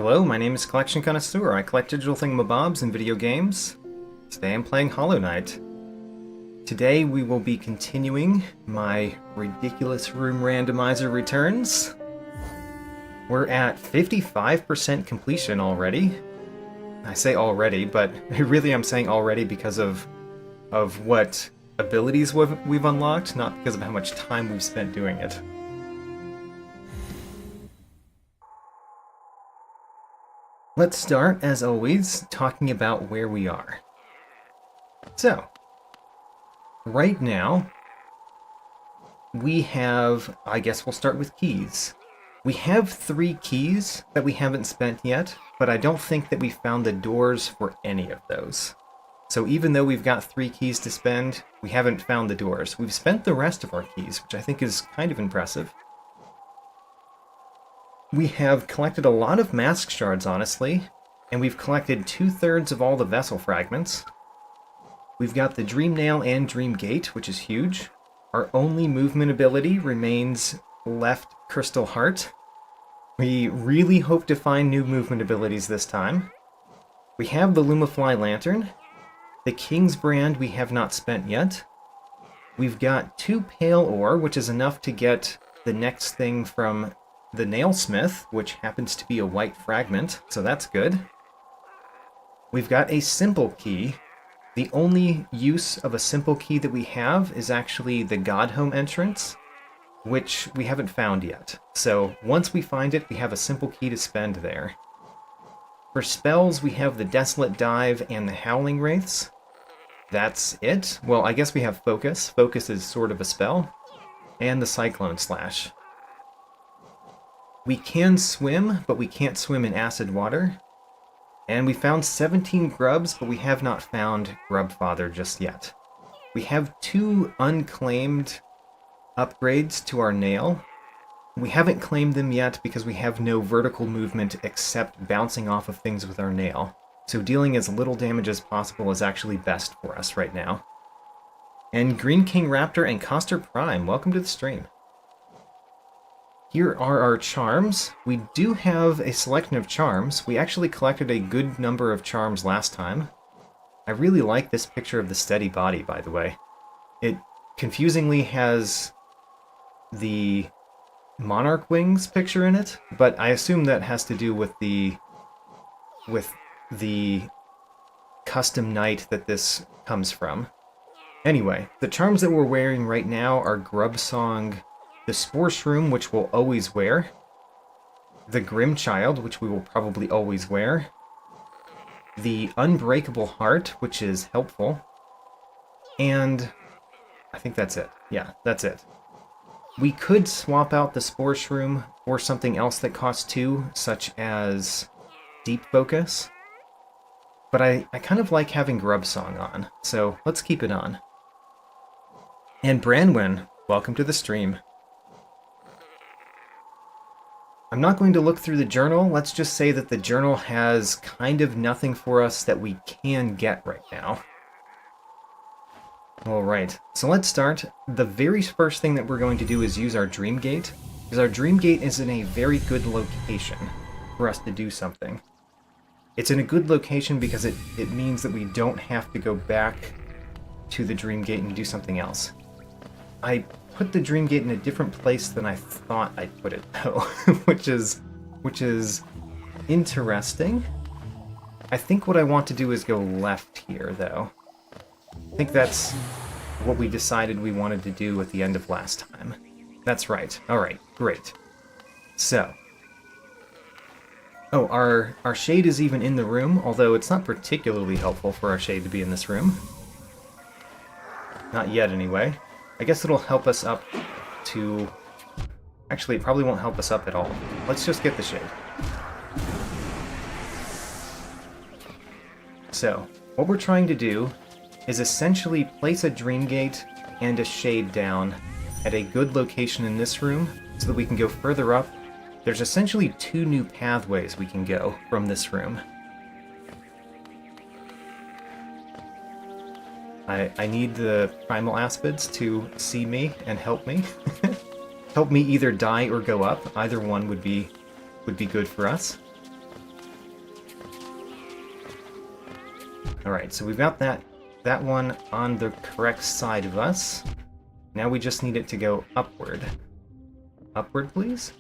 Hello, my name is Collection Connoisseur. I collect digital thingamabobs and video games. Today I'm playing Hollow Knight. Today we will be continuing my ridiculous room randomizer returns. We're at 55% completion already. I say already, but really I'm saying already because of what abilities we've unlocked, not because of how much time we've spent doing it. Let's start, as always, talking about where we are. So, right now, we have, I guess we'll start with keys. We have 3 keys that we haven't spent yet, but I don't think that we found the doors for any of those. So even though we've got 3 keys to spend, we haven't found the doors. We've spent the rest of our keys, which I think is kind of impressive. We have collected a lot of mask shards, honestly, and we've collected 2/3 of all the vessel fragments. We've got the Dream Nail and Dream Gate, which is huge. Our only movement ability remains left Crystal Heart. We really hope to find new movement abilities this time. We have the Lumafly Lantern. The King's Brand we have not spent yet. We've got 2 Pale Ore, which is enough to get the next thing from the Nailsmith, which happens to be a white fragment, so that's good. We've got a simple key. The only use of a simple key that we have is actually the Godhome entrance, which we haven't found yet. So once we find it, we have a simple key to spend there. For spells, we have the Desolate Dive and the Howling Wraiths. That's it. Well, I guess we have Focus. Focus is sort of a spell. And the Cyclone Slash. We can swim, but we can't swim in acid water. And we found 17 grubs, but we have not found Grubfather just yet. We have 2 unclaimed upgrades to our nail. We haven't claimed them yet because we have no vertical movement except bouncing off of things with our nail. So dealing as little damage as possible is actually best for us right now. And Green King Raptor and Coster Prime, welcome to the stream. Here are our charms. We do have a selection of charms. We actually collected a good number of charms last time. I really like this picture of the steady body, by the way. It confusingly has the Monarch Wings picture in it, but I assume that has to do with the custom knight that this comes from. Anyway, the charms that we're wearing right now are Grub Song, the Spore Shroom, which we'll always wear, the Grim Child, which we will probably always wear, the Unbreakable Heart, which is helpful, and I think that's it. Yeah, that's it. We could swap out the Spore Shroom for something else that costs 2, such as Deep Focus, but I kind of like having Grub Song on, so let's keep it on. And Branwyn, welcome to the stream. I'm not going to look through the journal. Let's just say that the journal has kind of nothing for us that we can get right now. Alright, so let's start. The very first thing that we're going to do is use our Dream Gate, because our Dream Gate is in a very good location for us to do something. It's in a good location because it means that we don't have to go back to the Dream Gate and do something else. I put the Dream Gate in a different place than I thought I'd put it, though, which is interesting. I think what I want to do is go left here, though. I think that's what we decided we wanted to do at the end of last time. That's right. Alright, great. So. Oh, our shade is even in the room, although it's not particularly helpful for our shade to be in this room. Not yet, anyway. I guess it'll help us up to... Actually, it probably won't help us up at all. Let's just get the shade. So, what we're trying to do is essentially place a Dream Gate and a shade down at a good location in this room so that we can go further up. There's essentially 2 new pathways we can go from this room. I need the Primal Aspids to see me and help me. Help me either die or go up. Either one would be good for us. Alright, so we've got that one on the correct side of us. Now we just need it to go upward. Upward, please?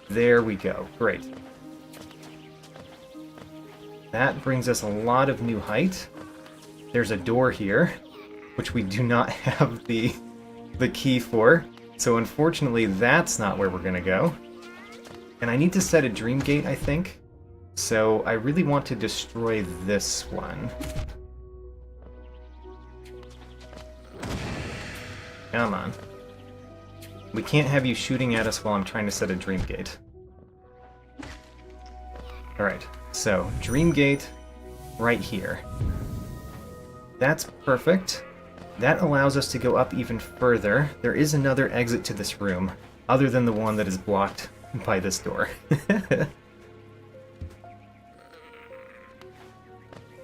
There we go. Great. That brings us a lot of new height. There's a door here, which we do not have the key for. So unfortunately, that's not where we're going to go. And I need to set a dream gate, I think. So I really want to destroy this one. Come on. We can't have you shooting at us while I'm trying to set a dream gate. Alright, so dream gate right here. That's perfect. That allows us to go up even further. There is another exit to this room, other than the one that is blocked by this door.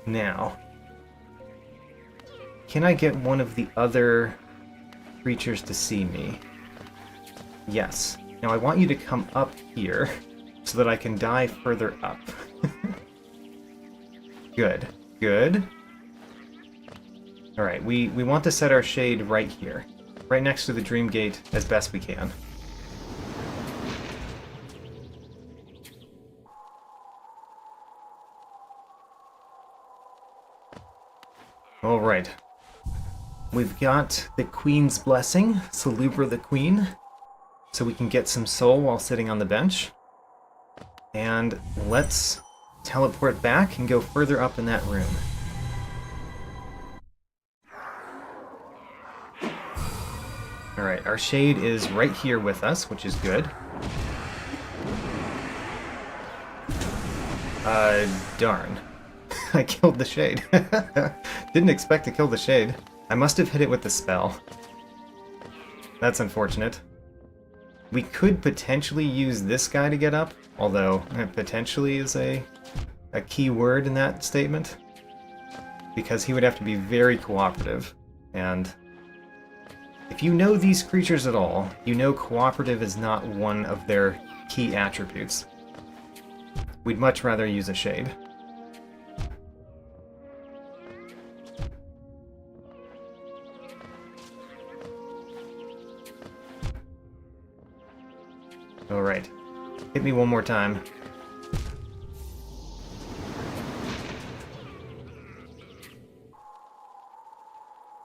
Now, can I get one of the other creatures to see me? Yes. Now I want you to come up here so that I can die further up. Good. Good. Alright, we want to set our shade right here. Right next to the dream gate as best we can. Alright. We've got the Queen's Blessing, Salubra the Queen, so we can get some soul while sitting on the bench. And let's teleport back and go further up in that room. Alright, our shade is right here with us, which is good. Darn. I killed the shade. Didn't expect to kill the shade. I must have hit it with the spell. That's unfortunate. We could potentially use this guy to get up, although potentially is a key word in that statement, because he would have to be very cooperative, and if you know these creatures at all, you know cooperative is not one of their key attributes. We'd much rather use a shade. Alright. Hit me one more time.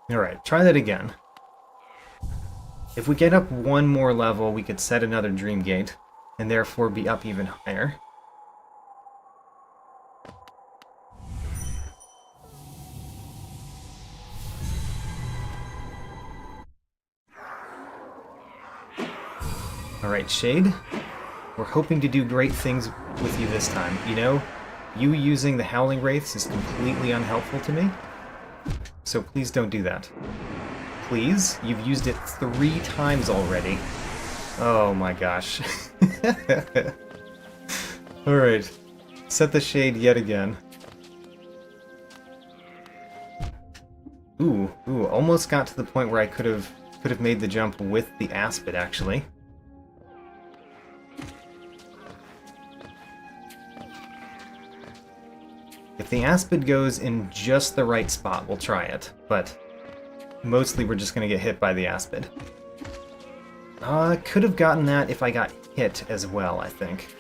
Alright, try that again. If we get up one more level, we could set another dream gate, and therefore be up even higher. Alright, Shade. We're hoping to do great things with you this time. You know, you using the Howling Wraiths is completely unhelpful to me, so please don't do that. Please? You've used it 3 times already. Oh my gosh. Alright. Set the shade yet again. Ooh, almost got to the point where I could have made the jump with the Aspid, actually. If the Aspid goes in just the right spot, we'll try it, but mostly we're just going to get hit by the Aspid. Could have gotten that if I got hit as well, I think.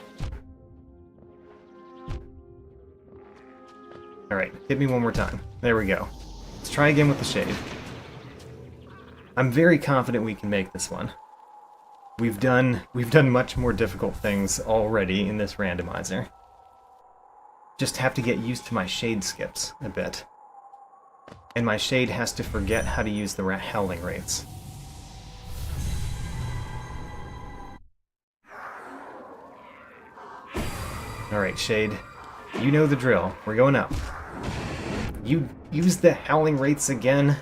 Alright, hit me one more time. There we go. Let's try again with the Shade. I'm very confident we can make this one. We've done much more difficult things already in this randomizer. Just have to get used to my Shade skips a bit. And my Shade has to forget how to use the Howling Wraiths. Alright, Shade. You know the drill. We're going up. You use the Howling Wraiths again.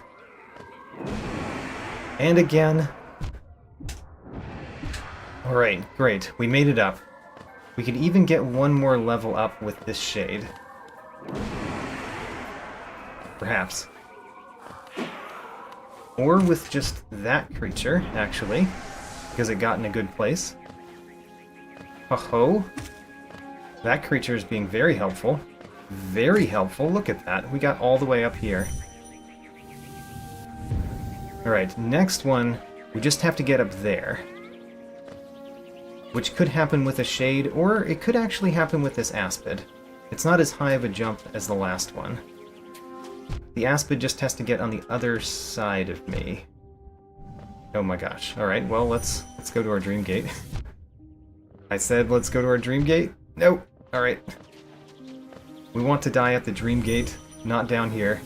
And again. Alright, great. We made it up. We could even get one more level up with this Shade. Perhaps. Or with just that creature, actually. Because it got in a good place. Ho-ho. That creature is being very helpful. Very helpful. Look at that. We got all the way up here. Alright, next one, we just have to get up there. Which could happen with a shade, or it could actually happen with this aspid. It's not as high of a jump as the last one. The aspid just has to get on the other side of me. Oh my gosh. Alright, well, let's go to our dream gate. I said let's go to our dream gate? Nope. Alright. We want to die at the dream gate, not down here.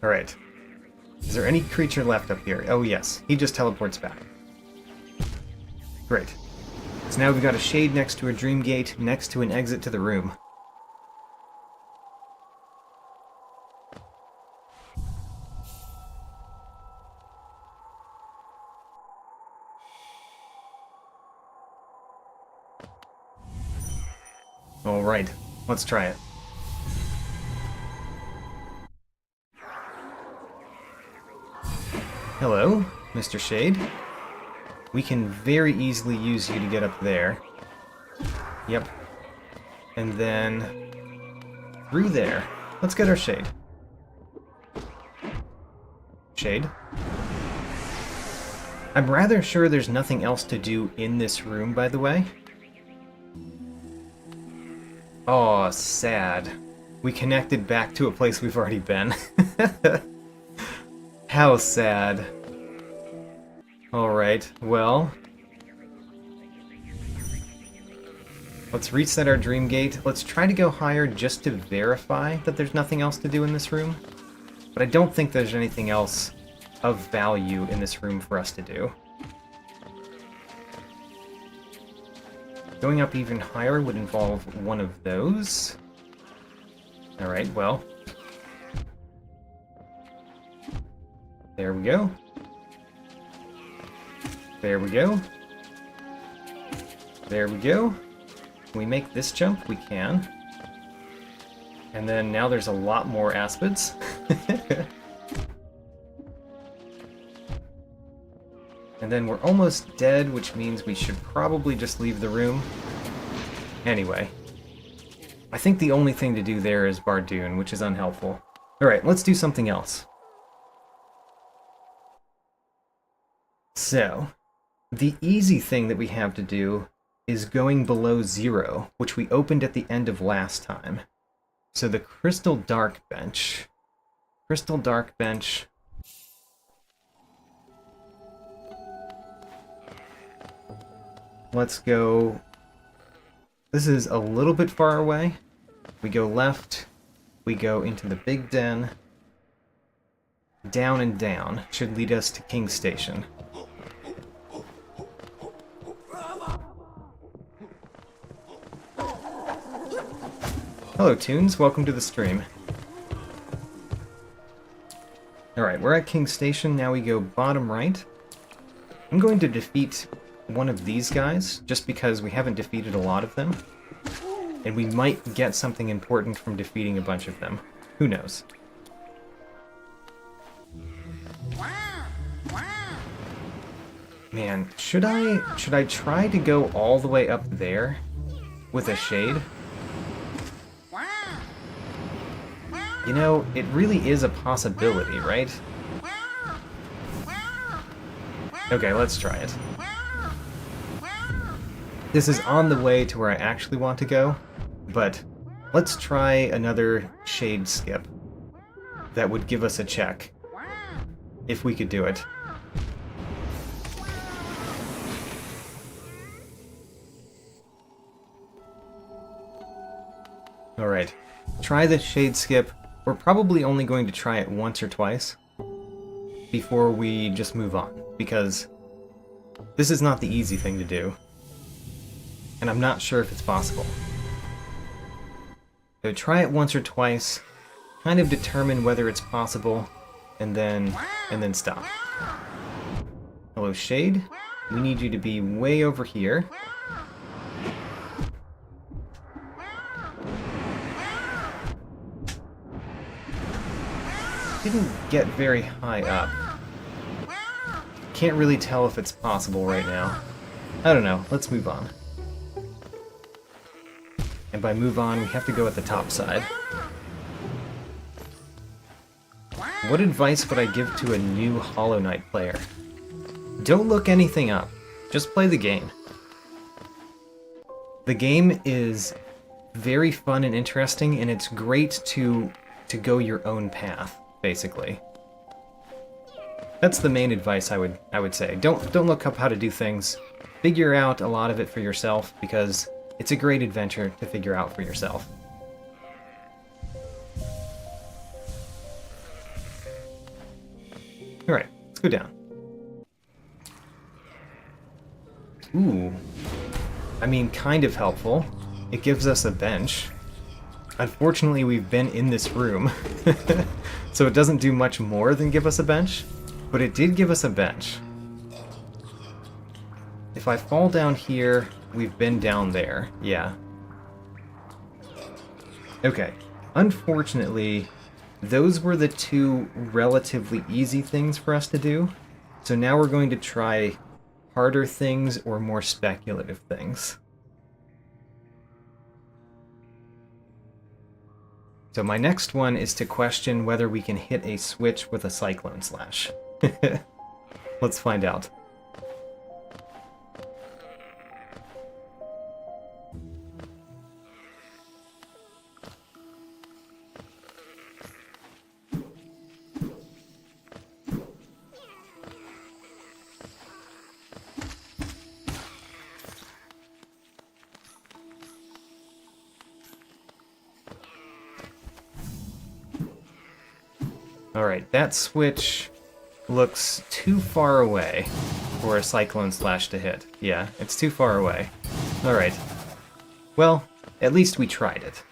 Alright. Is there any creature left up here? Oh yes, he just teleports back. Great. So now we've got a shade next to a dream gate, next to an exit to the room. Alright, let's try it. Hello, Mr. Shade. We can very easily use you to get up there. Yep. And then through there. Let's get our Shade. Shade. I'm rather sure there's nothing else to do in this room, by the way. Oh, sad. We connected back to a place we've already been. How sad. Alright, well. Let's reset our dream gate. Let's try to go higher just to verify that there's nothing else to do in this room. But I don't think there's anything else of value in this room for us to do. Going up even higher would involve one of those. Alright, well. There we go. There we go. There we go. Can we make this jump? We can. And then now there's a lot more aspids. And then we're almost dead, which means we should probably just leave the room. Anyway. I think the only thing to do there is Bardoon, which is unhelpful. Alright, let's do something else. So, the easy thing that we have to do is going below 0, which we opened at the end of last time. So the Crystal Dark Bench. Crystal Dark Bench. Let's go... This is a little bit far away. We go left. We go into the big den. Down and down. Should lead us to King's Station. Hello, Toons. Welcome to the stream. Alright, we're at King's Station. Now we go bottom right. I'm going to defeat one of these guys, just because we haven't defeated a lot of them. And we might get something important from defeating a bunch of them. Who knows? Man, should I try to go all the way up there with a shade? You know, it really is a possibility, right? Okay, let's try it. This is on the way to where I actually want to go, but let's try another shade skip. That would give us a check. If we could do it. Alright, try the shade skip. We're probably only going to try it once or twice before we just move on, because this is not the easy thing to do, and I'm not sure if it's possible. So try it once or twice, kind of determine whether it's possible, and then stop. Hello, Shade. We need you to be way over here. Didn't get very high up. can't really tell if it's possible right now. I don't know. Let's move on. And by move on, we have to go at the top side. What advice would I give to a new Hollow Knight player? Don't look anything up. Just play the game. The game is very fun and interesting, and it's great to go your own path, basically. That's the main advice I would say. Don't look up how to do things. Figure out a lot of it for yourself, because it's a great adventure to figure out for yourself. Alright, let's go down. Ooh. I mean, kind of helpful. It gives us a bench. Unfortunately, we've been in this room, so it doesn't do much more than give us a bench, but it did give us a bench. If I fall down here, we've been down there, yeah. Okay, unfortunately, those were the two relatively easy things for us to do, so now we're going to try harder things or more speculative things. So my next one is to question whether we can hit a switch with a Cyclone Slash. Let's find out. Alright, that switch looks too far away for a Cyclone Slash to hit. Yeah, it's too far away. Alright. Well, at least we tried it.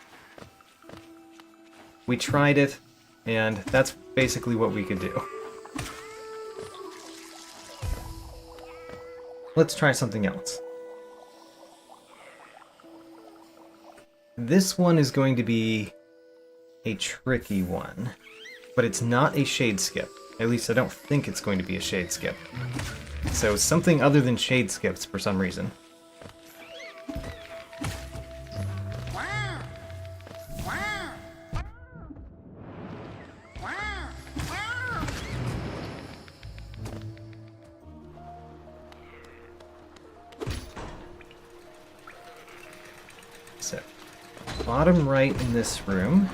We tried it, and that's basically what we could do. Let's try something else. This one is going to be a tricky one. But it's not a shade skip. At least I don't think it's going to be a shade skip. So something other than shade skips for some reason. So, bottom right in this room.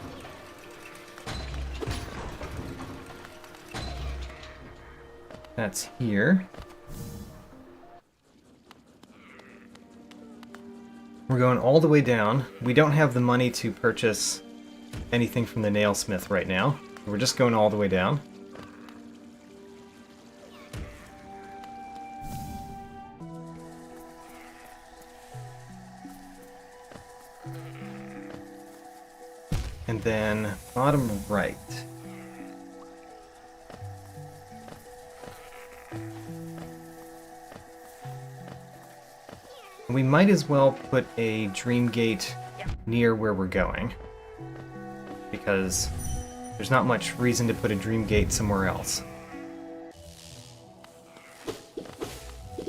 That's here. We're going all the way down. We don't have the money to purchase anything from the nailsmith right now. We're just going all the way down. And then bottom right. We might as well put a dream gate near where we're going, because there's not much reason to put a dream gate somewhere else.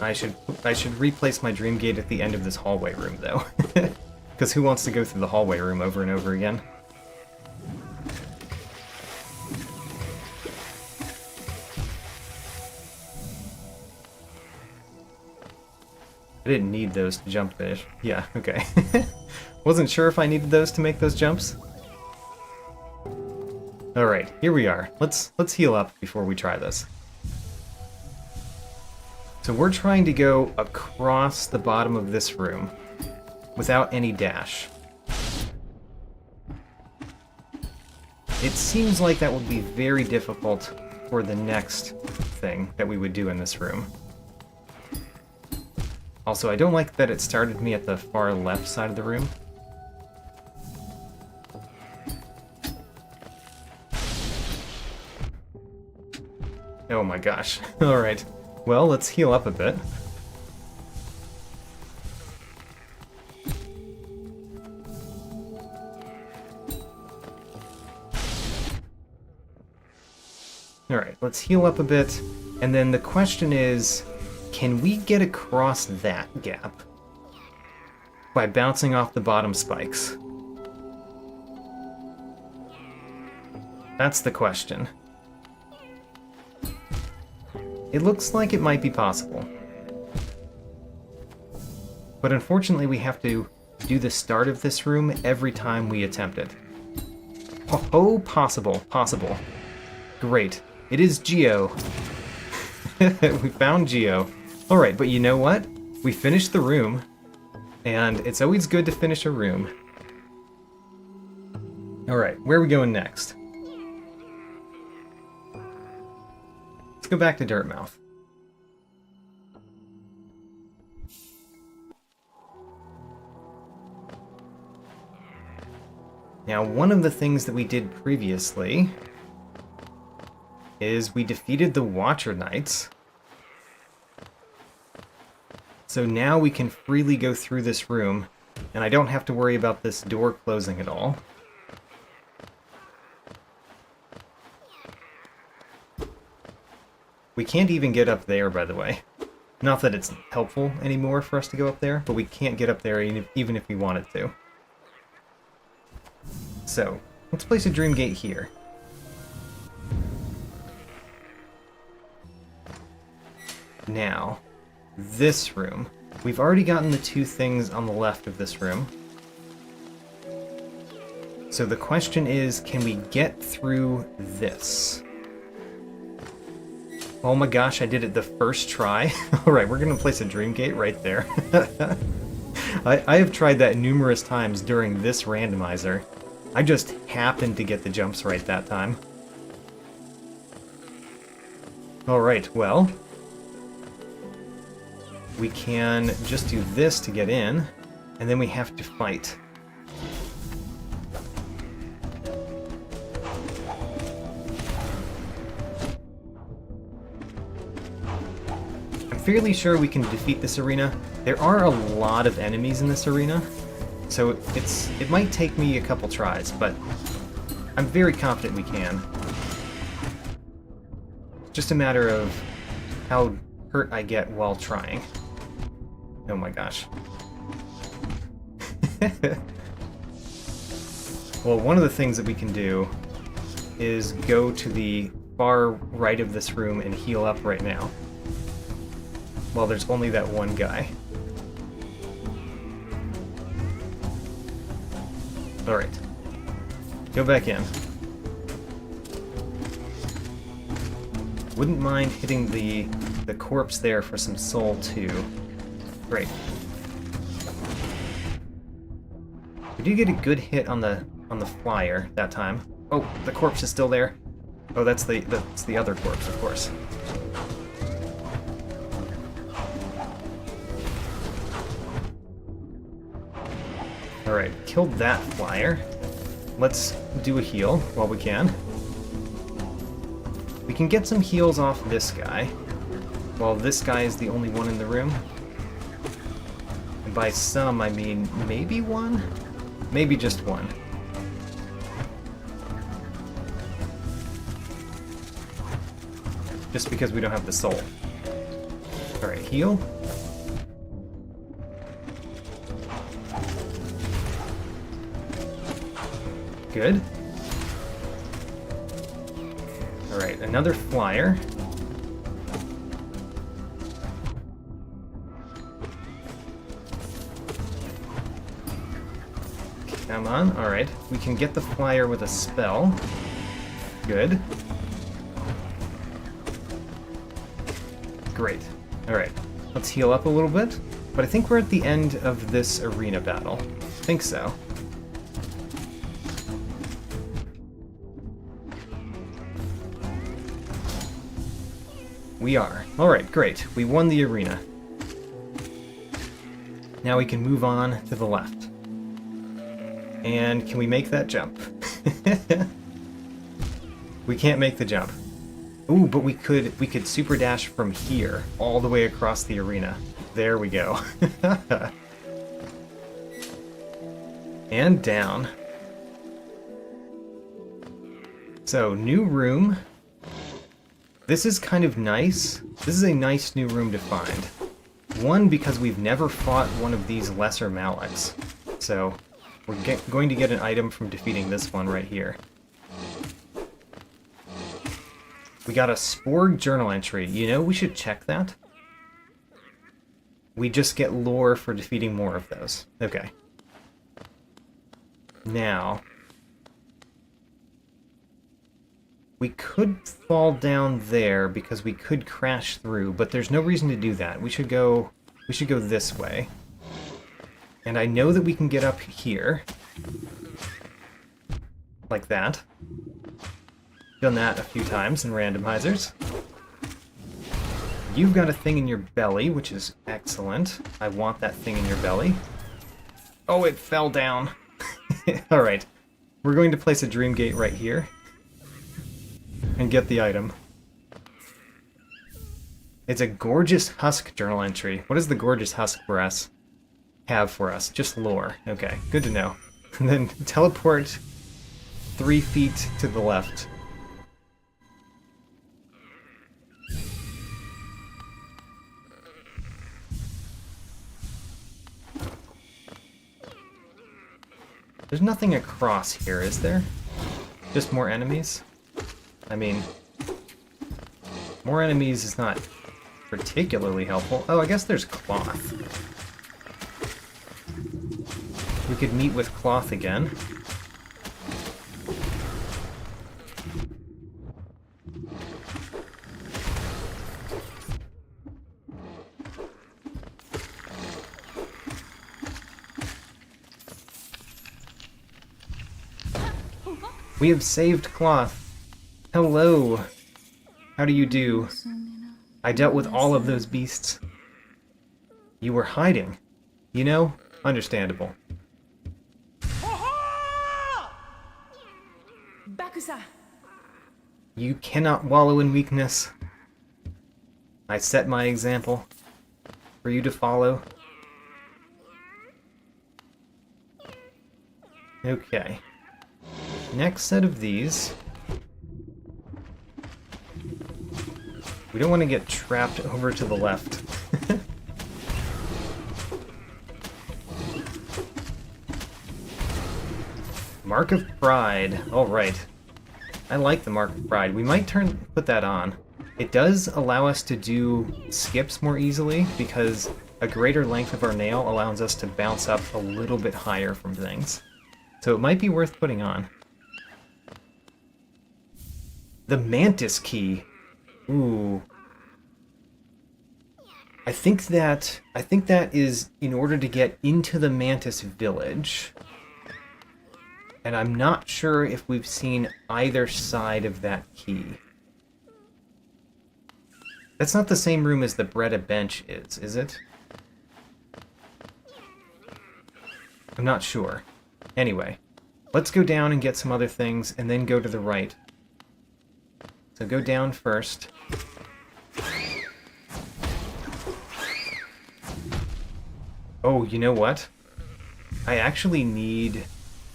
I should replace my dream gate at the end of this hallway room, though, because who wants to go through the hallway room over and over again? I didn't need those to jump fish. Yeah, okay. Wasn't sure if I needed those to make those jumps. Alright, here we are. Let's heal up before we try this. So we're trying to go across the bottom of this room without any dash. It seems like that would be very difficult for the next thing that we would do in this room. Also, I don't like that it started me at the far left side of the room. Oh my gosh. Alright. Well, let's heal up a bit. Alright, let's heal up a bit. And then the question is, can we get across that gap by bouncing off the bottom spikes? That's the question. It looks like it might be possible. But unfortunately, we have to do the start of this room every time we attempt it. Oh, possible, possible. Great. It is Geo. We found Geo. Alright, but you know what? We finished the room, and it's always good to finish a room. Alright, where are we going next? Let's go back to Dirtmouth. Now, one of the things that we did previously is we defeated the Watcher Knights. So now we can freely go through this room, and I don't have to worry about this door closing at all. We can't even get up there, by the way. Not that it's helpful anymore for us to go up there, but we can't get up there even if we wanted to. So, let's place a Dream Gate here. Now, this room. We've already gotten the two things on the left of this room. So the question is, can we get through this? Oh my gosh, I did it the first try. Alright, we're going to place a Dream Gate right there. I have tried that numerous times during this randomizer. I just happened to get the jumps right that time. Alright, well, we can just do this to get in, and then we have to fight. I'm fairly sure we can defeat this arena. There are a lot of enemies in this arena, so it might take me a couple tries, but I'm very confident we can. It's just a matter of how hurt I get while trying. Oh my gosh. Well, one of the things that we can do is go to the far right of this room and heal up right now. Well, there's only that one guy. Alright. Go back in. Wouldn't mind hitting the corpse there for some soul, too. Great. We did get a good hit on the flyer that time. Oh, the corpse is still there. Oh, that's the other corpse, of course. Alright, killed that flyer. Let's do a heal while we can. We can get some heals off this guy, while this guy is the only one in the room. And by some, I mean maybe one? Maybe just one. Just because we don't have the soul. Alright, heal. Good. Alright, another flyer. Come on, alright. We can get the flyer with a spell. Good. Great. Alright, let's heal up a little bit. But I think we're at the end of this arena battle. I think so. We are. Alright, great. We won the arena. Now we can move on to the left. And can we make that jump? We can't make the jump. Ooh, but we could super dash from here all the way across the arena. There we go. And down. So, new room. This is kind of nice. This is a nice new room to find. One, because we've never fought one of these lesser Maleks. So, we're going to get an item from defeating this one right here. We got a Sporg journal entry. You know, we should check that. We just get lore for defeating more of those. Okay. Now, we could fall down there because we could crash through, but there's no reason to do that. We should go this way. And I know that we can get up here. Like that. Done that a few times in randomizers. You've got a thing in your belly, which is excellent. I want that thing in your belly. Oh, it fell down. Alright. We're going to place a dream gate right here. And get the item. It's a gorgeous husk journal entry. What does the gorgeous husk for us have for us? Just lore. Okay, good to know. And then teleport 3 feet to the left. There's nothing across here, is there? Just more enemies? I mean, more enemies is not particularly helpful. Oh, I guess there's cloth. We could meet with cloth again. We have saved cloth. Hello. How do you do? I dealt with all of those beasts. You were hiding. You know, understandable. You cannot wallow in weakness. I set my example for you to follow. Okay. Next set of these. We don't want to get trapped over to the left. Mark of Pride. Alright. I like the Mark of Pride. We might put that on. It does allow us to do skips more easily because a greater length of our nail allows us to bounce up a little bit higher from things. So it might be worth putting on. The Mantis Key. Ooh. I think that is in order to get into the Mantis Village. And I'm not sure if we've seen either side of that key. That's not the same room as the Breda Bench is it? I'm not sure. Anyway, let's go down and get some other things, and then go to the right. So go down first. Oh, you know what? I actually need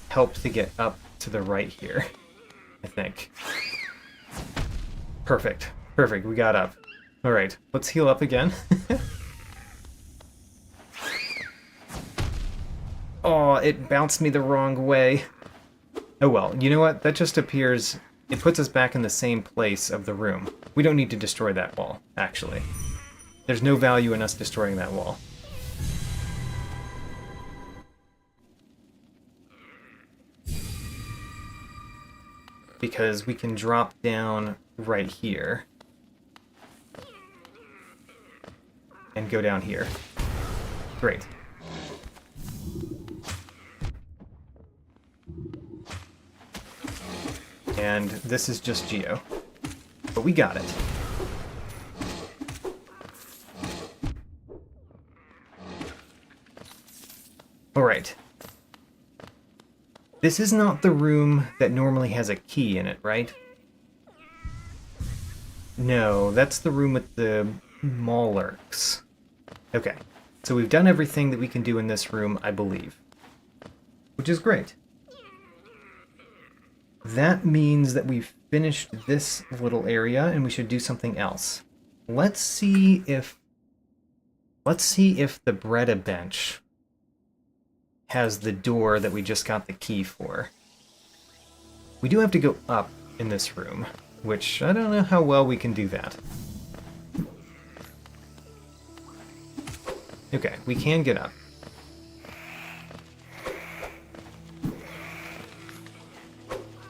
help to get up to the right here, I think. Perfect. Perfect, we got up. Alright, let's heal up again. Oh, it bounced me the wrong way. Oh well, you know what? That just appears... It puts us back in the same place of the room. We don't need to destroy that wall, actually. There's no value in us destroying that wall. Because we can drop down right here. And go down here. Great. And this is just Geo. But we got it. Alright. This is not the room that normally has a key in it, right? No, that's the room with the Maulurks. Okay, so we've done everything that we can do in this room, I believe. Which is great. that means that we've finished this little area and we should do something else. Let's see if the Breda bench has the door that we just got the key for. We do have to go up in this room, which I don't know how well we can do that. Okay, we can get up.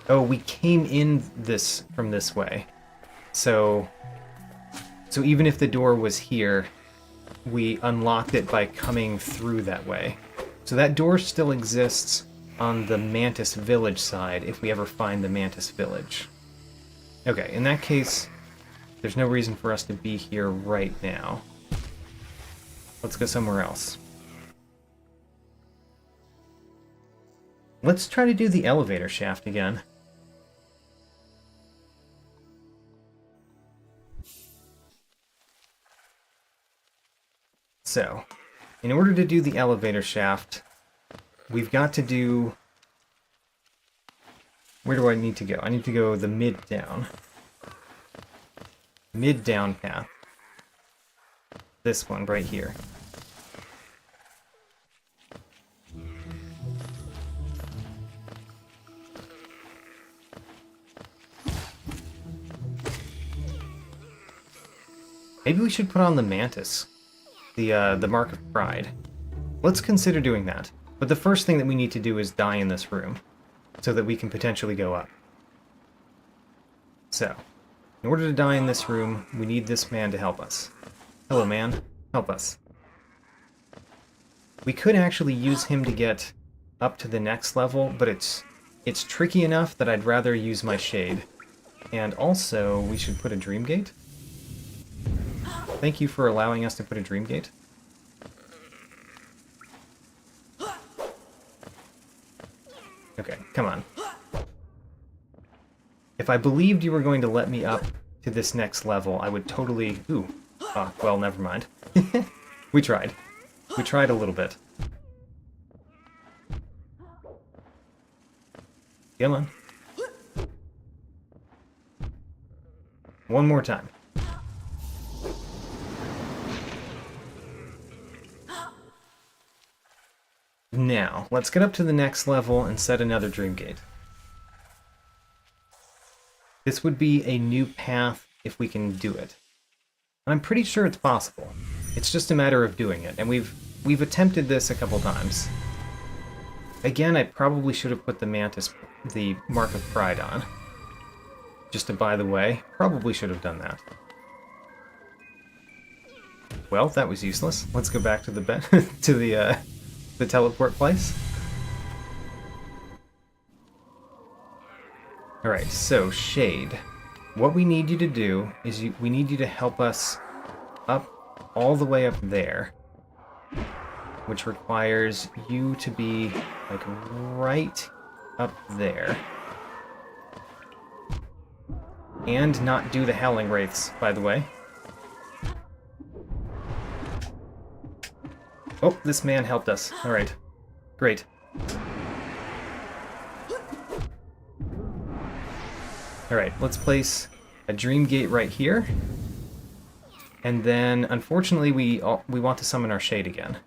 Oh, we came in this from this way. So even if the door was here, we unlocked it by coming through that way. So that door still exists on the Mantis Village side if we ever find the Mantis Village. Okay, in that case, there's no reason for us to be here right now. Let's go somewhere else. Let's try to do the elevator shaft again. So, in order to do the elevator shaft, we've got to do... Where do I need to go? I need to go the mid-down. Mid-down path. This one right here. Maybe we should put on the Mantis. The Mark of Pride. Let's consider doing that. But the first thing that we need to do is die in this room, so that we can potentially go up. So, in order to die in this room, we need this man to help us. Hello, man. Help us. We could actually use him to get up to the next level, but it's tricky enough that I'd rather use my Shade. And also, we should put a Dream Gate. Thank you for allowing us to put a Dream Gate. Okay, come on. If I believed you were going to let me up to this next level, I would totally... Ooh. Oh, well, never mind. We tried. We tried a little bit. Come on. One more time. Now, let's get up to the next level and set another Dream Gate. This would be a new path if we can do it. I'm pretty sure it's possible. It's just a matter of doing it, and we've attempted this a couple times. Again, I probably should have put the Mark of Pride on. Just to by the way, probably should have done that. Well, that was useless. Let's go back to the the teleport place. Alright, so Shade. What we need you to do is we need you to help us up all the way up there, which requires you to be like right up there. And not do the Howling Wraiths, by the way. Oh, this man helped us. Alright. Great. Alright, let's place a Dream Gate right here. And then, unfortunately, we want to summon our Shade again.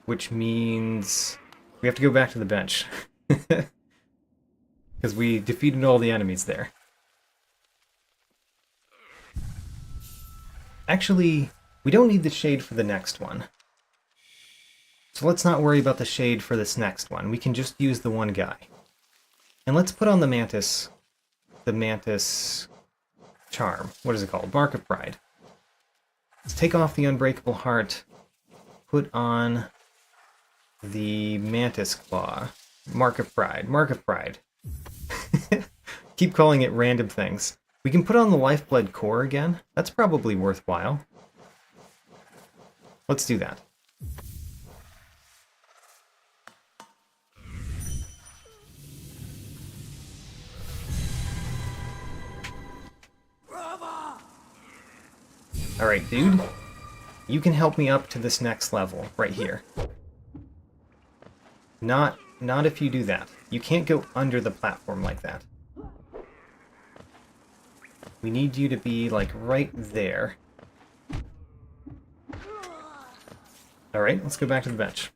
Which means we have to go back to the bench. Because we defeated all the enemies there. Actually, we don't need the Shade for the next one. So let's not worry about the Shade for this next one. We can just use the one guy. And let's put on the Mantis charm. What is it called? Mark of Pride. Let's take off the Unbreakable Heart. Put on the Mantis Claw. Mark of Pride. Mark of Pride. Keep calling it random things. We can put on the Lifeblood Core again. That's probably worthwhile. Let's do that. Alright, dude. You can help me up to this next level, right here. Not not if you do that. You can't go under the platform like that. We need you to be, like, right there. Alright, let's go back to the bench.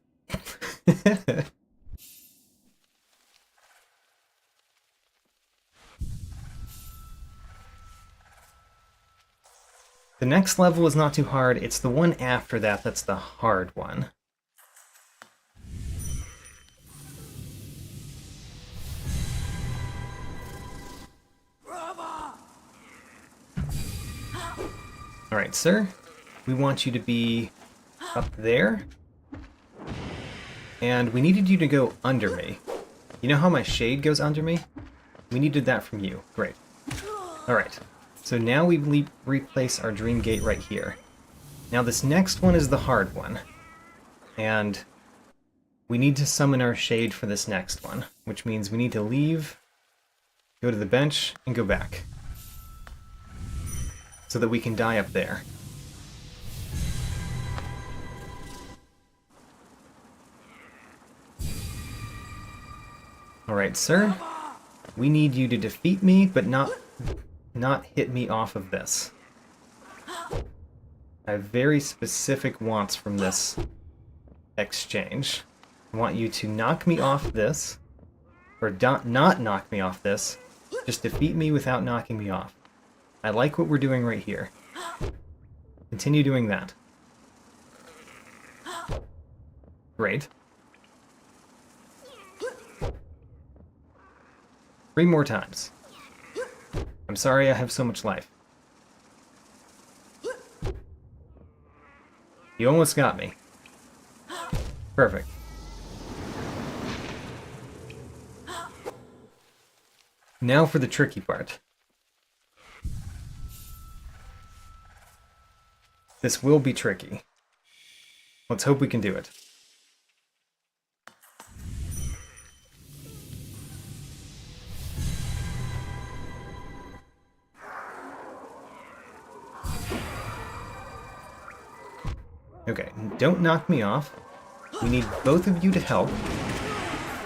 The next level is not too hard. It's the one after that that's the hard one. Alright, sir. We want you to be up there. And we needed you to go under me. You know how my shade goes under me? We needed that from you. Great. Alright. So now we replace our dream gate right here. Now this next one is the hard one. And we need to summon our shade for this next one, which means we need to leave, go to the bench, and go back. So that we can die up there. Alright, sir. We need you to defeat me, but not hit me off of this. I have very specific wants from this exchange. I want you to knock me off this, or not knock me off this, just defeat me without knocking me off. I like what we're doing right here. Continue doing that. Great. 3 more times. I'm sorry I have so much life. You almost got me. Perfect. Now for the tricky part. This will be tricky. Let's hope we can do it. Okay, don't knock me off. We need both of you to help.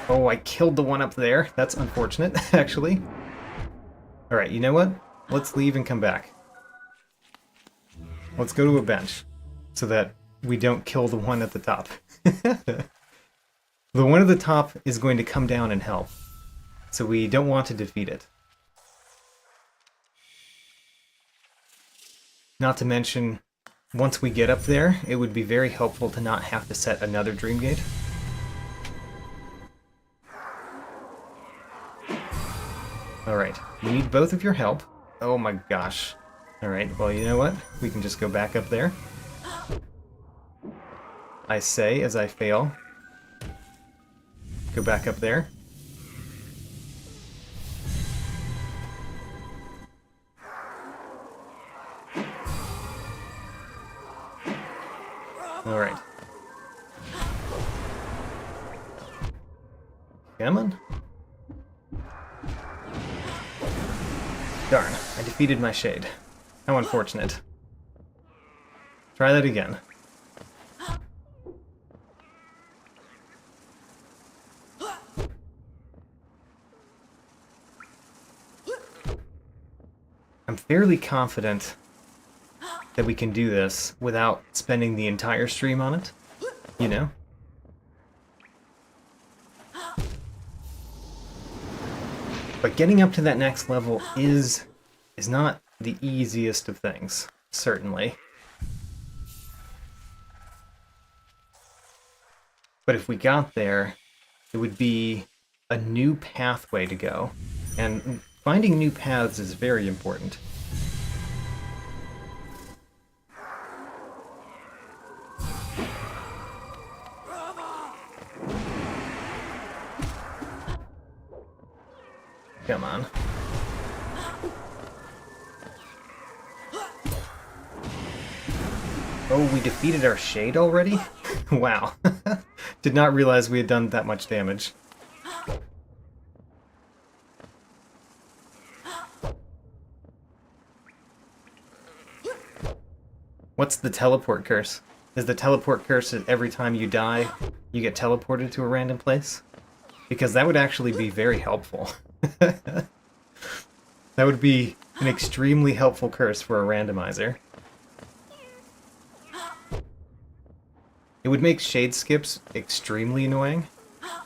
Oh, I killed the one up there. That's unfortunate, actually. Alright, you know what? Let's leave and come back. Let's go to a bench, so that we don't kill the one at the top. The one at the top is going to come down and help, so we don't want to defeat it. Not to mention, once we get up there, it would be very helpful to not have to set another dream gate. Alright, we need both of your help. Oh my gosh. Alright, well, you know what? We can just go back up there. I say as I fail. Go back up there. Alright. Come on. Darn, I defeated my shade. How unfortunate. Try that again. I'm fairly confident that we can do this without spending the entire stream on it, you know? But getting up to that next level is not the easiest of things, certainly. But if we got there, it would be a new pathway to go. And finding new paths is very important. Come on. Oh, we defeated our shade already? Wow. Did not realize we had done that much damage. What's the teleport curse? Is the teleport curse that every time you die, you get teleported to a random place? because that would actually be very helpful. That would be an extremely helpful curse for a randomizer. It would make shade skips extremely annoying,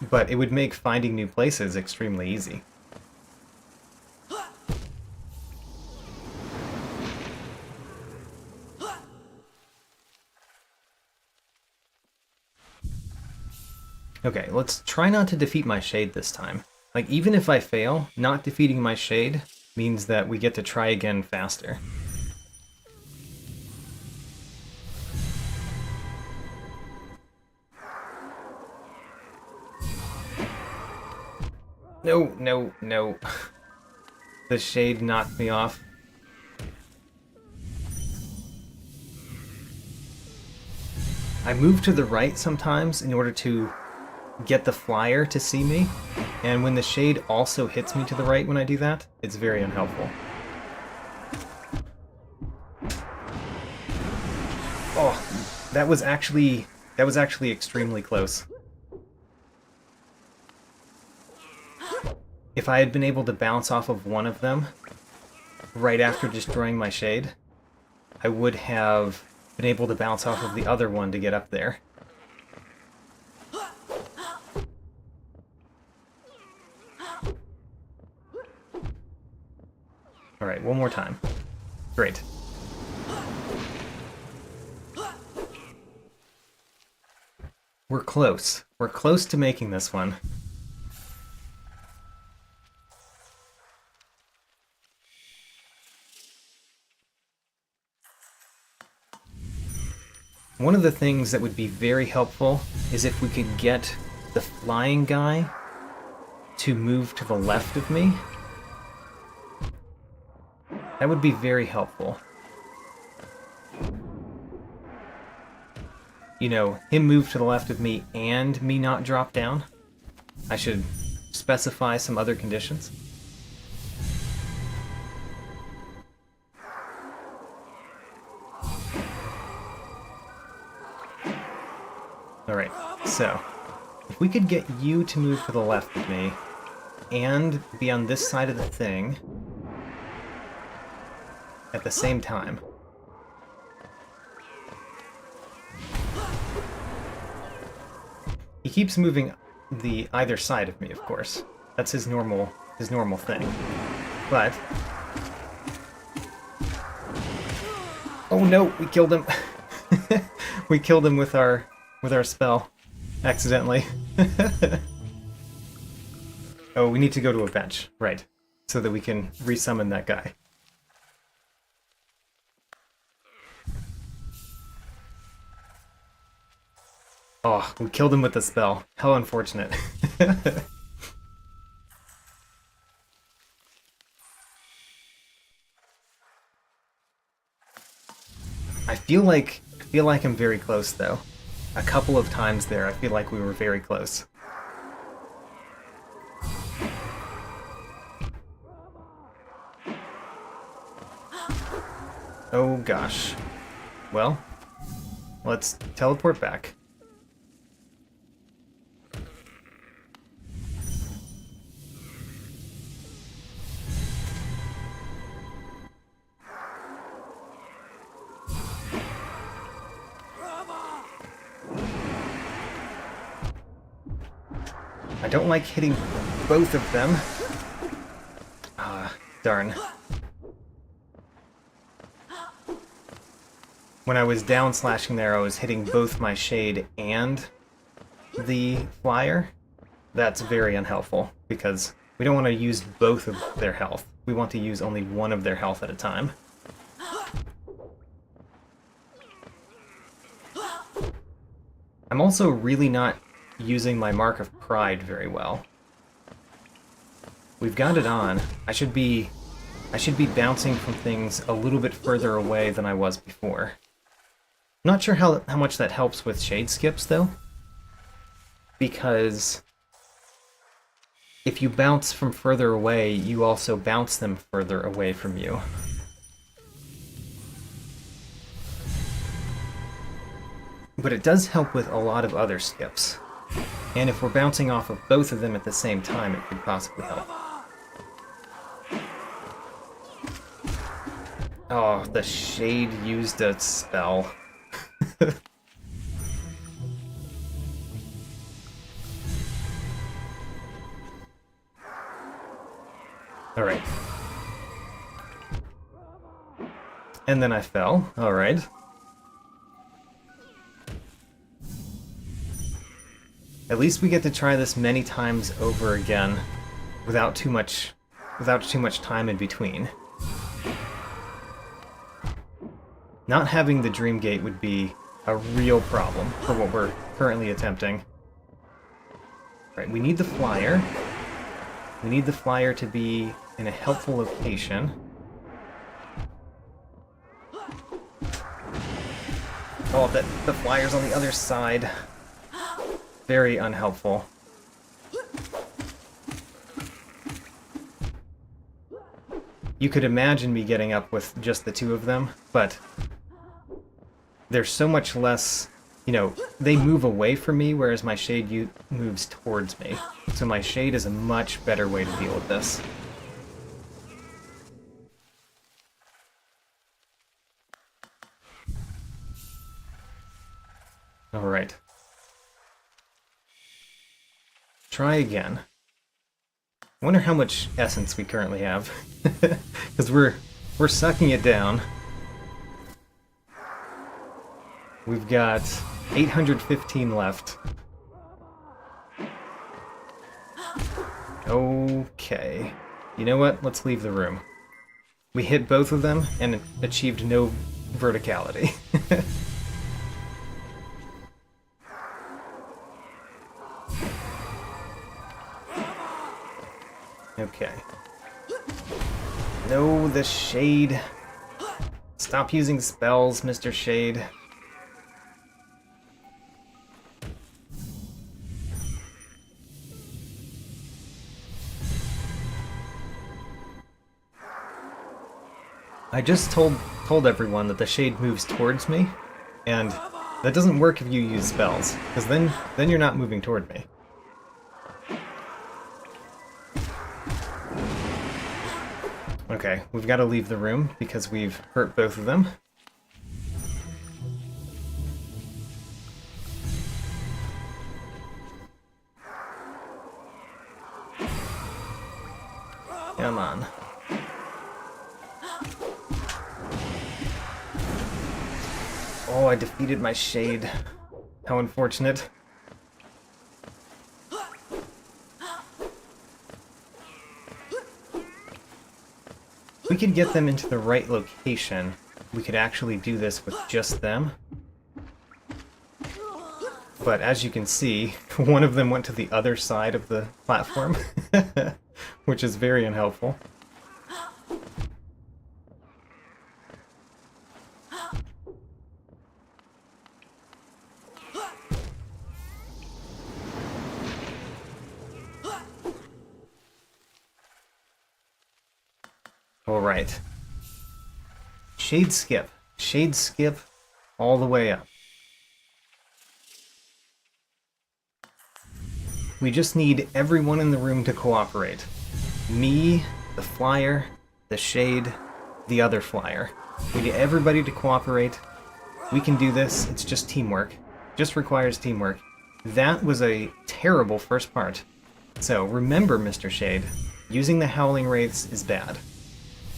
but it would make finding new places extremely easy. Okay, let's try not to defeat my shade this time. Like, even if I fail, not defeating my shade means that we get to try again faster. No, no, no. The shade knocked me off. I move to the right sometimes in order to get the flyer to see me, and when the shade also hits me to the right when I do that, it's very unhelpful. Oh, that was actually extremely close. If I had been able to bounce off of one of them right after destroying my shade, I would have been able to bounce off of the other one to get up there. Alright, one more time. Great. We're close. We're close to making this one. One of the things that would be very helpful is if we could get the flying guy to move to the left of me. That would be very helpful. You know, him move to the left of me and me not drop down. I should specify some other conditions. Alright, so if we could get you to move to the left of me and be on this side of the thing at the same time. He keeps moving the either side of me, of course. That's his normal thing. But oh no, we killed him. We killed him with our spell accidentally. Oh, we need to go to a bench, right, so that we can resummon that guy. Oh, we killed him with the spell. How unfortunate. I feel like I'm very close though. A couple of times there, I feel like we were very close. Oh gosh. Well, let's teleport back. I don't like hitting both of them. Ah, darn. When I was down slashing there, I was hitting both my shade and the flyer. That's very unhelpful, because we don't want to use both of their health. We want to use only one of their health at a time. I'm also really not using my Mark of Pride very well. We've got it on. I should be bouncing from things a little bit further away than I was before. I'm not sure how much that helps with shade skips, though, because if you bounce from further away, you also bounce them further away from you. But it does help with a lot of other skips. And if we're bouncing off of both of them at the same time, it could possibly help. Oh, the Shade used a spell. Alright. And then I fell. Alright. At least we get to try this many times over again without too much time in between. Not having the Dream Gate would be a real problem for what we're currently attempting. Right, we need the flyer. We need the flyer to be in a helpful location. Oh, the flyer's on the other side. Very unhelpful. You could imagine me getting up with just the two of them, but they're so much less, you know, they move away from me, whereas my Shade moves towards me. So my Shade is a much better way to deal with this. Alright. Try again. I wonder how much essence we currently have. Because we're sucking it down. We've got 815 left. Okay. You know what? Let's leave the room. We hit both of them and achieved no verticality. Okay. No, the Shade. Stop using spells, Mr. Shade. I just told everyone that the Shade moves towards me, and that doesn't work if you use spells, because then you're not moving toward me. Okay, we've got to leave the room because we've hurt both of them. Come on. Oh, I defeated my Shade. How unfortunate. If we could get them into the right location, we could actually do this with just them. But as you can see, one of them went to the other side of the platform, which is very unhelpful. Alright. Shade skip. Shade skip all the way up. We just need everyone in the room to cooperate. Me, the flyer, the Shade, the other flyer. We need everybody to cooperate. We can do this. It's just teamwork. Just requires teamwork. That was a terrible first part. So remember, Mr. Shade, using the Howling Wraiths is bad.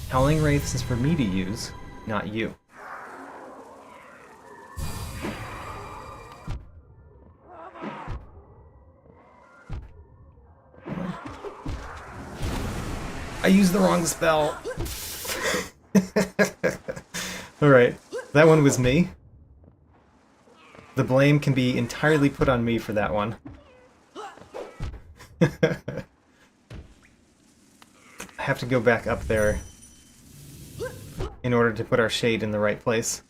Howling Wraiths is for me to use, not you. I used the wrong spell. Alright, that one was me. The blame can be entirely put on me for that one. I have to go back up there in order to put our Shade in the right place.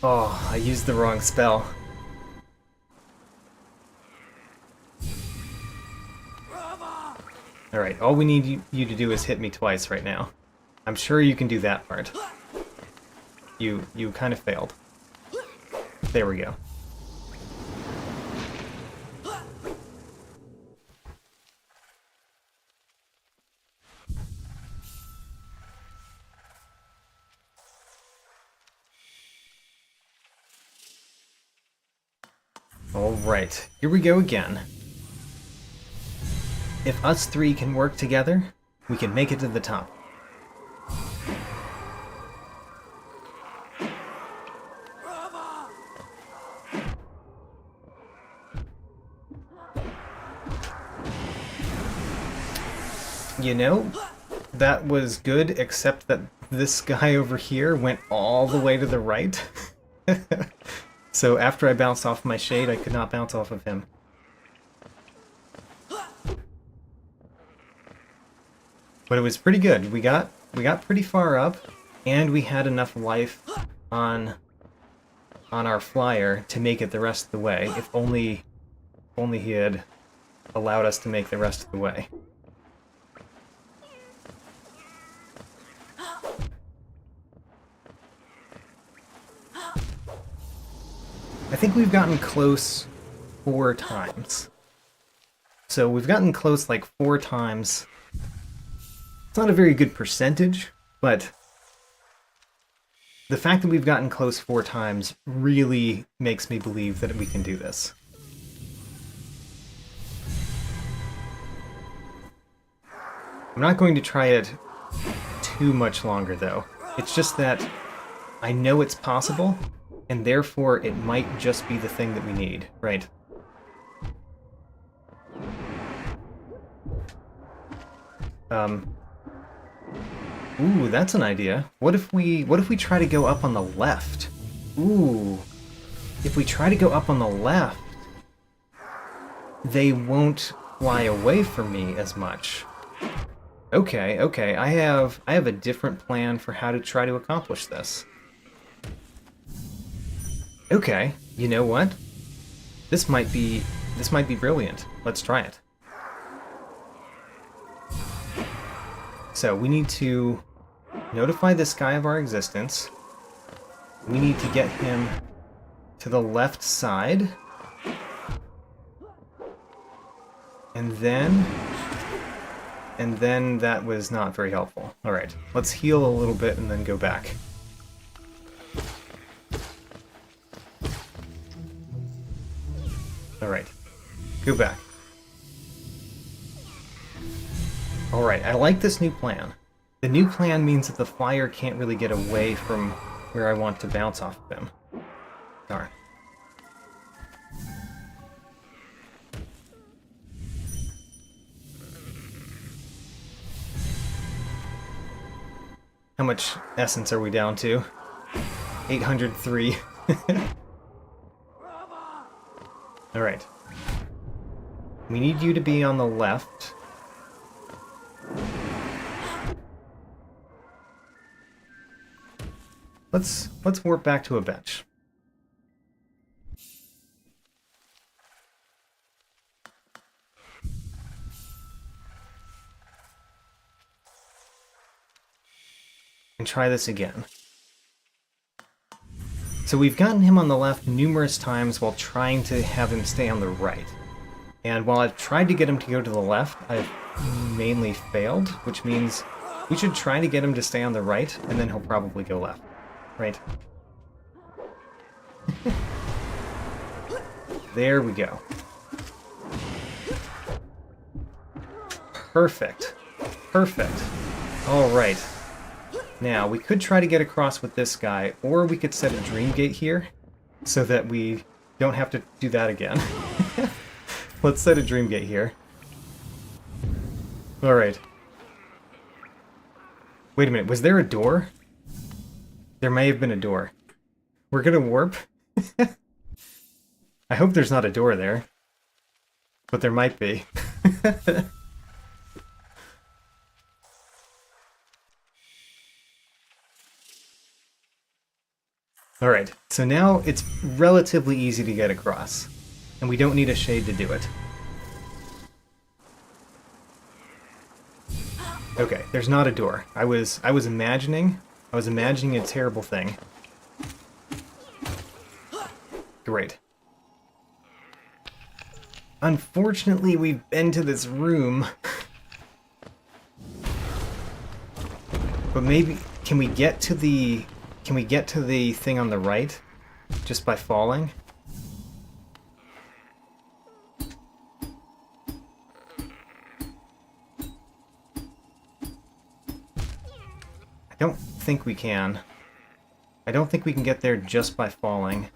Oh, I used the wrong spell. Alright, all we need you to do is hit me twice right now. I'm sure you can do that part. You kind of failed. There we go. Alright, here we go again. If us three can work together, we can make it to the top. You know, that was good, except that this guy over here went all the way to the right. So after I bounced off my shade, I could not bounce off of him. But it was pretty good. We got pretty far up, and we had enough life on our flyer to make it the rest of the way. If only he had allowed us to make the rest of the way. I think we've gotten close 4 times. So we've gotten close like 4 times. It's not a very good percentage, but the fact that we've gotten close 4 times really makes me believe that we can do this. I'm not going to try it too much longer, though. It's just that I know it's possible, and therefore it might just be the thing that we need, right? Ooh, that's an idea. What if we try to go up on the left? Ooh. If we try to go up on the left, they won't fly away from me as much. Okay, okay. I have a different plan for how to try to accomplish this. Okay, you know what? This might be brilliant. Let's try it. So we need to notify this guy of our existence. We need to get him to the left side. And then that was not very helpful. Alright, let's heal a little bit and then go back. Alright, go back. Alright, I like this new plan. The new plan means that the flyer can't really get away from where I want to bounce off of him. Darn. How much essence are we down to? 803. Alright. We need you to be on the left. Let's warp back to a bench. And try this again. So we've gotten him on the left numerous times while trying to have him stay on the right. And while I've tried to get him to go to the left, I've mainly failed, which means we should try to get him to stay on the right, and then he'll probably go left. Right? There we go. Perfect. Perfect. Alright. Now, we could try to get across with this guy, or we could set a dream gate here, so that we don't have to do that again. Let's set a dream gate here. Alright. Wait a minute, was there a door? There may have been a door. We're gonna warp. I hope there's not a door there. But there might be. Alright, so now it's relatively easy to get across. And we don't need a shade to do it. Okay, there's not a door. I was imagining a terrible thing. Great. Unfortunately, we've been to this room. But maybe can we get to the thing on the right just by falling? I don't think we can. I don't think we can get there just by falling.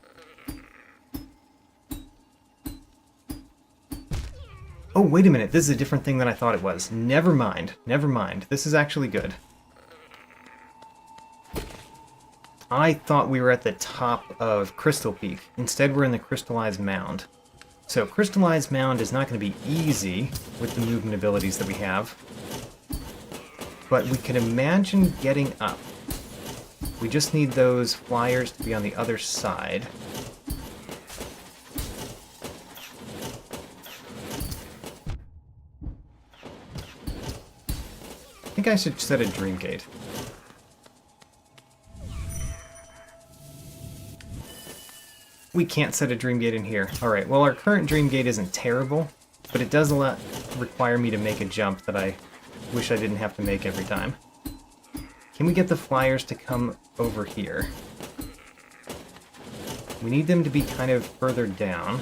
Oh, wait a minute. This is a different thing than I thought it was. Never mind. Never mind. This is actually good. I thought we were at the top of Crystal Peak. Instead, we're in the Crystallized Mound. So, Crystallized Mound is not going to be easy with the movement abilities that we have. But we can imagine getting up. We just need those flyers to be on the other side. I think I should set a Dream Gate. We can't set a Dream Gate in here. Alright, well our current Dream Gate isn't terrible, but it does require me to make a jump that I wish I didn't have to make every time. Can we get the flyers to come over here? We need them to be kind of further down.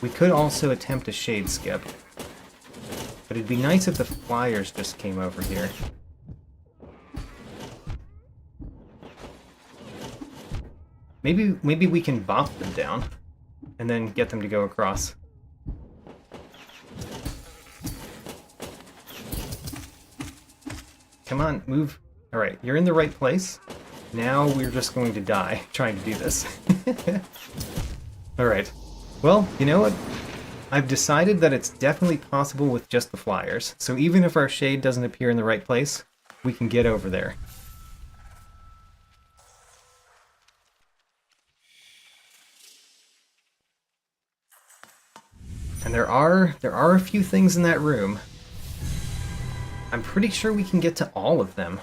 We could also attempt a shade skip. But it'd be nice if the flyers just came over here. Maybe we can bop them down and then get them to go across. Come on, move. Alright, you're in the right place. Now we're just going to die trying to do this. Alright. Well, you know what? I've decided that it's definitely possible with just the flyers. So even if our shade doesn't appear in the right place, we can get over there. And there are a few things in that room. I'm pretty sure we can get to all of them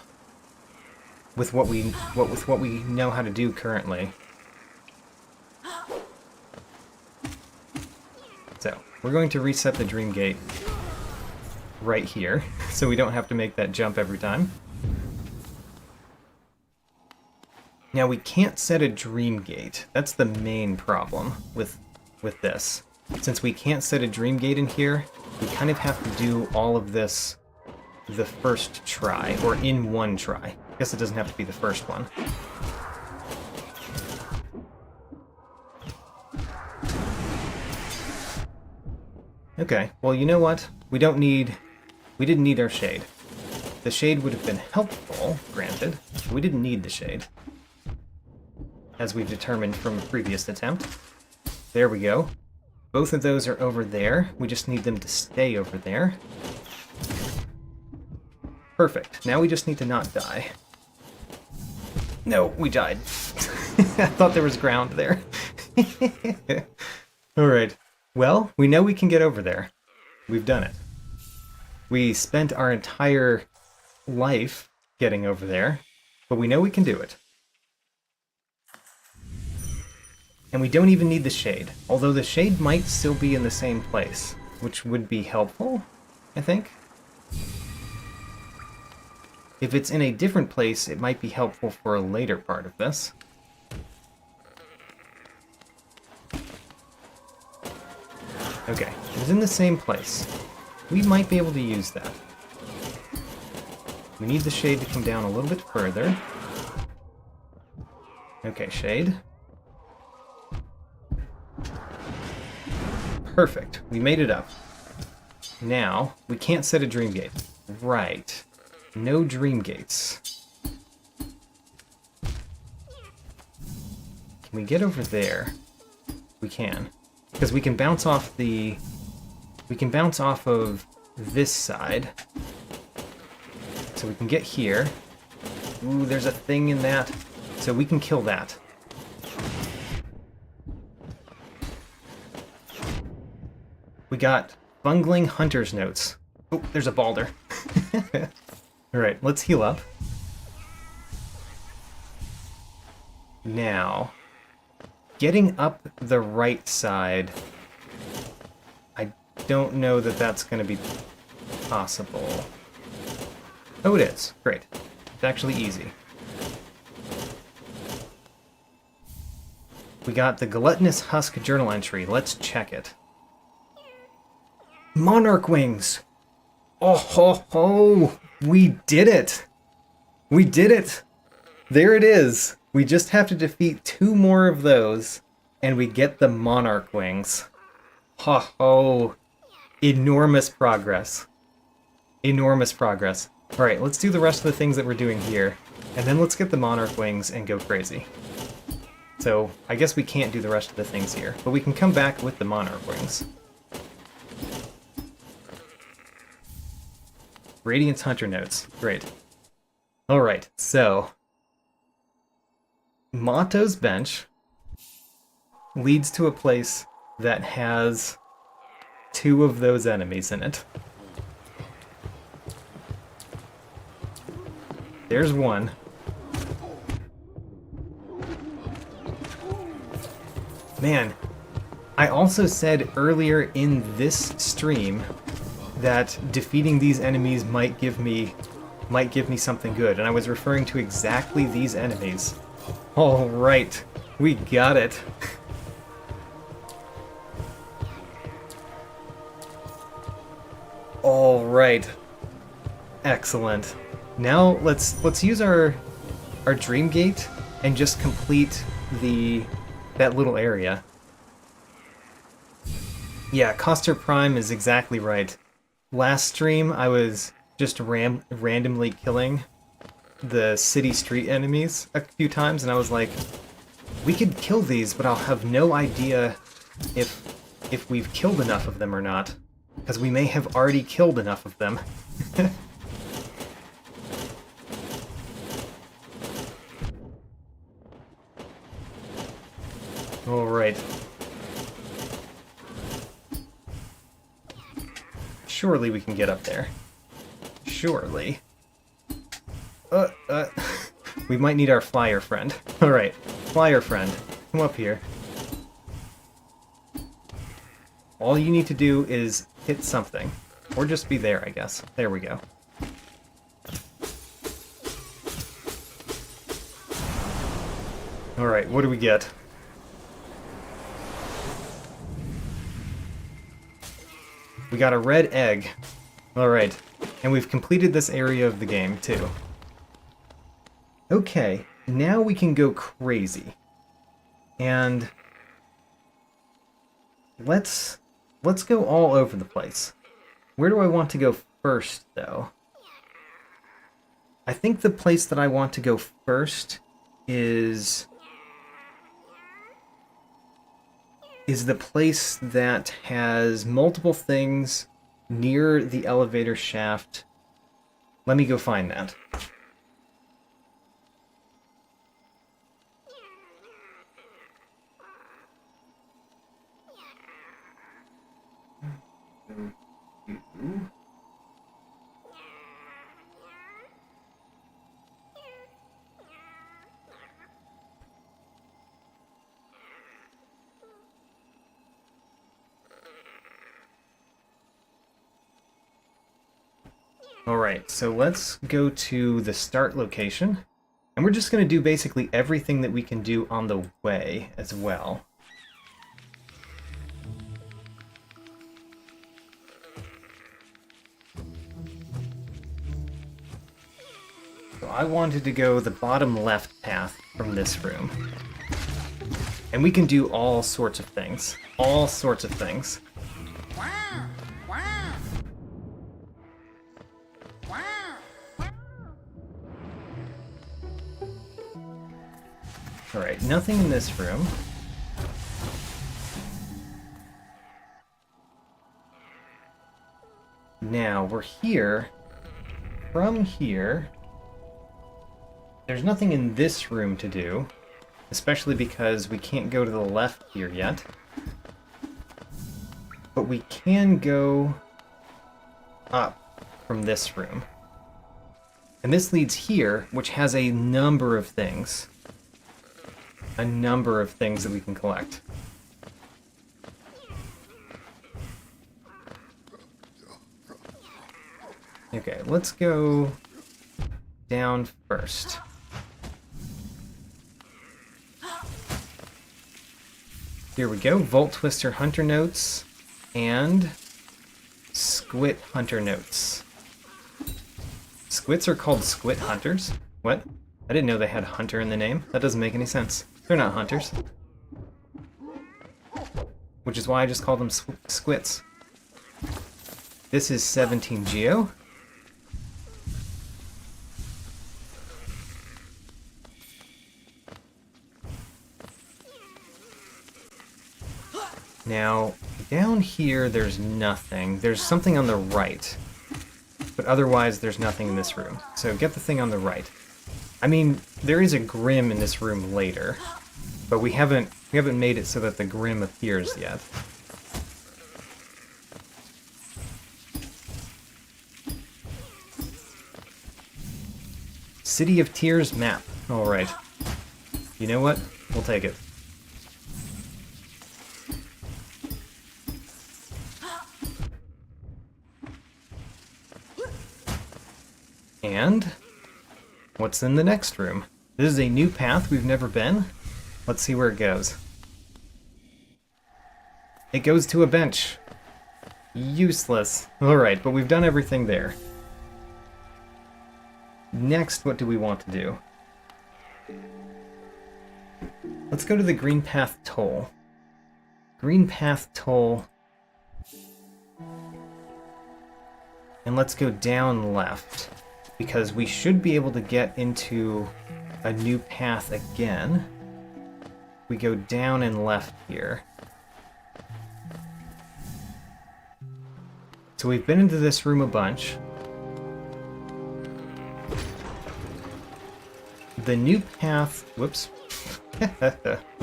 with what we know how to do currently. So, we're going to reset the Dream Gate right here, so we don't have to make that jump every time. Now, we can't set a Dream Gate. That's the main problem with this. Since we can't set a Dream Gate in here, we kind of have to do all of this the first try, or in one try. I guess it doesn't have to be the first one. Okay, well, you know what? We didn't need our shade. The shade would have been helpful, granted. We didn't need the shade, as we've determined from a previous attempt. There we go. Both of those are over there. We just need them to stay over there. Perfect. Now we just need to not die. No, we died. I thought there was ground there. Alright. Well, we know we can get over there. We've done it. We spent our entire life getting over there, but we know we can do it. And we don't even need the shade, although the shade might still be in the same place, which would be helpful, I think. If it's in a different place, it might be helpful for a later part of this. Okay, it's in the same place. We might be able to use that. We need the shade to come down a little bit further. Okay, shade. Perfect. We made it up. Now, we can't set a Dream Gate. Right. No Dream Gates. Can we get over there? We can. Because we can bounce off the... We can bounce off of this side. So we can get here. Ooh, there's a thing in that. So we can kill that. We got bungling hunter's notes. Oh, there's a Balder. Alright, let's heal up. Now, getting up the right side, I don't know that that's going to be possible. Oh, it is. Great. It's actually easy. We got the Gluttonous Husk journal entry. Let's check it. Monarch wings! Oh ho ho! We did it! We did it! There it is! We just have to defeat 2 more of those, and we get the Monarch wings. Ho ho! Enormous progress. Enormous progress. Alright, let's do the rest of the things that we're doing here, and then let's get the Monarch wings and go crazy. So, I guess we can't do the rest of the things here, but we can come back with the Monarch wings. Radiance Hunter notes. Great. Alright, so... Mato's bench leads to a place that has 2 of those enemies in it. There's one. Man, I also said earlier in this stream that defeating these enemies might give me something good, and I was referring to exactly these enemies. All right, we got it. All right, excellent. Now let's use our dream gate and just complete that little area. Yeah, Coster Prime is exactly right. Last stream, I was just randomly killing the city street enemies a few times, and I was like, we could kill these, but I'll have no idea if we've killed enough of them or not, because we may have already killed enough of them. Alright. Surely we can get up there. Surely. We might need our flyer friend. Alright, flyer friend, come up here. All you need to do is hit something. Or just be there, I guess. There we go. Alright, what do we get? We got a red egg. Alright, and we've completed this area of the game, too. Okay, now we can go crazy. And let's go all over the place. Where do I want to go first, though? I think the place that I want to go first is the place that has multiple things near the elevator shaft. Let me go find that. Alright, so let's go to the start location, and we're just going to do basically everything that we can do on the way as well. So I wanted to go the bottom left path from this room. And we can do all sorts of things. All sorts of things. Alright, nothing in this room. Now, we're here. From here, there's nothing in this room to do, especially because we can't go to the left here yet. But we can go up from this room. And this leads here, which has a number of things. a number of things that we can collect. Okay, let's go down first. Here we go, Volt Twister Hunter Notes and Squit Hunter Notes. Squits are called Squit Hunters? What? I didn't know they had Hunter in the name. That doesn't make any sense. They're not hunters. Which is why I just call them squits. This is 17 Geo. Now, down here there's nothing. There's something on the right. But otherwise there's nothing in this room. So get the thing on the right. I mean, there is a Grim in this room later, but we haven't made it so that the Grim appears yet. City of Tears map. Alright. You know what? We'll take it. And what's in the next room? This is a new path we've never been. Let's see where it goes. It goes to a bench. Useless. Alright, but we've done everything there. Next, what do we want to do? Let's go to the Green Path Toll. Green Path Toll. And let's go down left, because we should be able to get into a new path again. We go down and left here. So we've been into this room a bunch. The new path... Whoops. We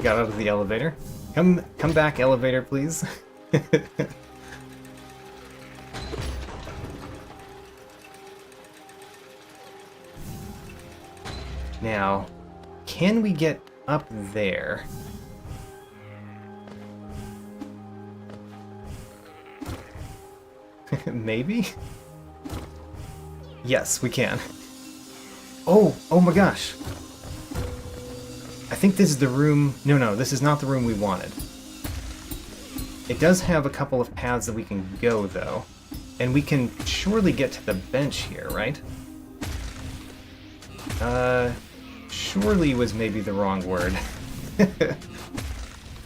got out of the elevator. Come back, elevator, please. Now, can we get up there? Maybe? Yes, we can. Oh my gosh. I think this is the room... No, this is not the room we wanted. It does have a couple of paths that we can go, though. And we can surely get to the bench here, right? Surely was maybe the wrong word.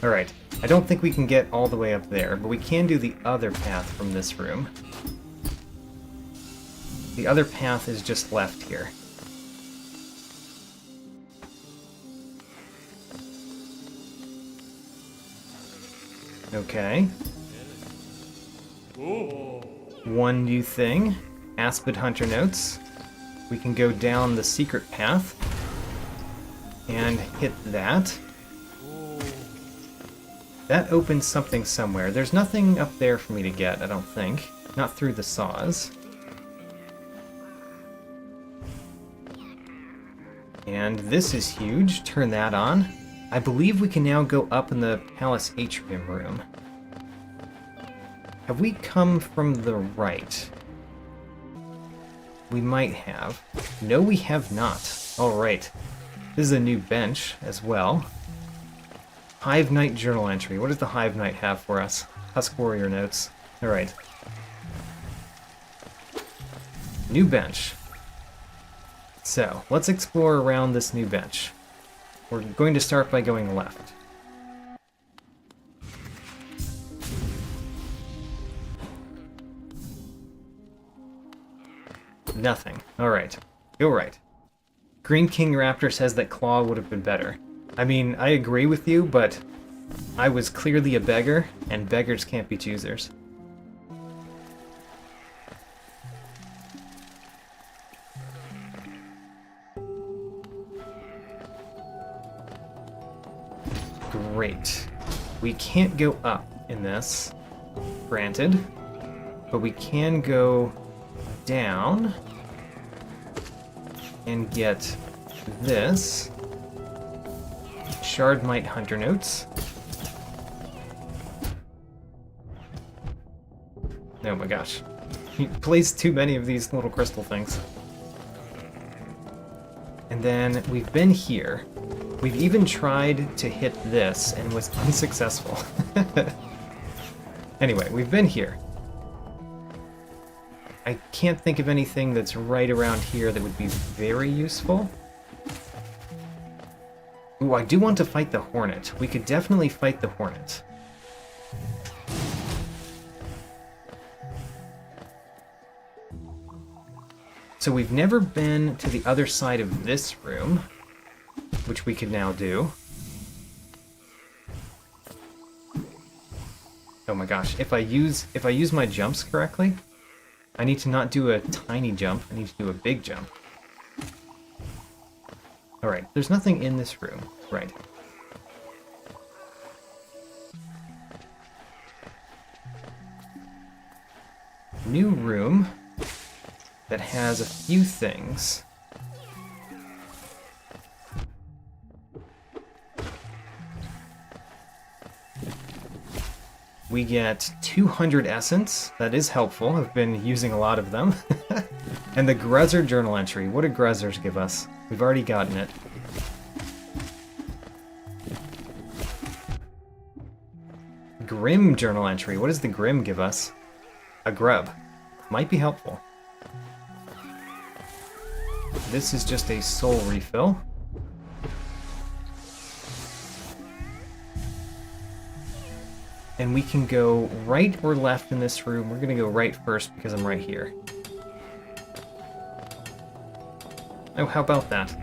Alright, I don't think we can get all the way up there, but we can do the other path from this room. The other path is just left here. Okay. One new thing. Aspid Hunter Notes. We can go down the secret path and hit that. That opens something somewhere. There's nothing up there for me to get, I don't think. Not through the saws. And this is huge. Turn that on. I believe we can now go up in the Palace Atrium room. Have we come from the right? We might have. No, we have not. Alright. This is a new bench as well. Hive Knight journal entry. What does the Hive Knight have for us? Husk Warrior notes. Alright. New bench. So, let's explore around this new bench. We're going to start by going left. Nothing. Alright. Go right. Green King Raptor says that Claw would have been better. I mean, I agree with you, but I was clearly a beggar, and beggars can't be choosers. Great. We can't go up in this, granted, but we can go down and get this. Shardmite Hunter Notes. Oh my gosh. He plays too many of these little crystal things. And then we've been here. We've even tried to hit this and was unsuccessful. Anyway, we've been here. I can't think of anything that's right around here that would be very useful. Ooh, I do want to fight the Hornet. We could definitely fight the Hornet. So we've never been to the other side of this room, which we could now do. Oh my gosh, if I use my jumps correctly, I need to not do a tiny jump, I need to do a big jump. Alright, there's nothing in this room. Right. New room that has a few things. We get 200 essence. That is helpful. I've been using a lot of them. And the Grezzer journal entry. What do Grezzers give us? We've already gotten it. Grim journal entry. What does the Grim give us? A grub. Might be helpful. This is just a soul refill. And we can go right or left in this room. We're going to go right first because I'm right here. Oh, how about that?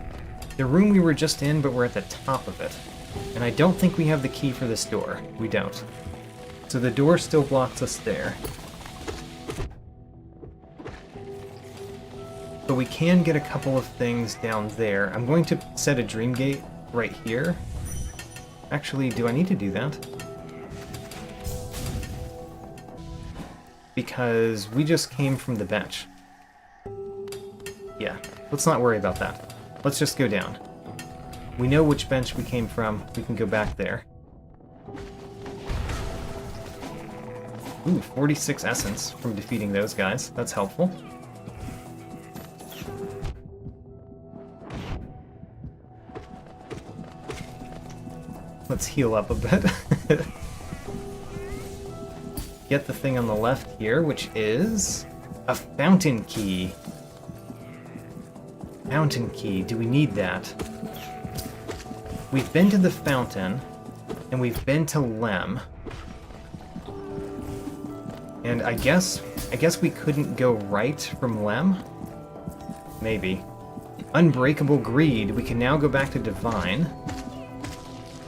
The room we were just in, but we're at the top of it. And I don't think we have the key for this door. We don't. So the door still blocks us there. But we can get a couple of things down there. I'm going to set a dream gate right here. Actually, do I need to do that? Because we just came from the bench. Yeah, let's not worry about that. Let's just go down. We know which bench we came from. We can go back there. Ooh, 46 essence from defeating those guys. That's helpful. Let's heal up a bit. Get the thing on the left here, which is a fountain key. Fountain key. Do we need that? We've been to the fountain, and we've been to Lem. And I guess we couldn't go right from Lem? Maybe. Unbreakable Greed. We can now go back to Divine.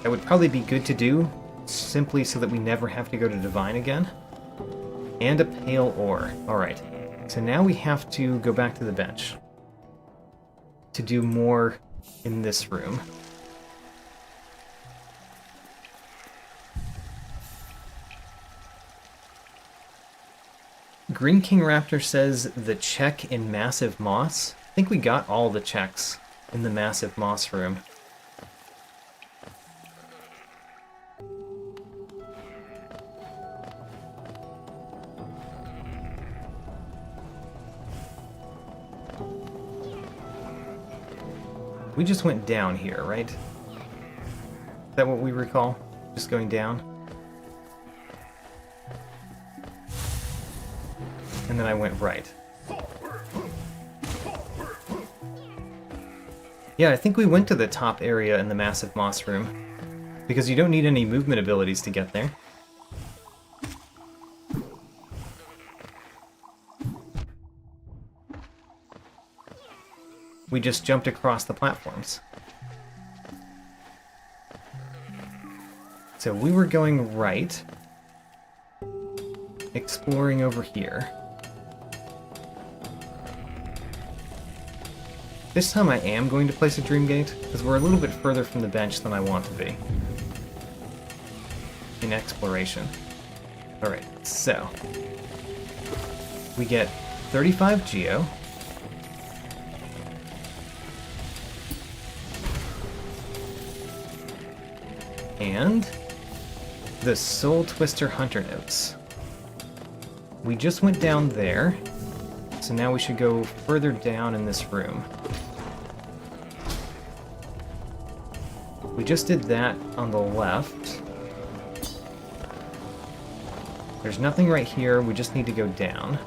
That would probably be good to do, simply so that we never have to go to Divine again. And a Pale Ore. Alright. So now we have to go back to the bench. To do more in this room. Green King Raptor says the check in Massive Moss. I think we got all the checks in the Massive Moss room. We just went down here, right? Is that what we recall? Just going down? And then I went right. Yeah, I think we went to the top area in the Massive Moss room, because you don't need any movement abilities to get there. We just jumped across the platforms. So we were going right, exploring over here. This time I am going to place a Dream Gate, because we're a little bit further from the bench than I want to be. In exploration. Alright, so. We get 35 Geo. And the Soul Twister Hunter Notes. We just went down there, so now we should go further down in this room. We just did that on the left. There's nothing right here, we just need to go down.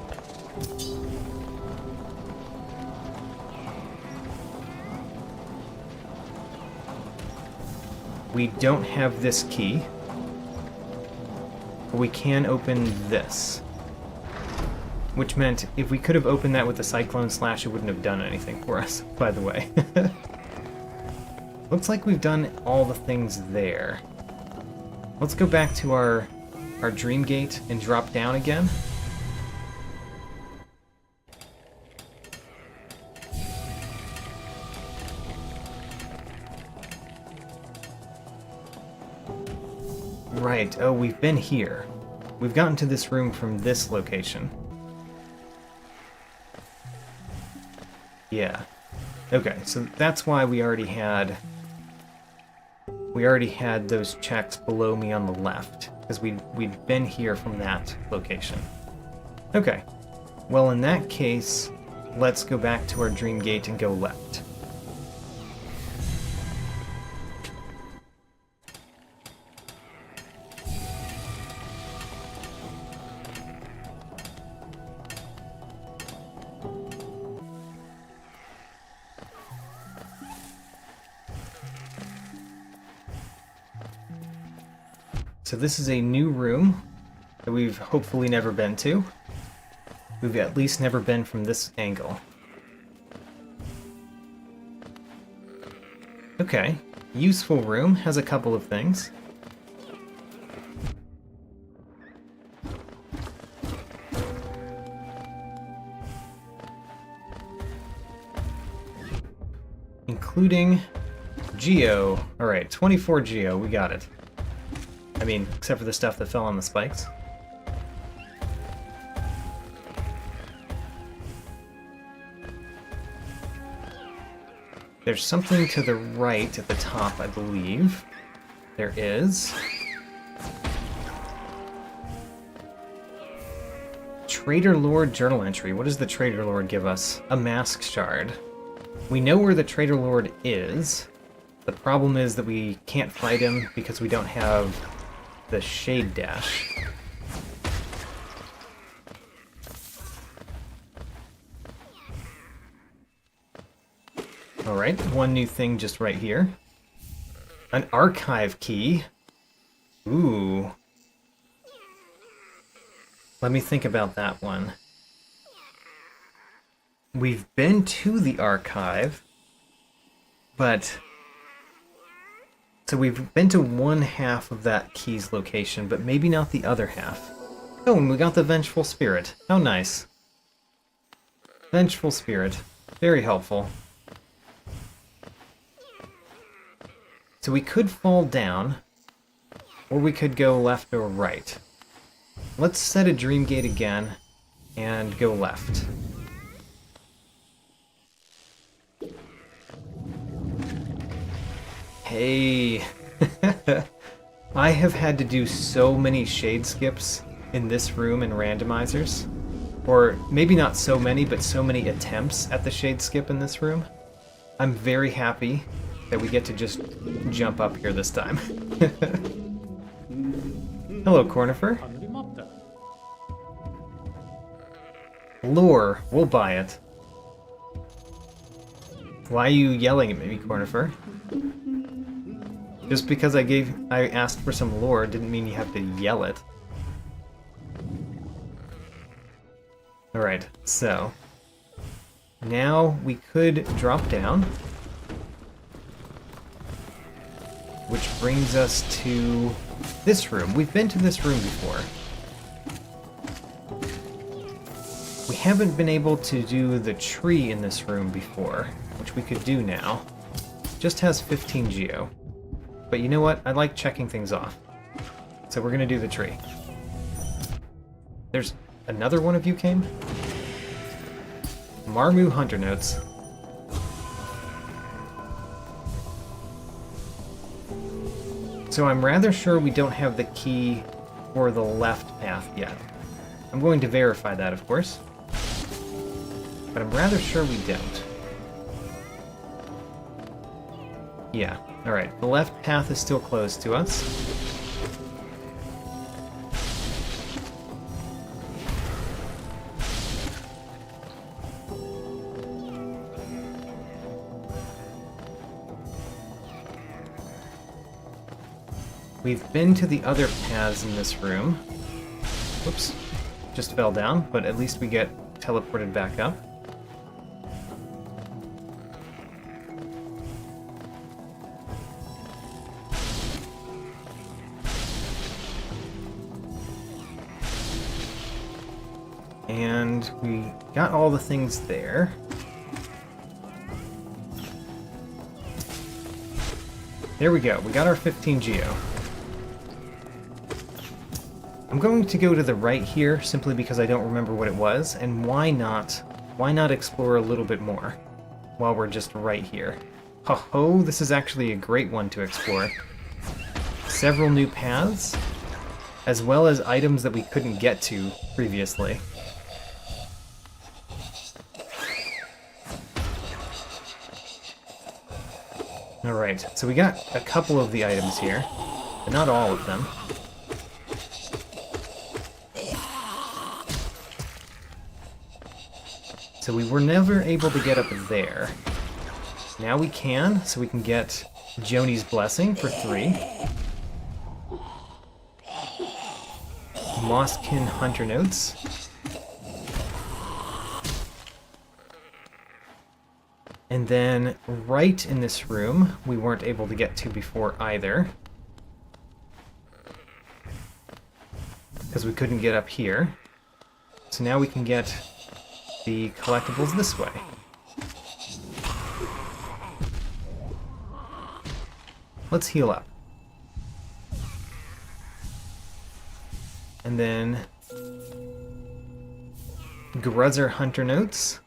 We don't have this key, but we can open this. Which meant if we could have opened that with the Cyclone Slash, it wouldn't have done anything for us, by the way. Looks like we've done all the things there. Let's go back to our Dream Gate and drop down again. Right, oh, we've been here. We've gotten to this room from this location. Yeah. Okay, so that's why we already had those checks below me on the left, because we'd been here from that location. Okay. Well, in that case, let's go back to our Dream Gate and go left. So this is a new room that we've hopefully never been to. We've at least never been from this angle. Okay, useful room, has a couple of things. Including Geo. Alright, 24 Geo, we got it. I mean, except for the stuff that fell on the spikes. There's something to the right at the top, I believe. There is. Trader Lord journal entry. What does the Trader Lord give us? A mask shard. We know where the Trader Lord is. The problem is that we can't fight him because we don't have the Shade Dash. Alright, one new thing just right here. An archive key. Ooh. Let me think about that one. We've been to the archive, but... So we've been to one half of that key's location, but maybe not the other half. Oh, and we got the Vengeful Spirit. How nice. Vengeful Spirit. Very helpful. So we could fall down, or we could go left or right. Let's set a Dream Gate again, and go left. Hey, I have had to do so many shade skips in this room in randomizers. Or maybe not so many, but so many attempts at the shade skip in this room. I'm very happy that we get to just jump up here this time. Hello, Cornifer. Lure, we'll buy it. Why are you yelling at me, Cornifer? Just because I asked for some lore didn't mean you have to yell it. Alright, so now we could drop down, which brings us to this room. We've been to this room before. We haven't been able to do the tree in this room before, which we could do now. Just has 15 Geo. But you know what? I like checking things off. So we're gonna do the tree. There's another one of you came? Marmu Hunter Notes. So I'm rather sure we don't have the key for the left path yet. I'm going to verify that, of course. But I'm rather sure we don't. Yeah, alright. The left path is still closed to us. We've been to the other paths in this room. Whoops. Just fell down, but at least we get teleported back up. And we got all the things there. There we go. We got our 15 geo. I'm going to go to the right here, simply because I don't remember what it was, and why not? Why not explore a little bit more while we're just right here? Ho-ho, this is actually a great one to explore. Several new paths, as well as items that we couldn't get to previously. Alright, so we got a couple of the items here, but not all of them. So we were never able to get up there. Now we can, so we can get Joni's Blessing for 3. Mosskin Hunter Notes. And then right in this room, we weren't able to get to before either. Because we couldn't get up here. So now we can get the collectibles this way. Let's heal up. And then Gruzzer Hunter Notes.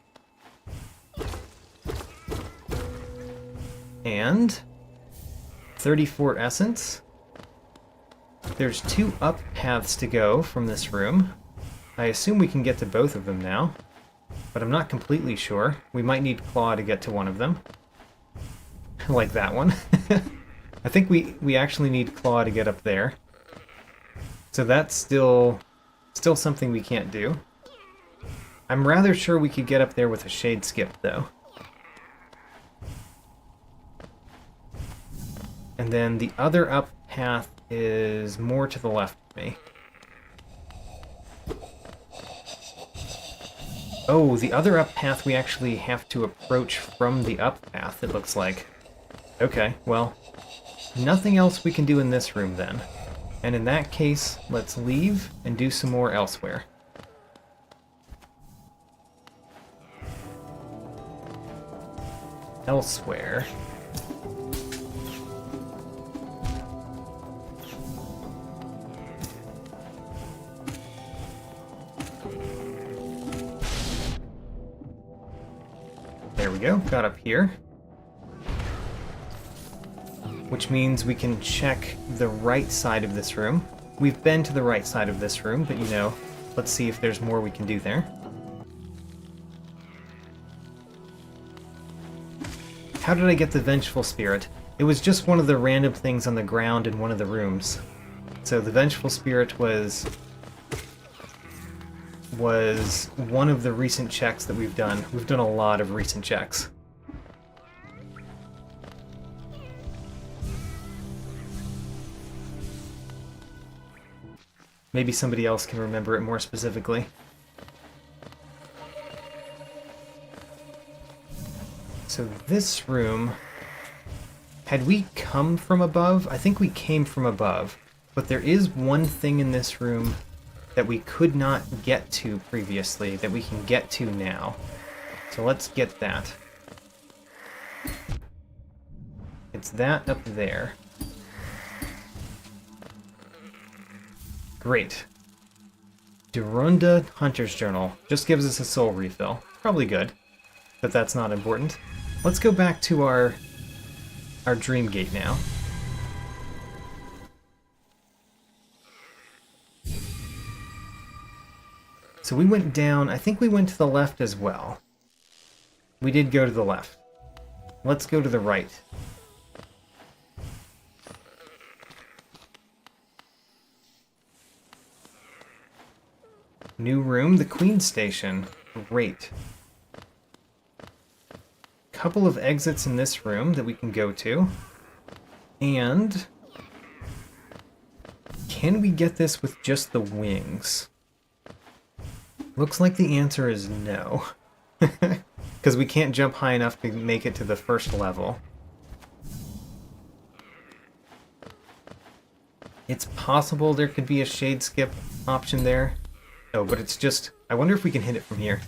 And 34 Essence. There's 2 up paths to go from this room. I assume we can get to both of them now, but I'm not completely sure. We might need Claw to get to one of them. Like that one. I think we actually need Claw to get up there. So that's still something we can't do. I'm rather sure we could get up there with a Shade Skip, though. And then the other up path is more to the left of me. Oh, the other up path we actually have to approach from the up path, it looks like. Okay, well, nothing else we can do in this room then. And in that case, let's leave and do some more elsewhere. Elsewhere. There we go, got up here. Which means we can check the right side of this room. We've been to the right side of this room, but you know, let's see if there's more we can do there. How did I get the Vengeful Spirit? It was just one of the random things on the ground in one of the rooms. So the Vengeful Spirit was one of the recent checks that we've done. We've done a lot of recent checks. Maybe somebody else can remember it more specifically. So this room, had we come from above? I think we came from above, but there is one thing in this room that we could not get to previously that we can get to now. So let's get that. It's that up there. Great. Durunda Hunter's Journal. Just gives us a soul refill. Probably good, but that's not important. Let's go back to our Dream Gate now. So we went down, I think we went to the left as well. We did go to the left. Let's go to the right. New room, the Queen's Station. Great. Couple of exits in this room that we can go to. And can we get this with just the wings? Looks like the answer is no. Because we can't jump high enough to make it to the first level. It's possible there could be a shade skip option there. No, but it's just... I wonder if we can hit it from here.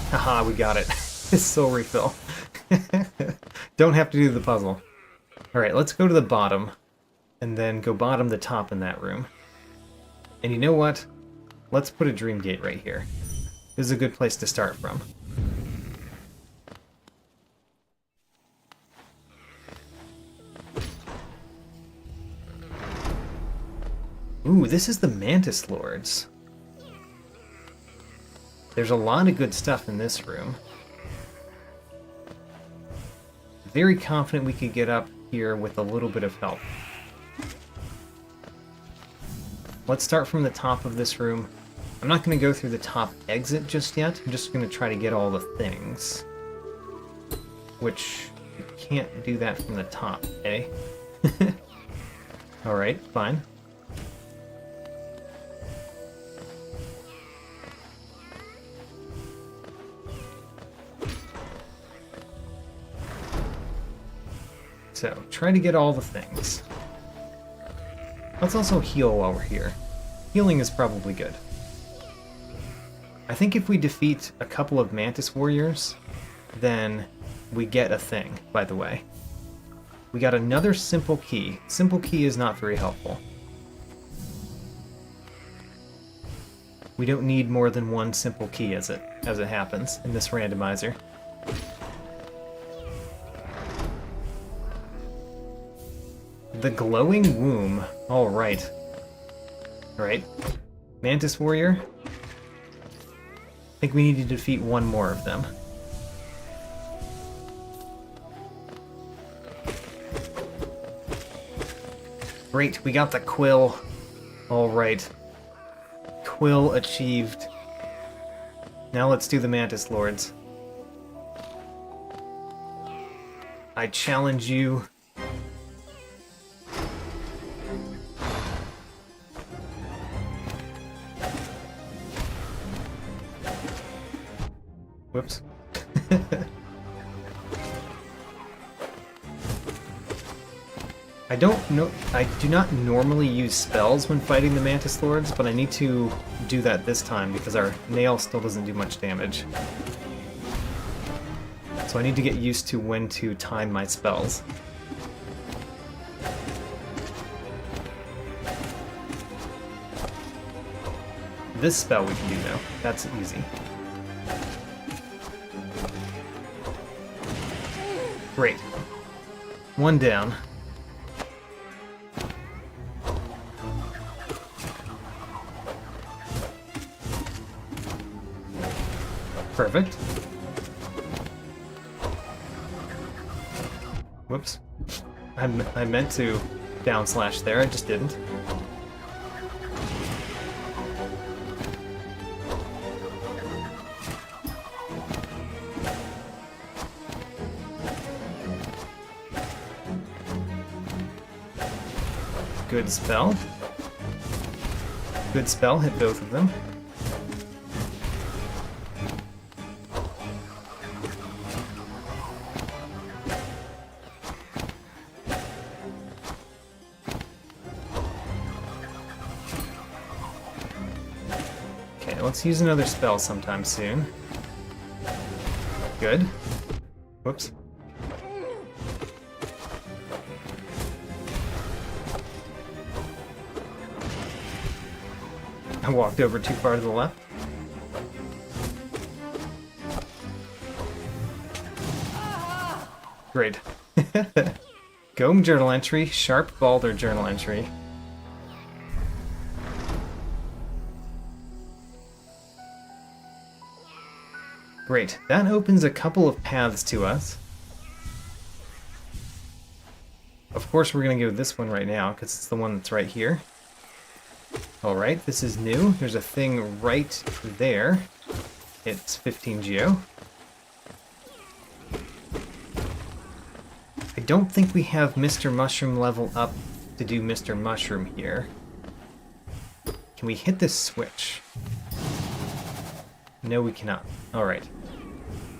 Haha, we got it. It's soul refill. Don't have to do the puzzle. Alright, let's go to the bottom. And then go bottom to top in that room. And you know what? Let's put a dream gate right here. This is a good place to start from. Ooh, this is the Mantis Lords. There's a lot of good stuff in this room. Very confident we could get up here with a little bit of help. Let's start from the top of this room. I'm not going to go through the top exit just yet. I'm just going to try to get all the things. Which, you can't do that from the top, eh? Alright, fine. So, try to get all the things. Let's also heal while we're here. Healing is probably good. I think if we defeat a couple of Mantis Warriors, then we get a thing, by the way. We got another simple key. Simple key is not very helpful. We don't need more than one simple key as it happens in this randomizer. The glowing womb. Alright. Alright. Mantis Warrior. I think we need to defeat one more of them. Great, we got the quill. Alright. Quill achieved. Now let's do the Mantis Lords. I challenge you. Whoops. I do not normally use spells when fighting the Mantis Lords, but I need to do that this time because our nail still doesn't do much damage. So I need to get used to when to time my spells. This spell we can do now. That's easy. Great. One down. Perfect. Whoops. I meant to down slash there, I just didn't. Good spell. Good spell, hit both of them. Okay, let's use another spell sometime soon. Good. Whoops. I walked over too far to the left. Great. Gome journal entry, Sharp Balder journal entry. Great. That opens a couple of paths to us. Of course, we're going to go this one right now, because it's the one that's right here. Alright, this is new. There's a thing right there. It's 15 Geo. I don't think we have Mr. Mushroom level up to do Mr. Mushroom here. Can we hit this switch? No, we cannot. Alright.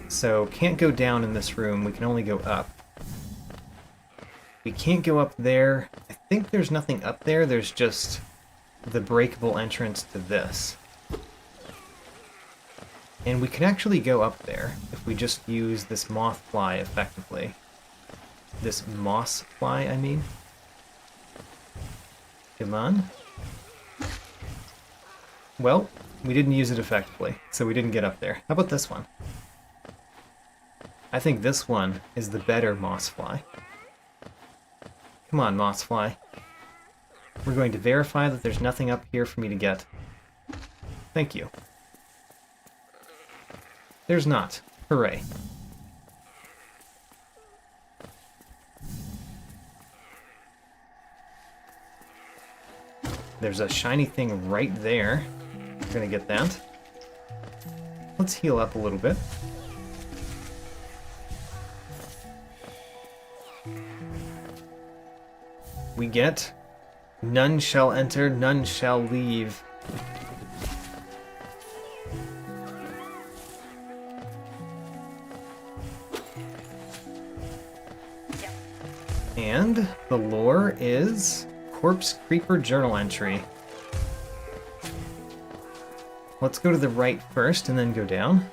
So, can't go down in this room. We can only go up. We can't go up there. I think there's nothing up there. There's just the breakable entrance to this. And we can actually go up there if we just use this moth fly effectively. This moss fly, I mean. Come on. Well, we didn't use it effectively, so we didn't get up there. How about this one? I think this one is the better moss fly. Come on, moss fly. We're going to verify that there's nothing up here for me to get. Thank you. There's not. Hooray. There's a shiny thing right there. We're gonna get that. Let's heal up a little bit. We get none shall enter, none shall leave. And the lore is Corpse Creeper journal entry. Let's go to the right first and then go down.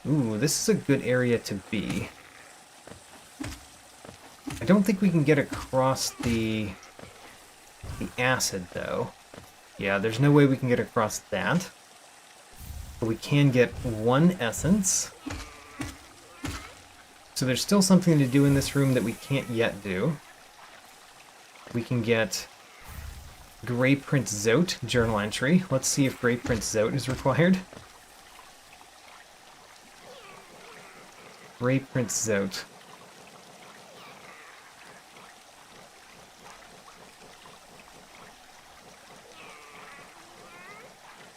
Ooh, this is a good area to be. I don't think we can get across the acid, though. Yeah, there's no way we can get across that. But we can get one essence. So there's still something to do in this room that we can't yet do. We can get Grey Prince Zote journal entry. Let's see if Grey Prince Zote is required. Grey Prince Zote.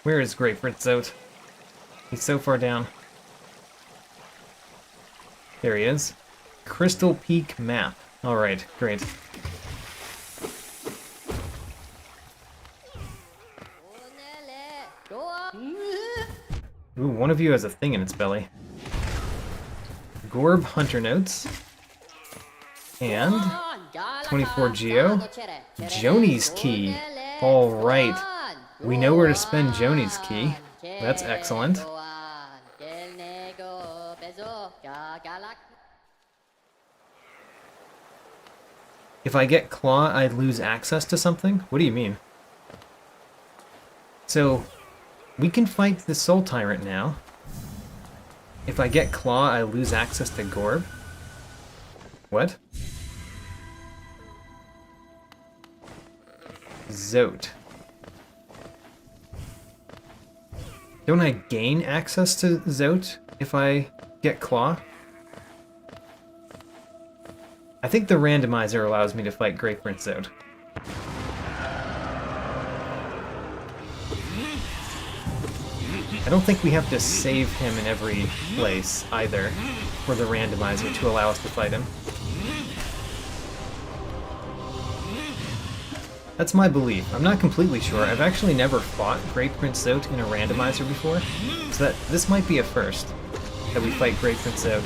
Where is Grey Prince Zote? He's so far down. There he is. Crystal Peak map. Alright, great. Ooh, one of you has a thing in its belly. Gorb Hunter Notes. And 24 Geo. Joni's Key. Alright. We know where to spend Joni's Key. That's excellent. If I get Claw, I'd lose access to something? What do you mean? So, we can fight the Soul Tyrant now. If I get Claw, I lose access to Gorb? What? Zote. Don't I gain access to Zote if I get Claw? I think the randomizer allows me to fight Grey Prince Zote. I don't think we have to save him in every place, either, for the randomizer to allow us to fight him. That's my belief. I'm not completely sure. I've actually never fought Grey Prince Zote in a randomizer before, so this might be a first, that we fight Grey Prince Zote.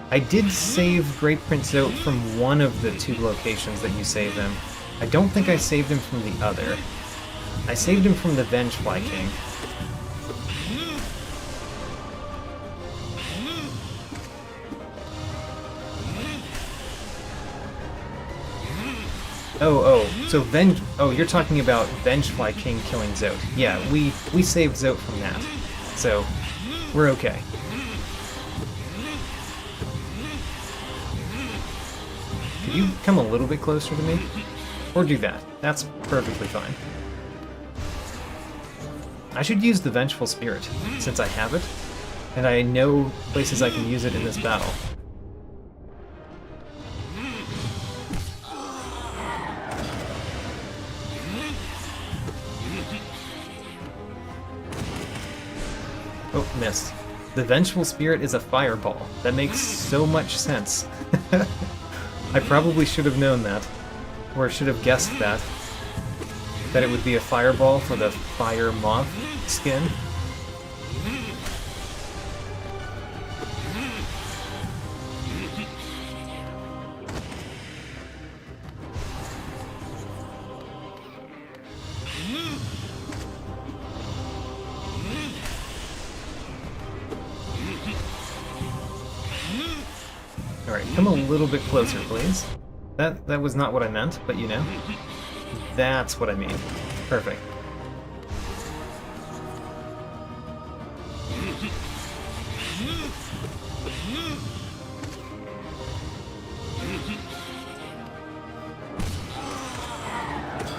I did save Grey Prince Zote from one of the two locations that you save him. I don't think I saved him from the other. I saved him from the Vengefly King. So you're talking about Vengefly King killing Zote. Yeah, we saved Zote from that. So, we're okay. you come a little bit closer to me? Or do that. That's perfectly fine. I should use the Vengeful Spirit, since I have it, and I know places I can use it in this battle. Oh, missed. The Vengeful Spirit is a fireball. That makes so much sense. I probably should have known that. Or should have guessed that. That it would be a fireball for the fire moth skin. Alright, come a little bit closer, please. That was not what I meant, but you know. That's what I mean. Perfect.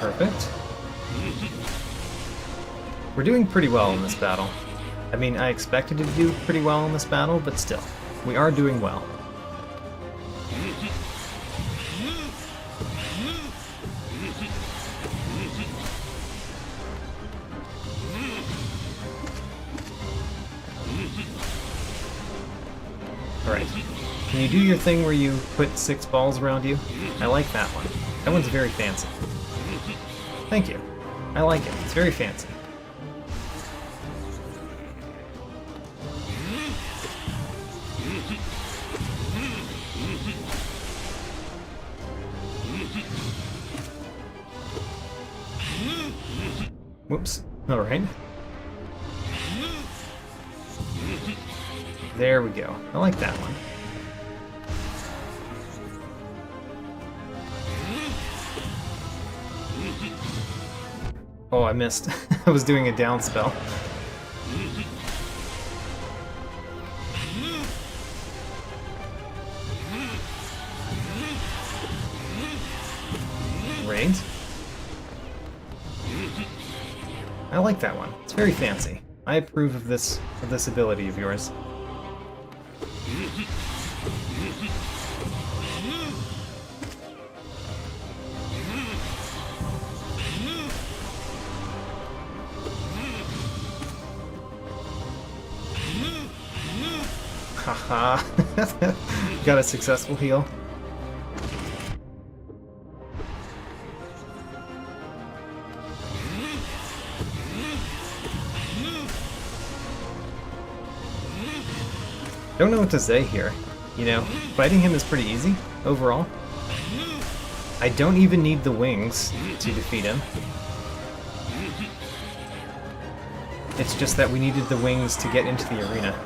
Perfect. We're doing pretty well in this battle. I mean, I expected to do pretty well in this battle, but still, we are doing well. Alright. Can you do your thing where you put 6 balls around you? I like that one. That one's very fancy. Thank you. I like it. It's very fancy. Whoops. Alright. There we go. I like that one. Oh, I missed. I was doing a down spell. Great. I like that one. It's very fancy. I approve of this ability of yours. Haha. Got a successful heal. Don't know what to say here. You know, fighting him is pretty easy, overall. I don't even need the wings to defeat him. It's just that we needed the wings to get into the arena.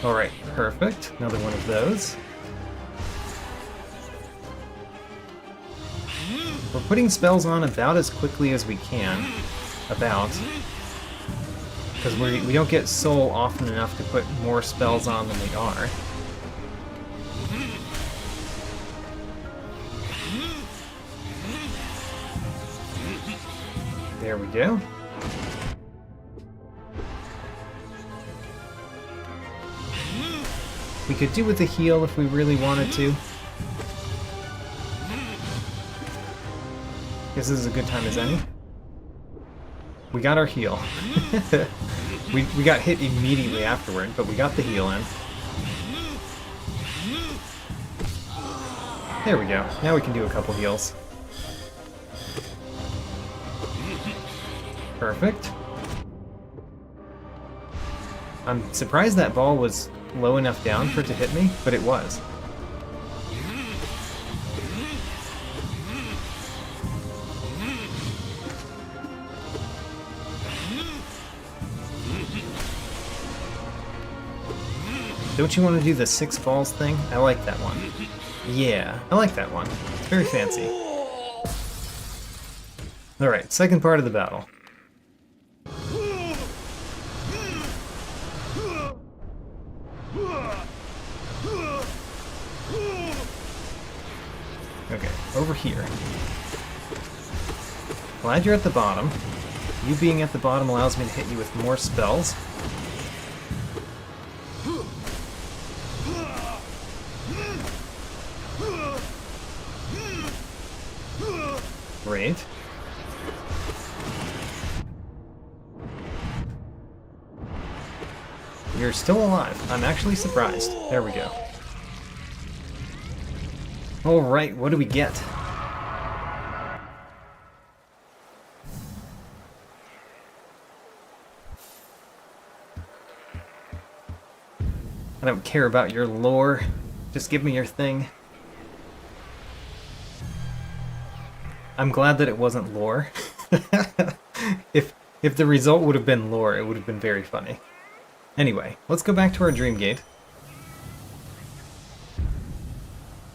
Alright, perfect. Another one of those. We're putting spells on about as quickly as we can. About. Because we don't get soul often enough to put more spells on than we are. There we go. We could do with a heal if we really wanted to. Guess this is a good time as any. We got our heal. we got hit immediately afterward, but we got the heal in. There we go. Now we can do a couple heals. Perfect. I'm surprised that ball was low enough down for it to hit me, but it was. Don't you want to do the 6 balls thing? I like that one. Yeah, I like that one. It's very fancy. Alright, second part of the battle. Okay, over here. Glad you're at the bottom. You being at the bottom allows me to hit you with more spells. Great. You're still alive. I'm actually surprised. There we go. Alright, what do we get? I don't care about your lore. Just give me your thing. I'm glad that it wasn't lore. If the result would have been lore, it would have been very funny. Anyway, let's go back to our dream gate.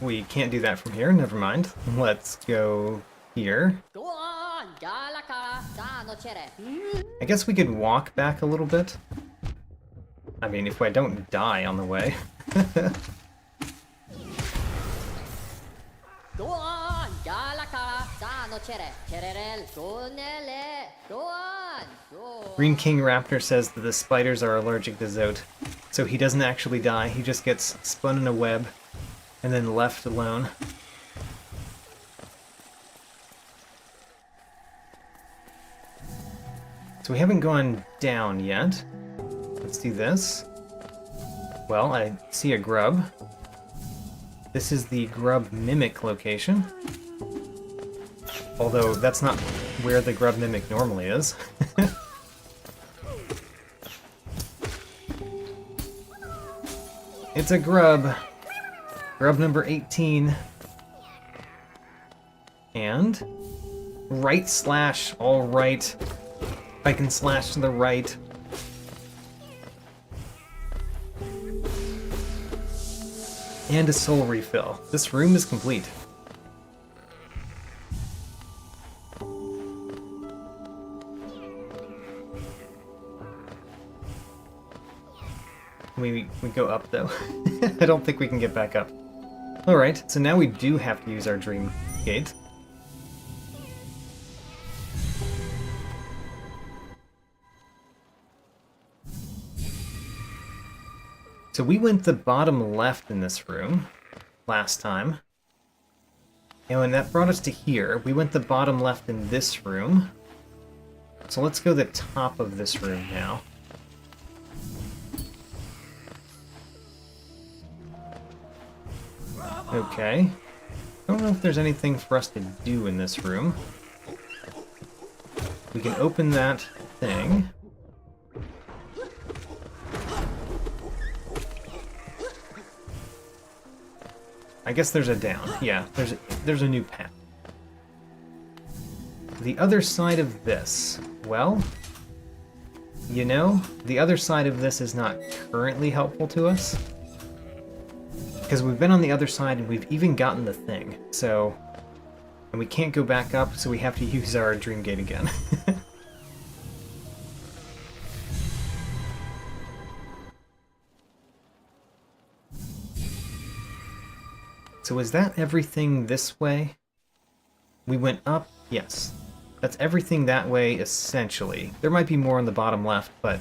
We can't do that from here, never mind. Let's go here. I guess we could walk back a little bit. I mean, if I don't die on the way. Green King Raptor says that the spiders are allergic to Zote, so he doesn't actually die, he just gets spun in a web and then left alone. So we haven't gone down yet. Let's do this. Well, I see a grub. This is the grub mimic location. Although that's not where the grub mimic normally is. It's a grub. Grub number 18. And right slash, all right. I can slash to the right. And a soul refill. This room is complete. We go up though. I don't think we can get back up. Alright, so now we do have to use our dream gate. So we went the bottom left in this room last time. And that brought us to here. We went the bottom left in this room. So let's go the top of this room now. Okay. I don't know if there's anything for us to do in this room. We can open that thing. I guess there's a down. Yeah, there's a new path. The other side of this. Well, you know, the other side of this is not currently helpful to us. Because we've been on the other side and we've even gotten the thing, so... And we can't go back up, so we have to use our dream gate again. So is that everything this way? We went up? Yes. That's everything that way, essentially. There might be more on the bottom left, but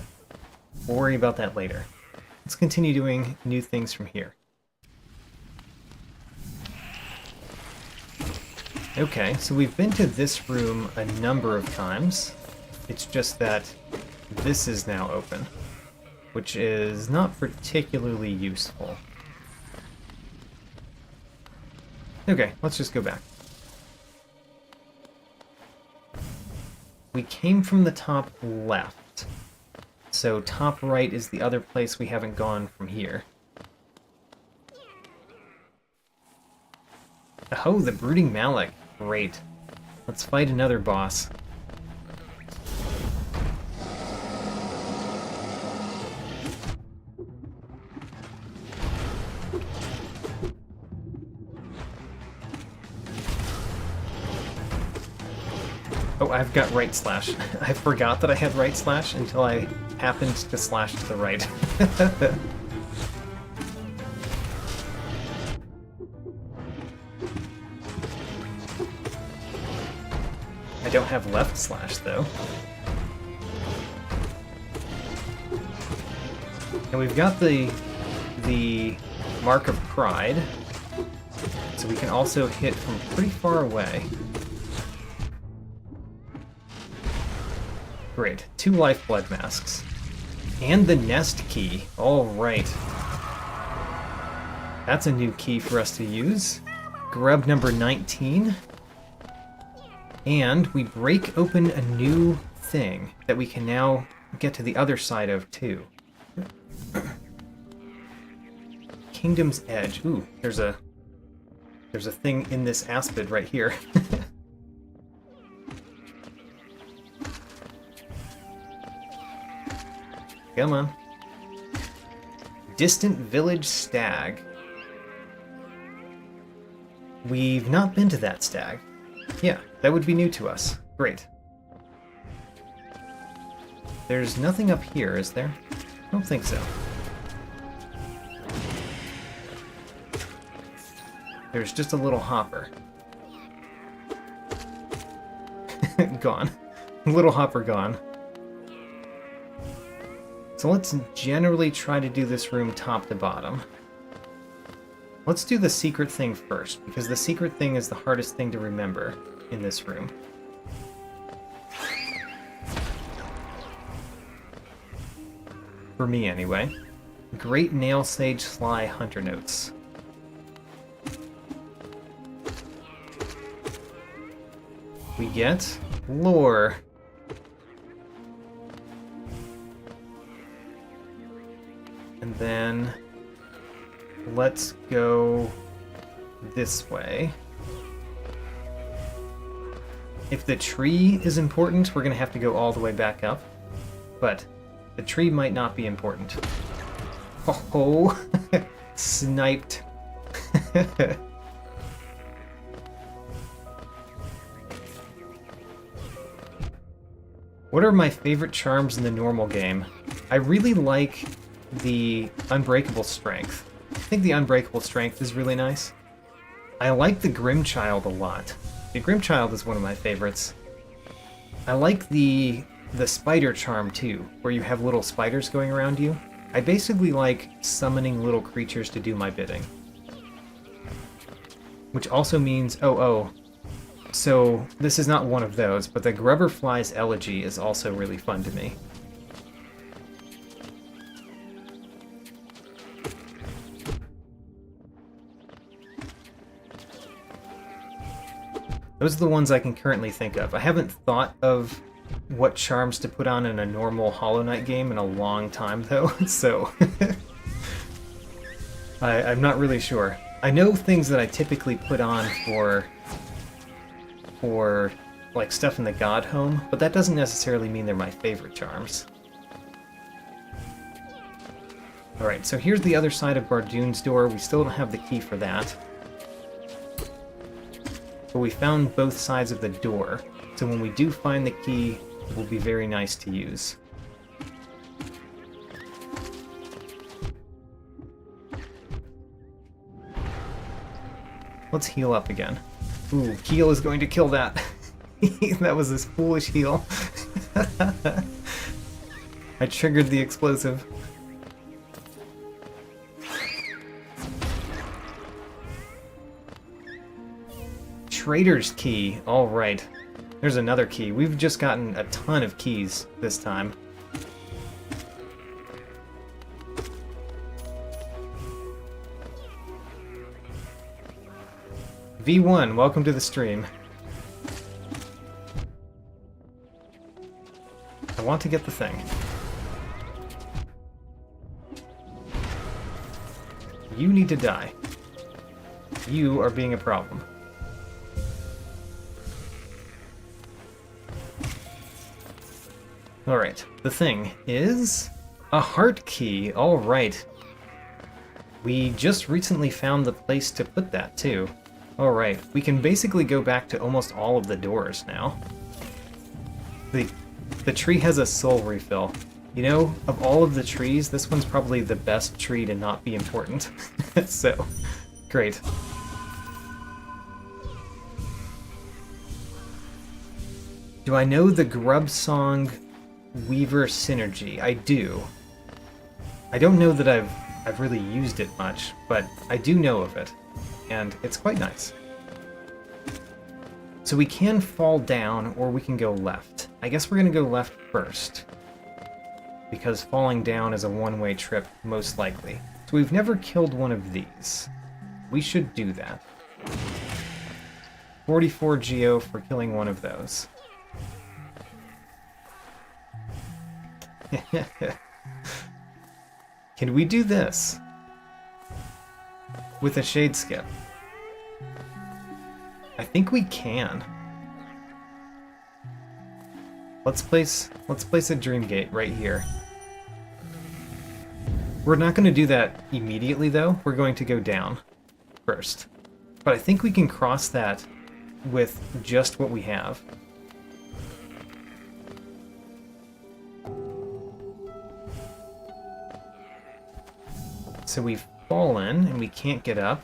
we'll worry about that later. Let's continue doing new things from here. Okay, so we've been to this room a number of times. It's just that this is now open, which is not particularly useful. Okay, let's just go back. We came from the top left, so top right is the other place we haven't gone from here. Oh, the Brooding Malak. Great. Let's fight another boss. Oh, I've got right slash. I forgot that I had right slash until I happened to slash to the right. I don't have left slash, though. And we've got the Mark of Pride, so we can also hit from pretty far away. Great. 2 lifeblood masks. And the nest key. Alright. That's a new key for us to use. Grub number 19. And we break open a new thing that we can now get to the other side of, too. Kingdom's Edge. Ooh, there's a thing in this aspid right here. Come on. Distant Village Stag. We've not been to that stag. Yeah, that would be new to us. Great. There's nothing up here, is there? I don't think so. There's just a little hopper. Gone. Little hopper gone. So let's generally try to do this room top to bottom. Let's do the secret thing first, because the secret thing is the hardest thing to remember in this room. For me, anyway. Great Nail Sage Sly Hunter Notes. We get lore. And then let's go this way. If the tree is important, we're going to have to go all the way back up. But the tree might not be important. Oh, sniped. What are my favorite charms in the normal game? I really like the Unbreakable Strength. I think the Unbreakable Strength is really nice. I like the Grimchild a lot. The Grimchild is one of my favorites. I like the Spider Charm too, where you have little spiders going around you. I basically like summoning little creatures to do my bidding. Which also means, so this is not one of those, but the Grubberfly's Elegy is also really fun to me. Those are the ones I can currently think of. I haven't thought of what charms to put on in a normal Hollow Knight game in a long time, though, so I'm not really sure. I know things that I typically put on for like stuff in the God Home, but that doesn't necessarily mean they're my favorite charms. Alright, so here's the other side of Bardoon's door. We still don't have the key for that. But we found both sides of the door, so when we do find the key, it will be very nice to use. Let's heal up again. Ooh, heal is going to kill that. That was this foolish heal. I triggered the explosive. Trader's Key. Alright. There's another key. We've just gotten a ton of keys this time. V1, welcome to the stream. I want to get the thing. You need to die. You are being a problem. Alright, the thing is a heart key. Alright. We just recently found the place to put that, too. Alright, we can basically go back to almost all of the doors now. The tree has a soul refill. You know, of all of the trees, this one's probably the best tree to not be important. So, great. Do I know the Grub Song Weaver synergy? I do. I don't know that I've really used it much, but I do know of it, and it's quite nice. So we can fall down, or we can go left. I guess we're going to go left first, because falling down is a one-way trip, most likely. So we've never killed one of these. We should do that. 44 Geo for killing one of those. Can we do this with a shade skip? I think we can. Let's place a Dream Gate right here. We're not going to do that immediately though. We're going to go down first. But I think we can cross that with just what we have. So we've fallen, and we can't get up,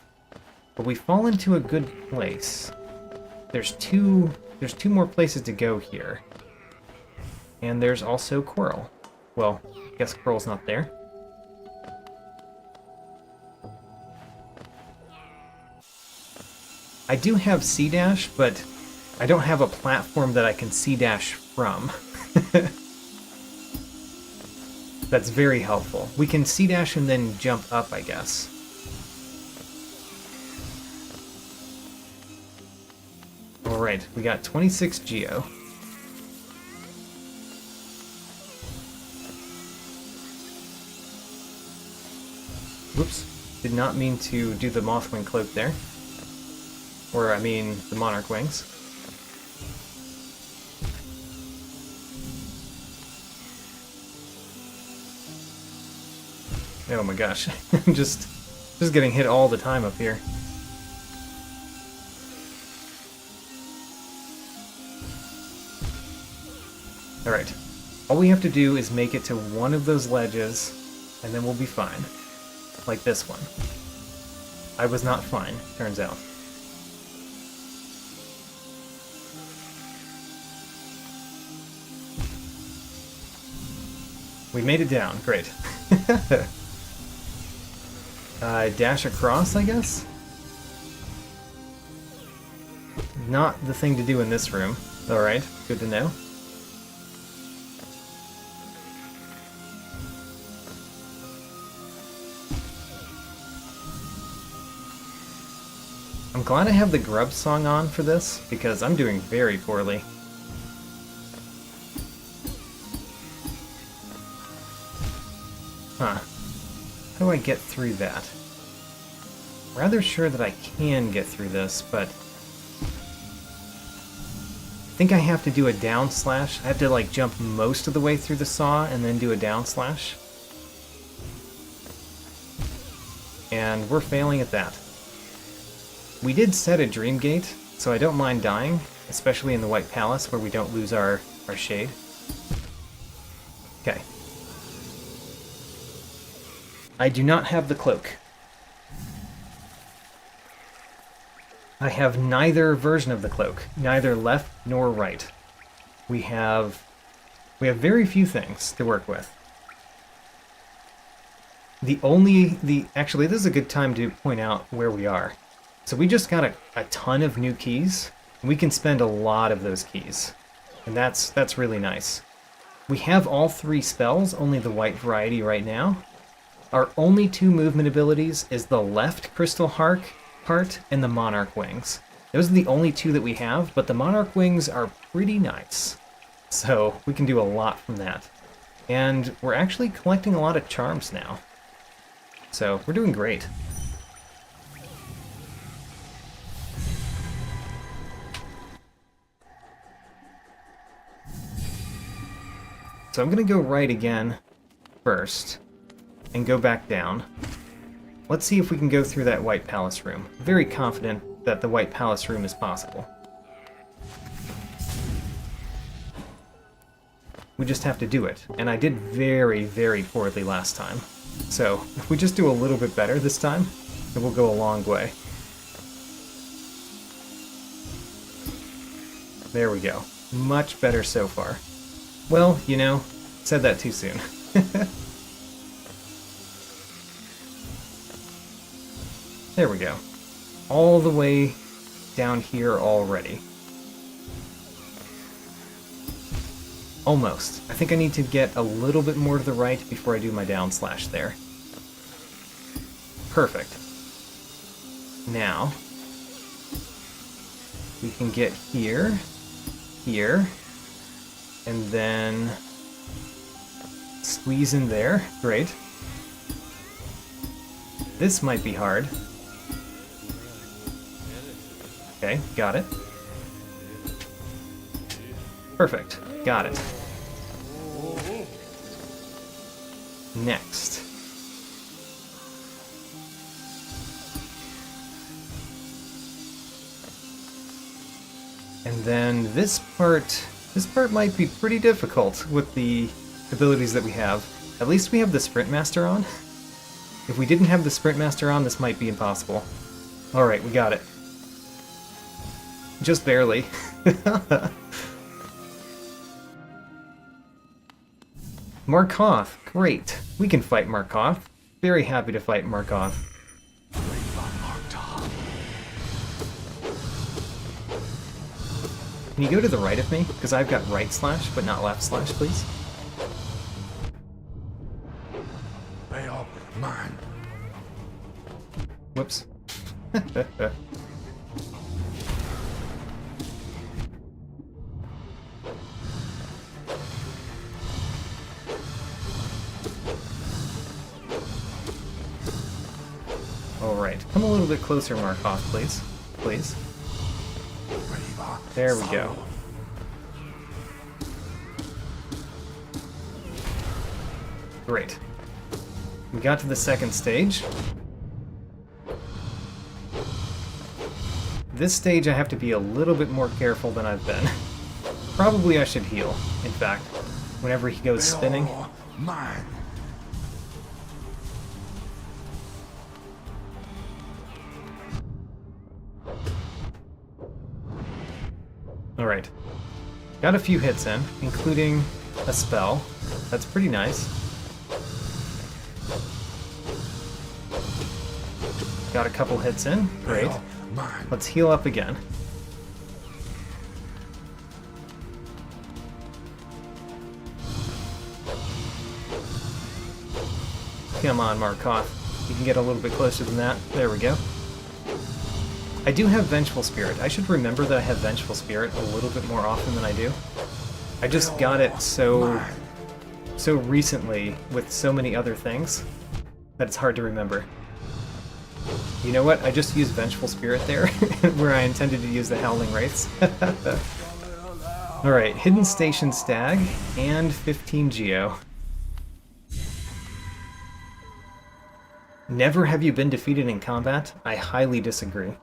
but we fall into a good place. There's two more places to go here. And there's also Quirrell. Well, I guess Quirrell's not there. I do have C-Dash, but I don't have a platform that I can C-Dash from. That's very helpful. We can C-Dash and then jump up, I guess. Alright, we got 26 Geo. Whoops. Did not mean to do the Mothwing Cloak there. Or, I mean, the Monarch Wings. Oh my gosh, I'm just getting hit all the time up here. Alright, all we have to do is make it to one of those ledges, and then we'll be fine. Like this one. I was not fine, turns out. We made it down, great. Dash across, I guess? Not the thing to do in this room. Alright, good to know. I'm glad I have the Grub Song on for this, because I'm doing very poorly. Huh. How do I get through that? Rather sure that I can get through this, but I think I have to do a down slash. I have to like jump most of the way through the saw and then do a down slash. And we're failing at that. We did set a Dream Gate, so I don't mind dying, especially in the White Palace where we don't lose our shade. Okay. I do not have the cloak. I have neither version of the cloak, neither left nor right. We have very few things to work with. Actually, this is a good time to point out where we are. So we just got a ton of new keys, and we can spend a lot of those keys. And that's really nice. We have all three spells, only the white variety right now. Our only two movement abilities is the left Crystal Hark part and the Monarch Wings. Those are the only two that we have, but the Monarch Wings are pretty nice. So we can do a lot from that. And we're actually collecting a lot of charms now. So we're doing great. So I'm going to go right again first. And go back down. Let's see if we can go through that White Palace room. Very confident that the White Palace room is possible. We just have to do it. And I did very, very poorly last time. So, if we just do a little bit better this time, it will go a long way. There we go. Much better so far. Well, you know, said that too soon. There we go. All the way down here already. Almost. I think I need to get a little bit more to the right before I do my down slash there. Perfect. Now, we can get here, here, and then squeeze in there. Great. This might be hard. Okay, got it. Perfect. Got it. Next. And then this part might be pretty difficult with the abilities that we have. At least we have the Sprint Master on. If we didn't have the Sprint Master on, this might be impossible. Alright, we got it. Just barely. Markov, great. We can fight Markov. Very happy to fight Markov. Can you go to the right of me? Because I've got right slash, but not left slash, please. They are mine. Whoops. Alright, come a little bit closer, Markov, please. Please. There we go. Great. We got to the second stage. This stage I have to be a little bit more careful than I've been. Probably I should heal, in fact, whenever he goes spinning. Mine. Alright. Got a few hits in, including a spell. That's pretty nice. Got a couple hits in. Great. Let's heal up again. Come on, Markov. You can get a little bit closer than that. There we go. I do have Vengeful Spirit. I should remember that I have Vengeful Spirit a little bit more often than I do. I just got it so recently with so many other things that it's hard to remember. You know what? I just used Vengeful Spirit there, where I intended to use the Howling Wraiths. Alright, Hidden Station Stag and 15 Geo. Never have you been defeated in combat? I highly disagree.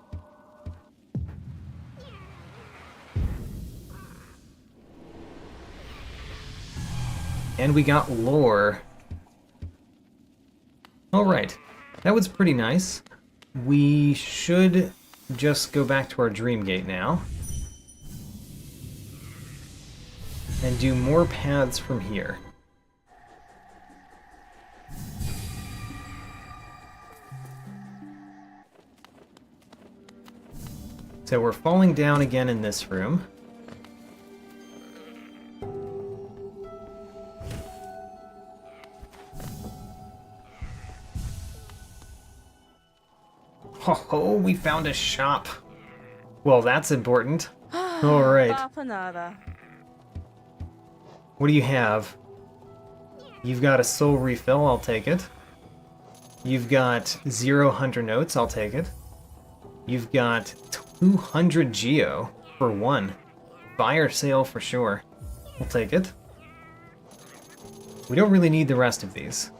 And we got lore. Alright, that was pretty nice. We should just go back to our Dream Gate now. And do more paths from here. So we're falling down again in this room. Oh, we found a shop. Well, that's important. Alright. What do you have? You've got a soul refill, I'll take it. You've got 0 hunter notes, I'll take it. You've got 200 geo for 1. Fire sale for sure. We'll take it. We don't really need the rest of these.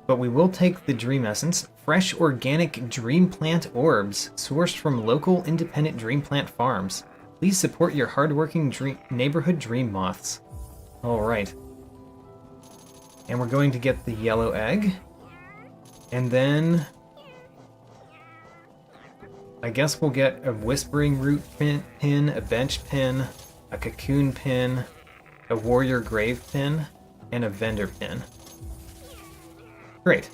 But we will take the Dream Essence. Fresh organic Dream Plant Orbs, sourced from local independent Dream Plant farms. Please support your hardworking neighborhood dream moths. Alright. And we're going to get the yellow egg. And then I guess we'll get a whispering root pin, a bench pin, a cocoon pin, a warrior grave pin, and a vendor pin. Great.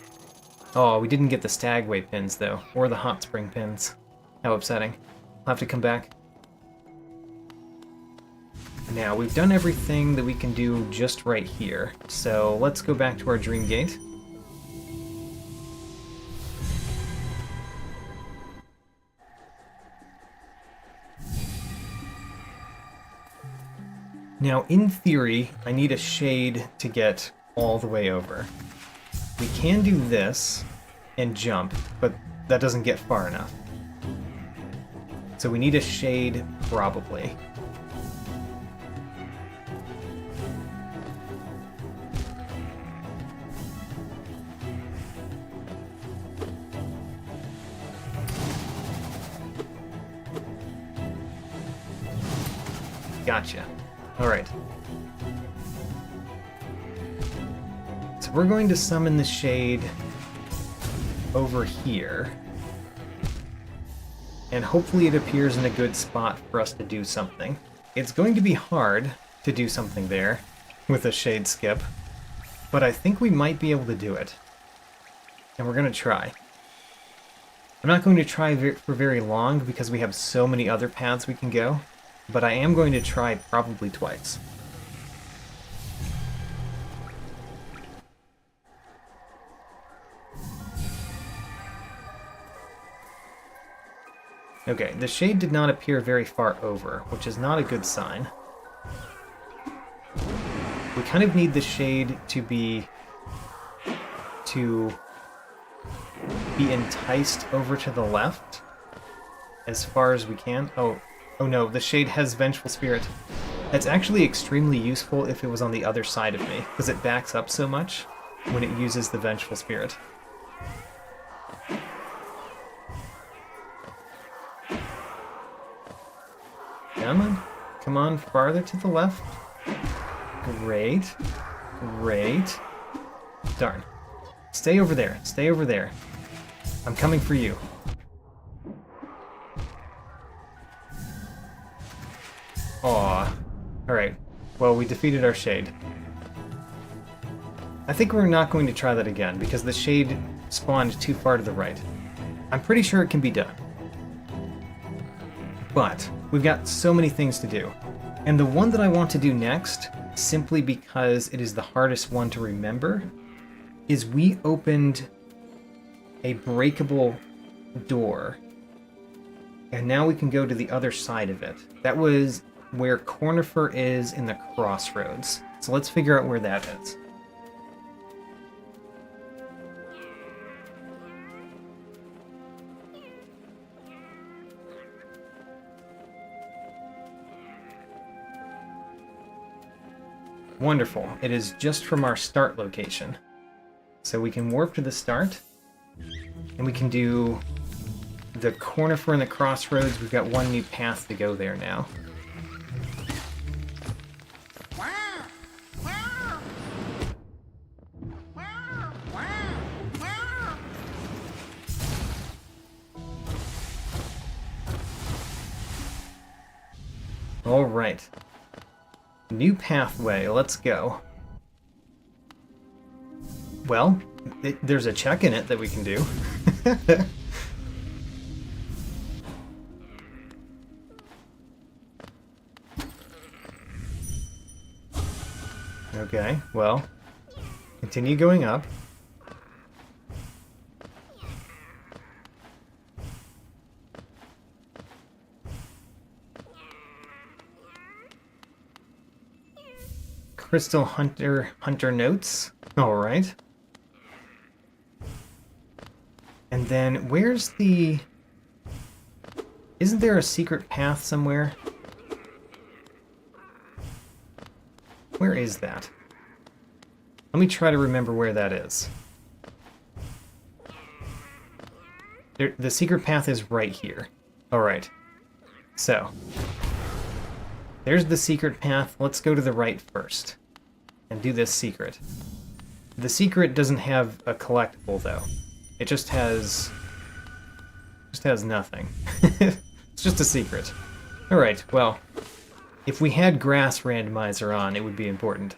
Oh, we didn't get the stagway pins though, or the hot spring pins. How upsetting. I'll have to come back. Now, we've done everything that we can do just right here, so let's go back to our dream gate. Now, in theory, I need a shade to get all the way over. We can do this and jump, but that doesn't get far enough. So we need a shade, probably. Gotcha. Alright. So we're going to summon the shade over here. And hopefully it appears in a good spot for us to do something. It's going to be hard to do something there with a shade skip, but I think we might be able to do it. And we're going to try. I'm not going to try for very long because we have so many other paths we can go, but I am going to try probably twice. Okay, the shade did not appear very far over, which is not a good sign. We kind of need the shade to be enticed over to the left as far as we can. Oh no, the shade has Vengeful Spirit. That's actually extremely useful if it was on the other side of me, because it backs up so much when it uses the Vengeful Spirit. Come on, farther to the left. Great. Great. Darn. Stay over there. Stay over there. I'm coming for you. Aw. Alright. Well, we defeated our shade. I think we're not going to try that again, because the shade spawned too far to the right. I'm pretty sure it can be done. But we've got so many things to do. And the one that I want to do next, simply because it is the hardest one to remember, is we opened a breakable door. And now we can go to the other side of it. That was where Cornifer is in the crossroads. So let's figure out where that is. Wonderful. It is just from our start location. So we can warp to the start, and we can do the Cornifer in the crossroads. We've got one new path to go there now. All right. New pathway, let's go. Well, there's a check in it that we can do. Okay, well, continue going up. Crystal Hunter notes. All right. And then where's the... Isn't there a secret path somewhere? Where is that? Let me try to remember where that is. The secret path is right here. All right. So, There's the secret path. Let's go to the right first and do this secret. The secret doesn't have a collectible, though. It just has nothing. It's just a secret. Alright, well, if we had grass randomizer on, it would be important.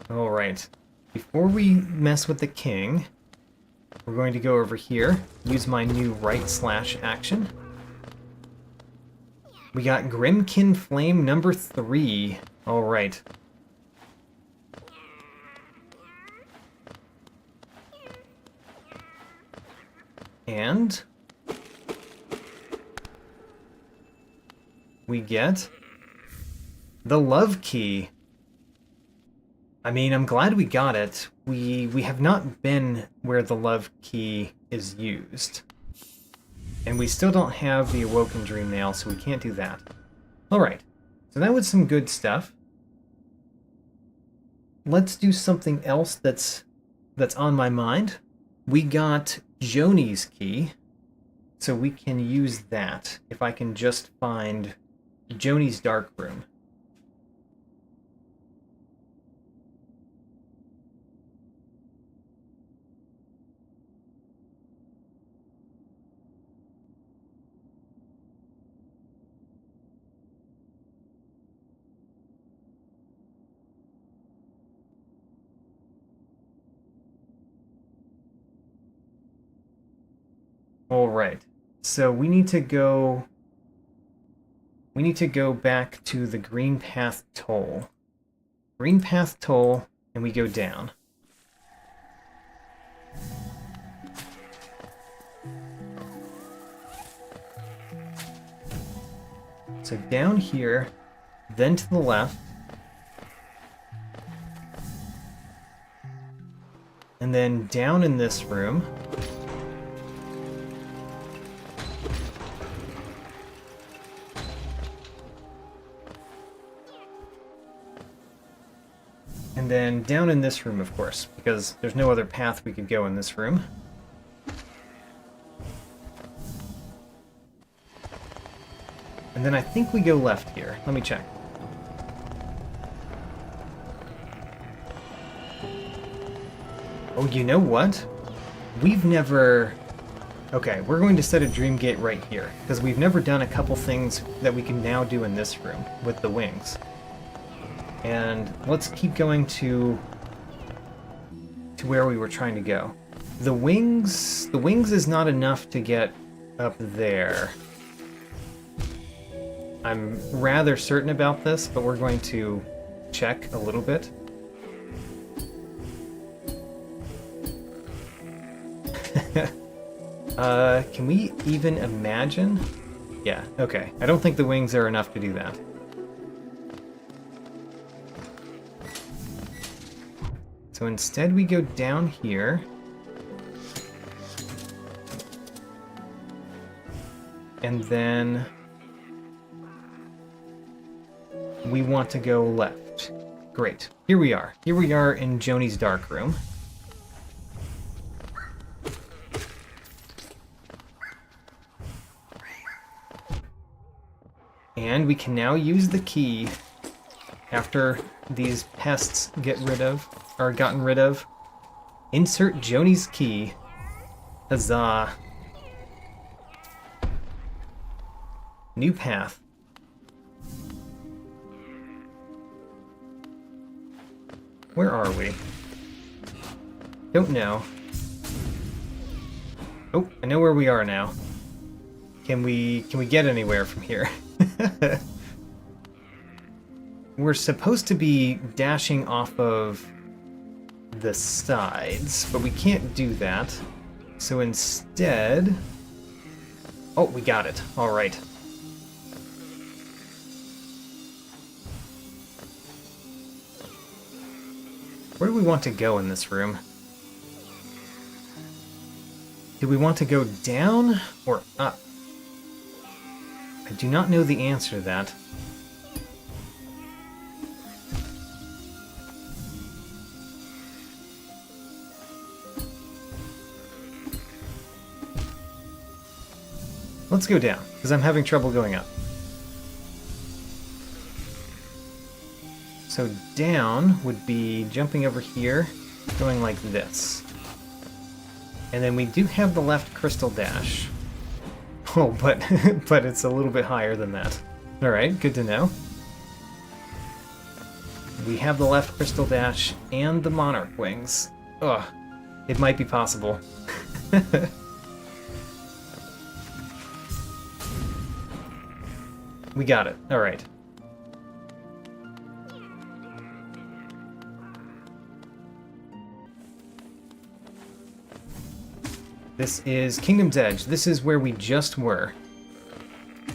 Alright, before we mess with the king, we're going to go over here, use my new right slash action. We got Grimkin Flame number 3. Alright. And we get the love key. I mean, I'm glad we got it. We have not been where the love key is used. And we still don't have the Awoken Dream Nail, so we can't do that. Alright, so that was some good stuff. Let's do something else that's on my mind. We got Joni's key, so we can use that if I can just find Joni's dark room. Alright, so we need to go back to the Green Path Toll. Green Path Toll, and we go down. So down here, then to the left, and then down in this room. And then down in this room, of course, because there's no other path we could go in this room. And then I think we go left here. Let me check. Oh, you know what? We've never... Okay, we're going to set a dream gate right here, because we've never done a couple things that we can now do in this room with the wings. And let's keep going to where we were trying to go. The wings is not enough to get up there. I'm rather certain about this, but we're going to check a little bit. Can we even imagine? Yeah, okay. I don't think the wings are enough to do that. So instead we go down here. And then we want to go left. Great. Here we are. Here we are in Joni's dark room. And we can now use the key after these pests get rid of, or gotten rid of. Insert Joni's key. Huzzah. New path. Where are we? Don't know. Oh, I know where we are now. Can we get anywhere from here? We're supposed to be dashing off of the sides, but we can't do that. So instead... Oh, we got it. All right. Where do we want to go in this room? Do we want to go down or up? I do not know the answer to that. let's go down, because I'm having trouble going up. So down would be jumping over here, going like this. And then we do have the left crystal dash. Oh, but but it's a little bit higher than that. Alright, good to know. We have the left crystal dash and the monarch wings. Ugh, it might be possible. We got it. Alright. This is Kingdom's Edge. This is where we just were.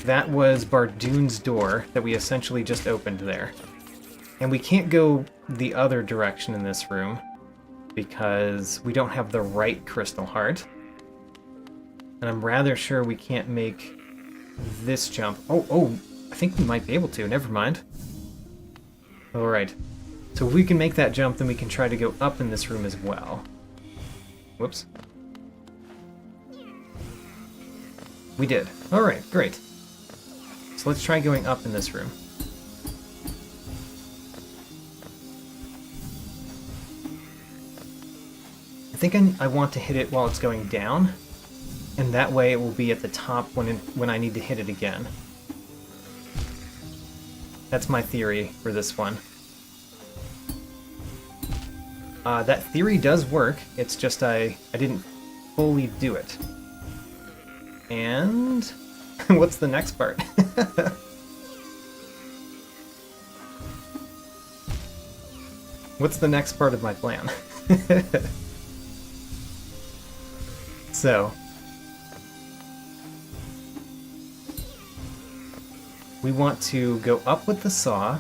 That was Bardoon's door that we essentially just opened there. And we can't go the other direction in this room because we don't have the right crystal heart. And I'm rather sure we can't make this jump. Oh, I think we might be able to. Never mind. Alright. So if we can make that jump, then we can try to go up in this room as well. Whoops. We did. Alright, great. So let's try going up in this room. I think I want to hit it while it's going down, and that way it will be at the top when I need to hit it again. That's my theory for this one. That theory does work, it's just I didn't fully do it. And what's the next part? What's the next part of my plan? So, we want to go up with the saw,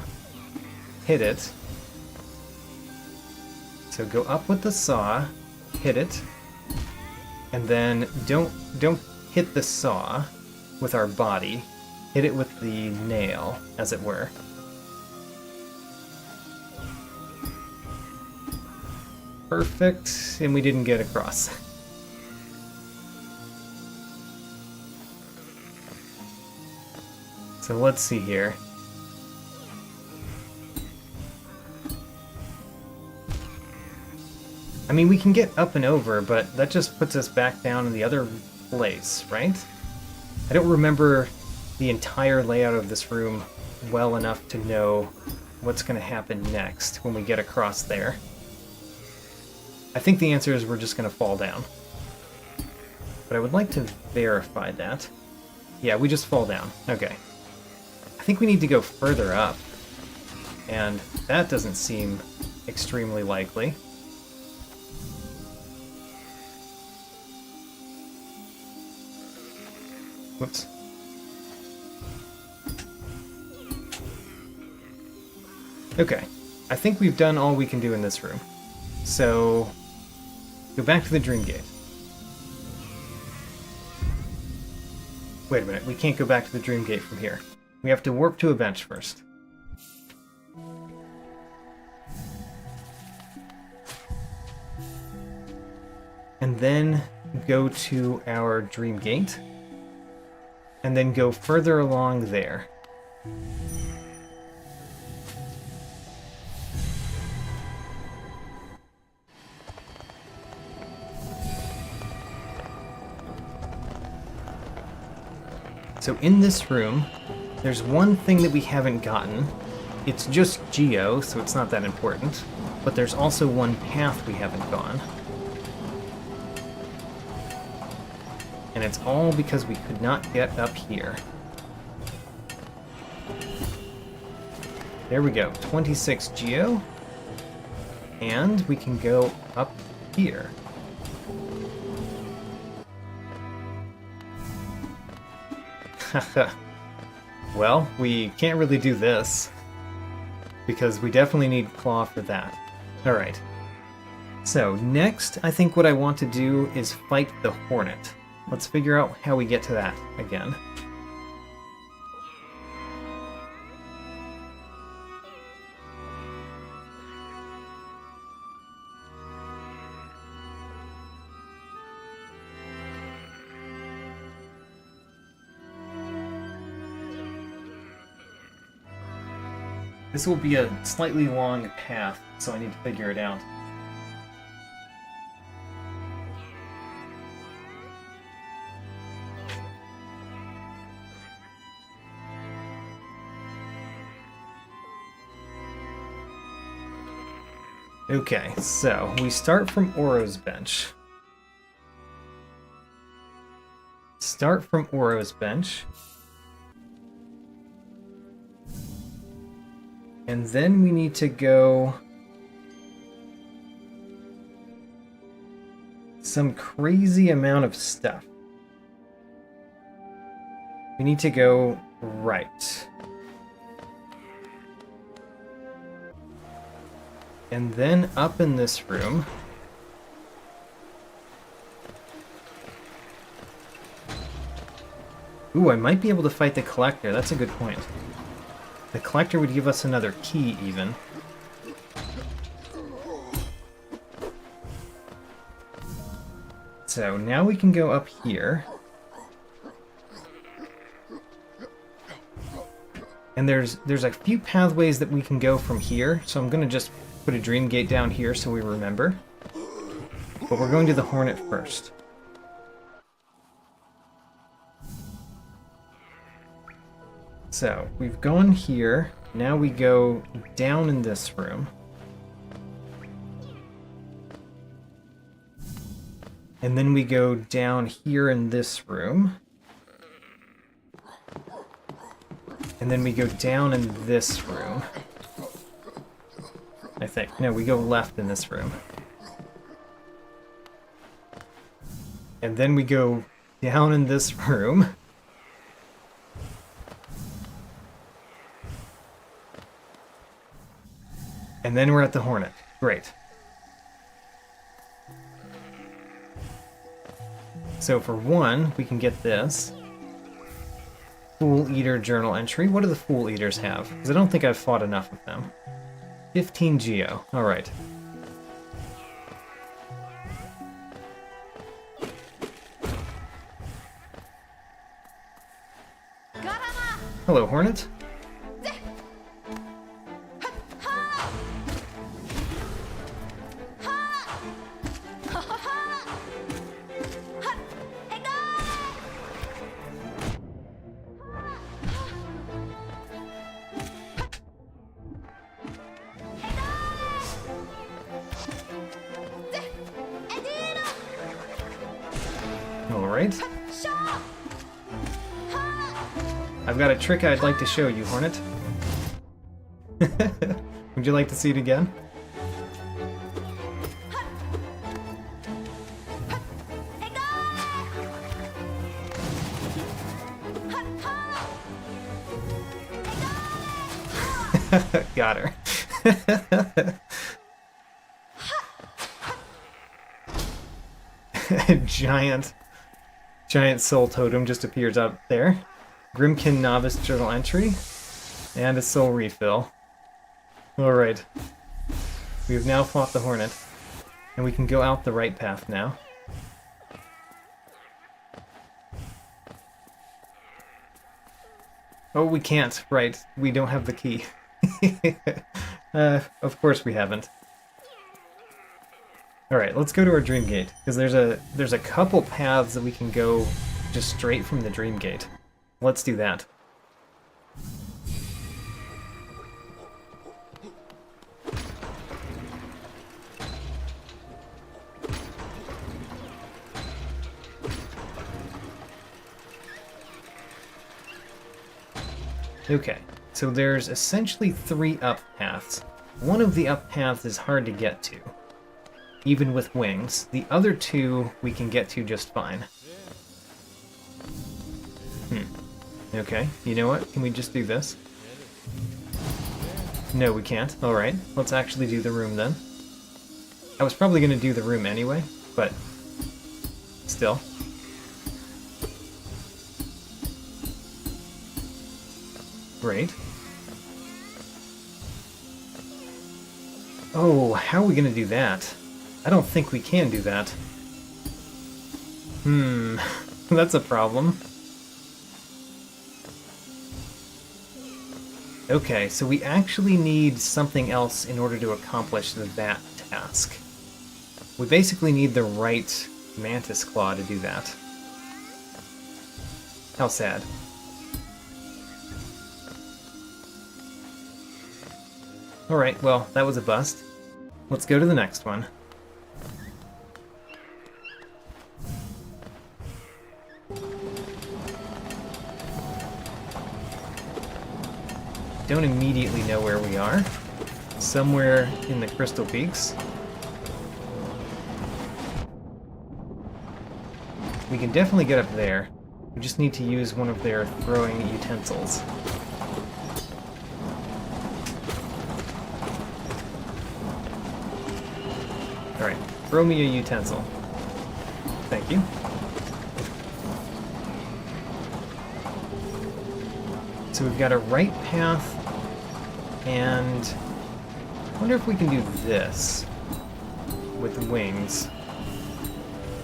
hit it. So go up with the saw, hit it, and then don't hit the saw with our body. Hit it with the nail, as it were. Perfect, and we didn't get across. So let's see here. I mean, we can get up and over, but that just puts us back down in the other place, right? I don't remember the entire layout of this room well enough to know what's going to happen next when we get across there. I think the answer is we're just going to fall down. But I would like to verify that. Yeah, we just fall down. Okay. I think we need to go further up. And that doesn't seem extremely likely. Whoops. Okay. I think we've done all we can do in this room. So, go back to the Dream Gate. Wait a minute, we can't go back to the Dream Gate from here. We have to warp to a bench first. And then go to our Dream Gate. And then go further along there. So in this room, there's one thing that we haven't gotten. It's just Geo, so it's not that important. But there's also one path we haven't gone. And it's all because we could not get up here. There we go, 26 Geo. And we can go up here. Well, we can't really do this, because we definitely need Claw for that. Alright. So, next, I think what I want to do is fight the Hornet. Let's figure out how we get to that again. This will be a slightly long path, so I need to figure it out. Okay, so we start from Oro's bench. Start from Oro's bench. And then we need to go some crazy amount of stuff. We need to go right. And then up in this room. Ooh, I might be able to fight the Collector. That's a good point. The Collector would give us another key, even. So now we can go up here. And there's a few pathways that we can go from here, so I'm going to just put a Dream Gate down here so we remember. But we're going to the Hornet first. So, we've gone here, now we go down in this room. And then we go down here in this room. And then we go down in this room. I think. No, we go left in this room. And then we go down in this room. And then we're at the Hornet. Great. So for one, we can get this. Fool Eater journal entry. What do the Fool Eaters have? Because I don't think I've fought enough of them. 15 Geo. Alright. Hello, Hornet. Alright. I've got a trick I'd like to show you, Hornet. Would you like to see it again? Got her. Giant soul totem just appears out there. Grimkin novice journal entry. And a soul refill. Alright. We have now fought the Hornet. And we can go out the right path now. Oh, we can't. Right. We don't have the key. Of course we haven't. Alright, let's go to our Dream Gate, because there's a couple paths that we can go just straight from the Dream Gate. Let's do that. Okay, so there's essentially 3 up paths. One of the up paths is hard to get to, even with wings. The other 2 we can get to just fine. Okay, you know what? Can we just do this? No, we can't. Alright, let's actually do the room then. I was probably going to do the room anyway, but still. Great. Oh, how are we going to do that? I don't think we can do that. That's a problem. Okay, so we actually need something else in order to accomplish that task. We basically need the right mantis claw to do that. How sad. Alright, well, that was a bust. Let's go to the next one. Don't immediately know where we are. Somewhere in the Crystal Peaks. We can definitely get up there. We just need to use one of their throwing utensils. Alright, throw me a utensil. Thank you. So we've got a right path, and I wonder if we can do this with wings.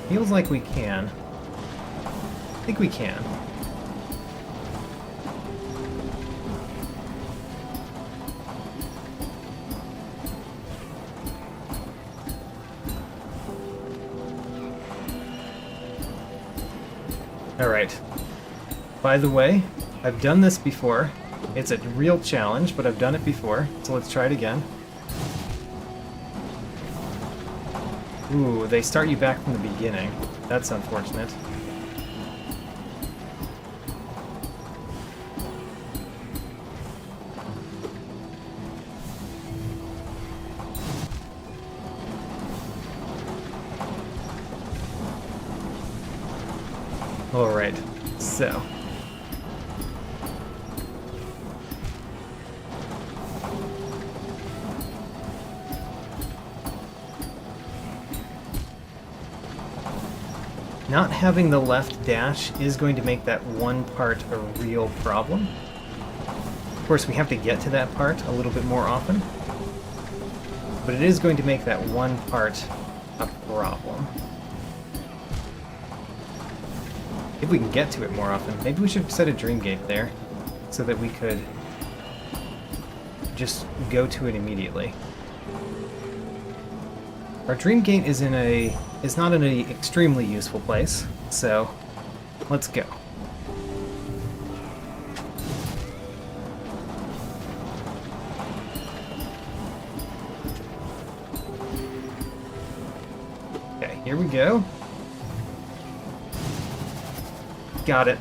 Feels like we can. I think we can. Alright. By the way, I've done this before. It's a real challenge, but I've done it before, so let's try it again. Ooh, they start you back from the beginning. That's unfortunate. Alright, so... not having the left dash is going to make that one part a real problem. Of course, we have to get to that part a little bit more often. But it is going to make that one part a problem. If we can get to it more often, maybe we should set a dream gate there so that we could just go to it immediately. Our dream gate is not in an extremely useful place, so let's go. Okay, here we go. Got it.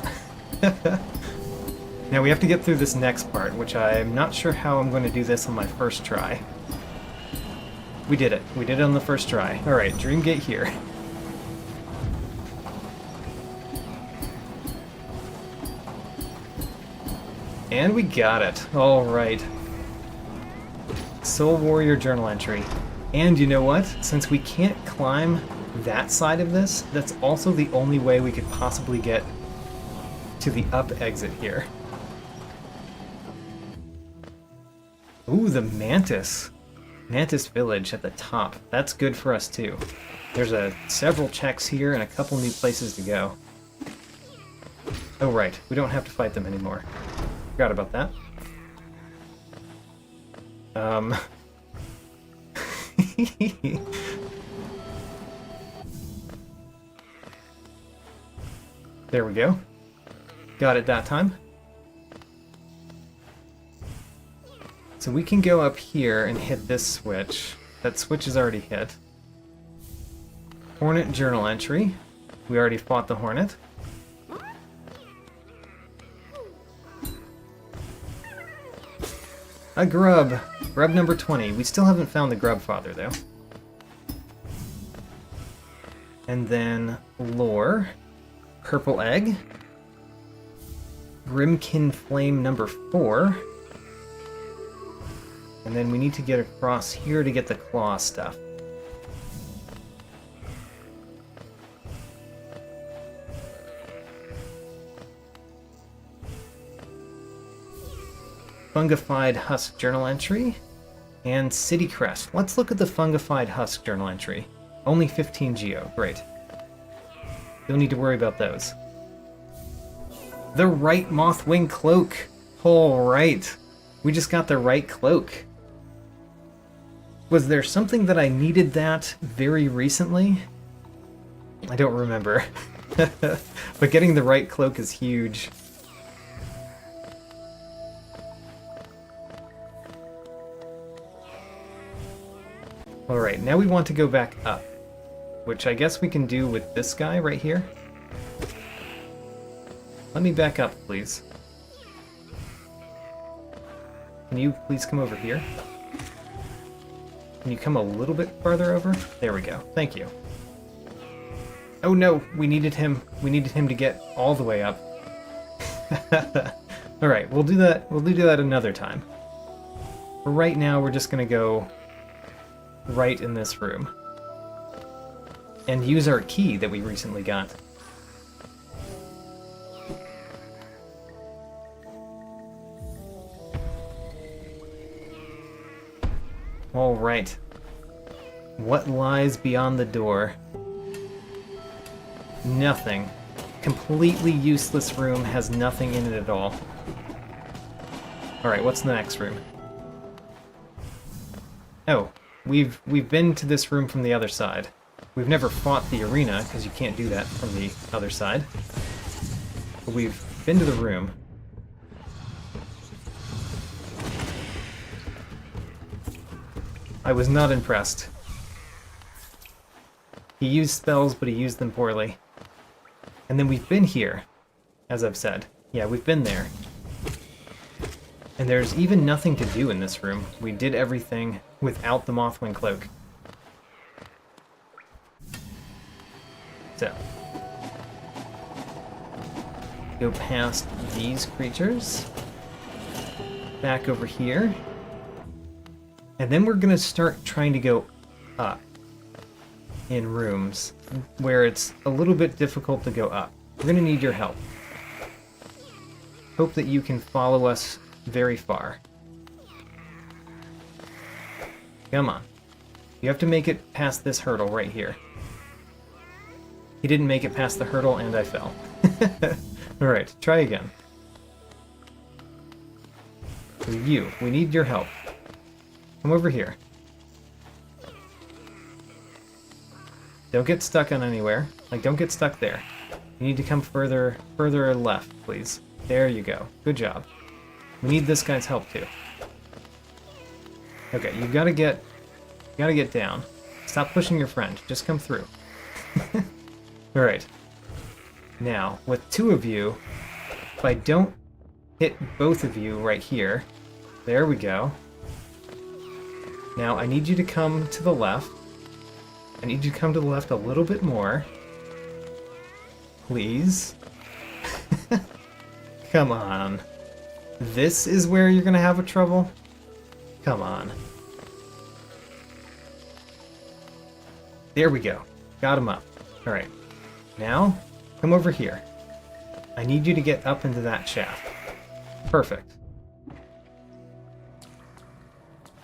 Now we have to get through this next part, which I'm not sure how I'm going to do this on my first try. We did it. We did it on the first try. Alright, dream gate here. And we got it. Alright. Soul Warrior journal entry. And you know what? Since we can't climb that side of this, that's also the only way we could possibly get to the up exit here. Ooh, the Mantis. Mantis Village at the top. That's good for us too. There's several checks here and a couple new places to go. Oh right, we don't have to fight them anymore. Forgot about that. There we go. Got it that time. So we can go up here and hit this switch. That switch is already hit. Hornet journal entry. We already fought the Hornet. A grub. Grub number 20. We still haven't found the grub father, though. And then lore. Purple egg. Grimkin flame number 4. And then we need to get across here to get the claw stuff. Fungified husk journal entry and city crest. Let's look at the fungified husk journal entry. Only 15 geo. Great. Don't need to worry about those. The right mothwing cloak. All right. We just got the right cloak. Was there something that I needed that very recently? I don't remember. But getting the right cloak is huge. Alright, now we want to go back up, which I guess we can do with this guy right here. Let me back up, please. Can you please come over here? Can you come a little bit farther over? There we go. Thank you. Oh no, we needed him. We needed him to get all the way up. Alright, we'll do that. We'll do that another time. For right now, we're just gonna go right in this room. And use our key that we recently got. Alright. What lies beyond the door? Nothing. Completely useless room, has nothing in it at all. Alright, what's the next room? Oh, we've been to this room from the other side. We've never fought the arena, because you can't do that from the other side. But we've been to the room. I was not impressed. He used spells, but he used them poorly. And then we've been here, as I've said. Yeah, we've been there. And there's even nothing to do in this room. We did everything without the Mothwing Cloak. So. Go past these creatures. Back over here. And then we're going to start trying to go up in rooms where it's a little bit difficult to go up. We're going to need your help. Hope that you can follow us very far. Come on. You have to make it past this hurdle right here. He didn't make it past the hurdle and I fell. Alright, try again. You, we need your help. Come over here. Don't get stuck on anywhere. Like, don't get stuck there. You need to come further left, please. There you go. Good job. We need this guy's help, too. Okay, you gotta get down. Stop pushing your friend. Just come through. Alright. Now, with two of you, if I don't hit both of you right here, there we go. Now, I need you to come to the left. I need you to come to the left a little bit more. Please. Come on. This is where you're gonna have a trouble? Come on. There we go. Got him up. Alright. Now, come over here. I need you to get up into that shaft. Perfect.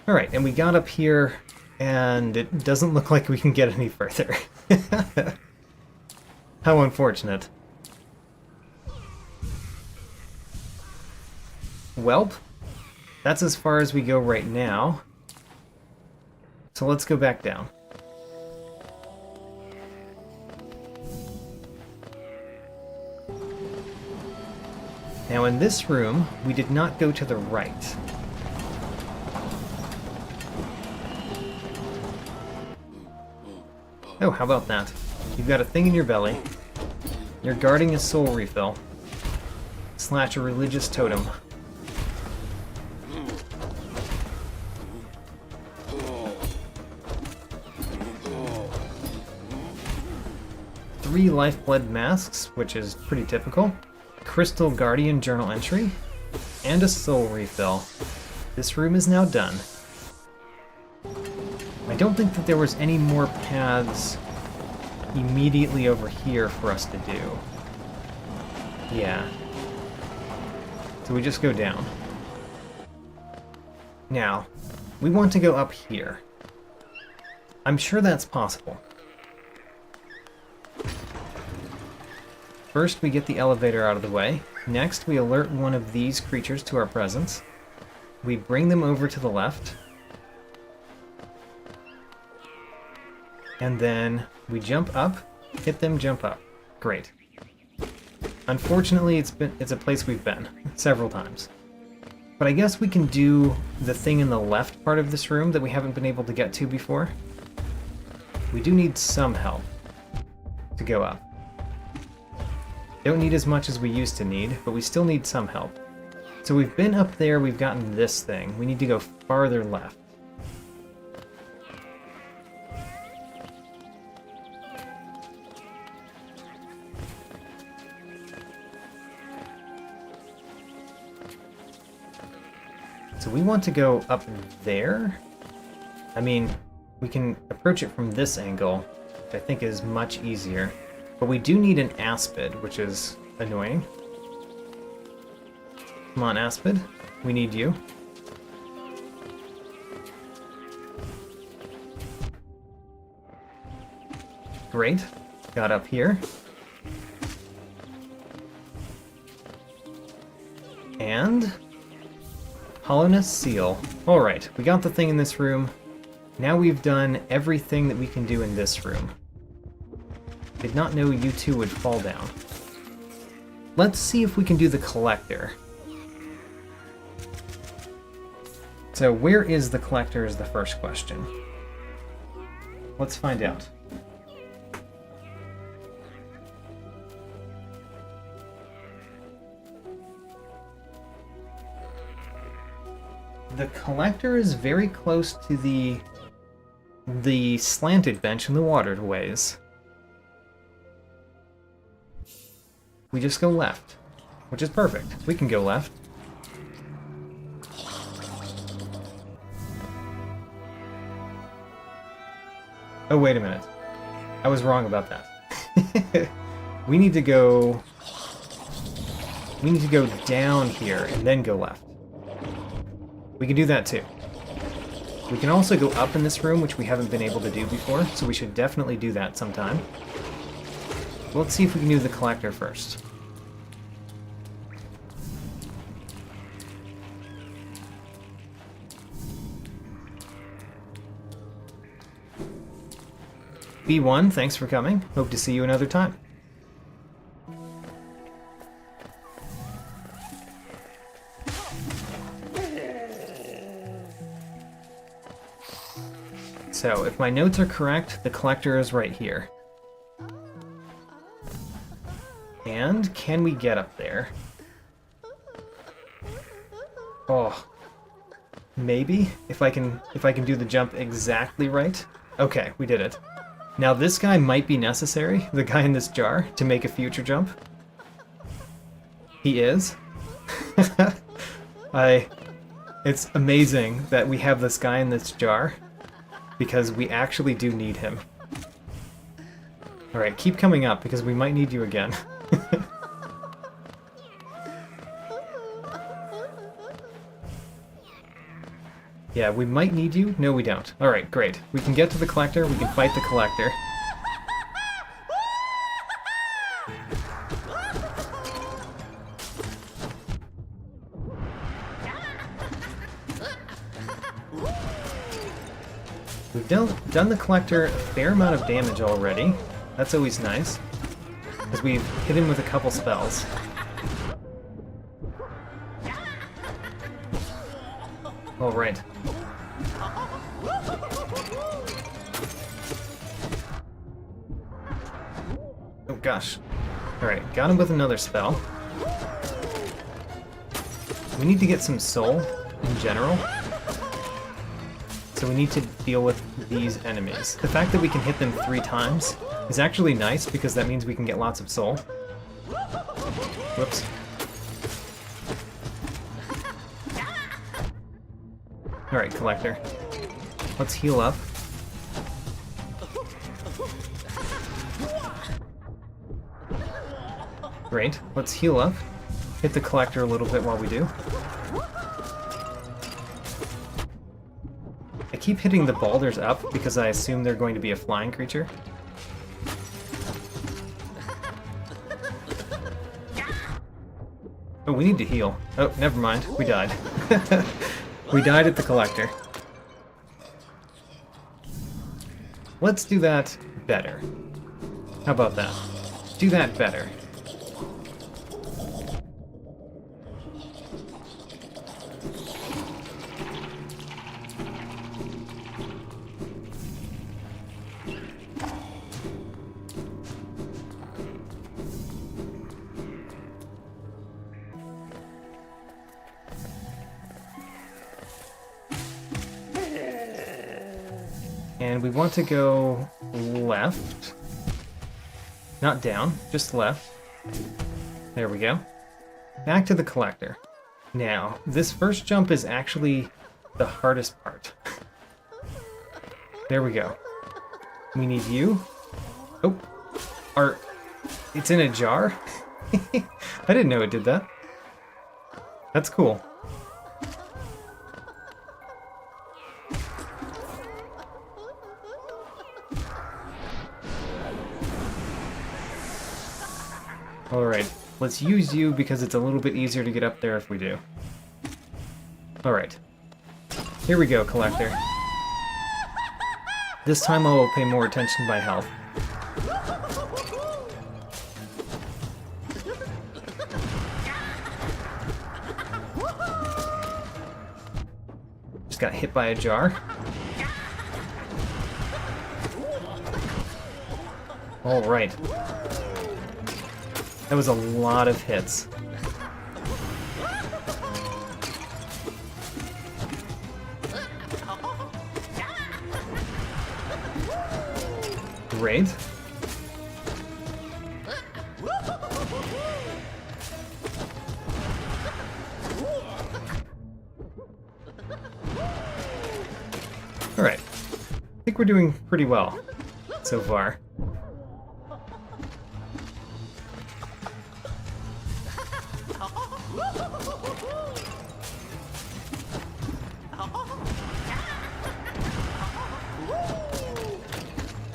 Alright, and we got up here, and it doesn't look like we can get any further. How unfortunate. Welp, that's as far as we go right now. So let's go back down. Now in this room, we did not go to the right. Oh, how about that? You've got a thing in your belly. You're guarding a soul refill. / a religious totem. Three lifeblood masks, which is pretty typical. Crystal Guardian journal entry. And a soul refill. This room is now done. I don't think that there was any more paths immediately over here for us to do. Yeah. So we just go down. Now, we want to go up here. I'm sure that's possible. First, we get the elevator out of the way. Next, we alert one of these creatures to our presence. we bring them over to the left. And then we jump up, hit them, jump up. Great. Unfortunately, it's a place we've been several times. But I guess we can do the thing in the left part of this room that we haven't been able to get to before. We do need some help to go up. Don't need as much as we used to need, but we still need some help. So we've been up there, we've gotten this thing. We need to go farther left. So we want to go up there. I mean, we can approach it from this angle, which I think is much easier. But we do need an aspid, which is annoying. Come on, aspid. We need you. Great. Got up here. And Hollowness Seal. Alright, we got the thing in this room. Now we've done everything that we can do in this room. Did not know you two would fall down. Let's see if we can do the collector. So where is the collector is the first question. Let's find out. The collector is very close to the slanted bench in the waterways. We just go left, which is perfect. We can go left. Oh, wait a minute. I was wrong about that. We need to go down here and then go left. We can do that too. We can also go up in this room, which we haven't been able to do before, so we should definitely do that sometime. Let's see if we can do the collector first. B1, thanks for coming. Hope to see you another time. So, if my notes are correct, the collector is right here. And can we get up there? Oh. Maybe? If I can do the jump exactly right? Okay, we did it. Now this guy might be necessary, the guy in this jar, to make a future jump. He is. It's amazing that we have this guy in this jar, because we actually do need him. Alright, keep coming up, because we might need you again. Yeah, we might need you. No, we don't. Alright, great. We can get to the collector, we can fight the collector. We've done the collector a fair amount of damage already. That's always nice, because we've hit him with a couple spells. Alright. Oh gosh. Alright, got him with another spell. We need to get some soul in general. So we need to deal with these enemies. The fact that we can hit them 3 times is actually nice because that means we can get lots of soul. Whoops. Alright, collector. Let's heal up. Great. Let's heal up. Hit the collector a little bit while we do. I keep hitting the boulders up because I assume they're going to be a flying creature. Oh, we need to heal. Oh, never mind. We died. We died at the collector. Let's do that better. How about that? Do that better. And we want to go left. Not down, just left. There we go. Back to the collector. Now, this first jump is actually the hardest part. There we go. We need you. Oh, it's in a jar? I didn't know it did that. That's cool. Alright, let's use you because it's a little bit easier to get up there if we do. Alright. Here we go, Collector. This time I will pay more attention to my health. Just got hit by a jar. Alright. That was a lot of hits. Great. Alright. I think we're doing pretty well so far.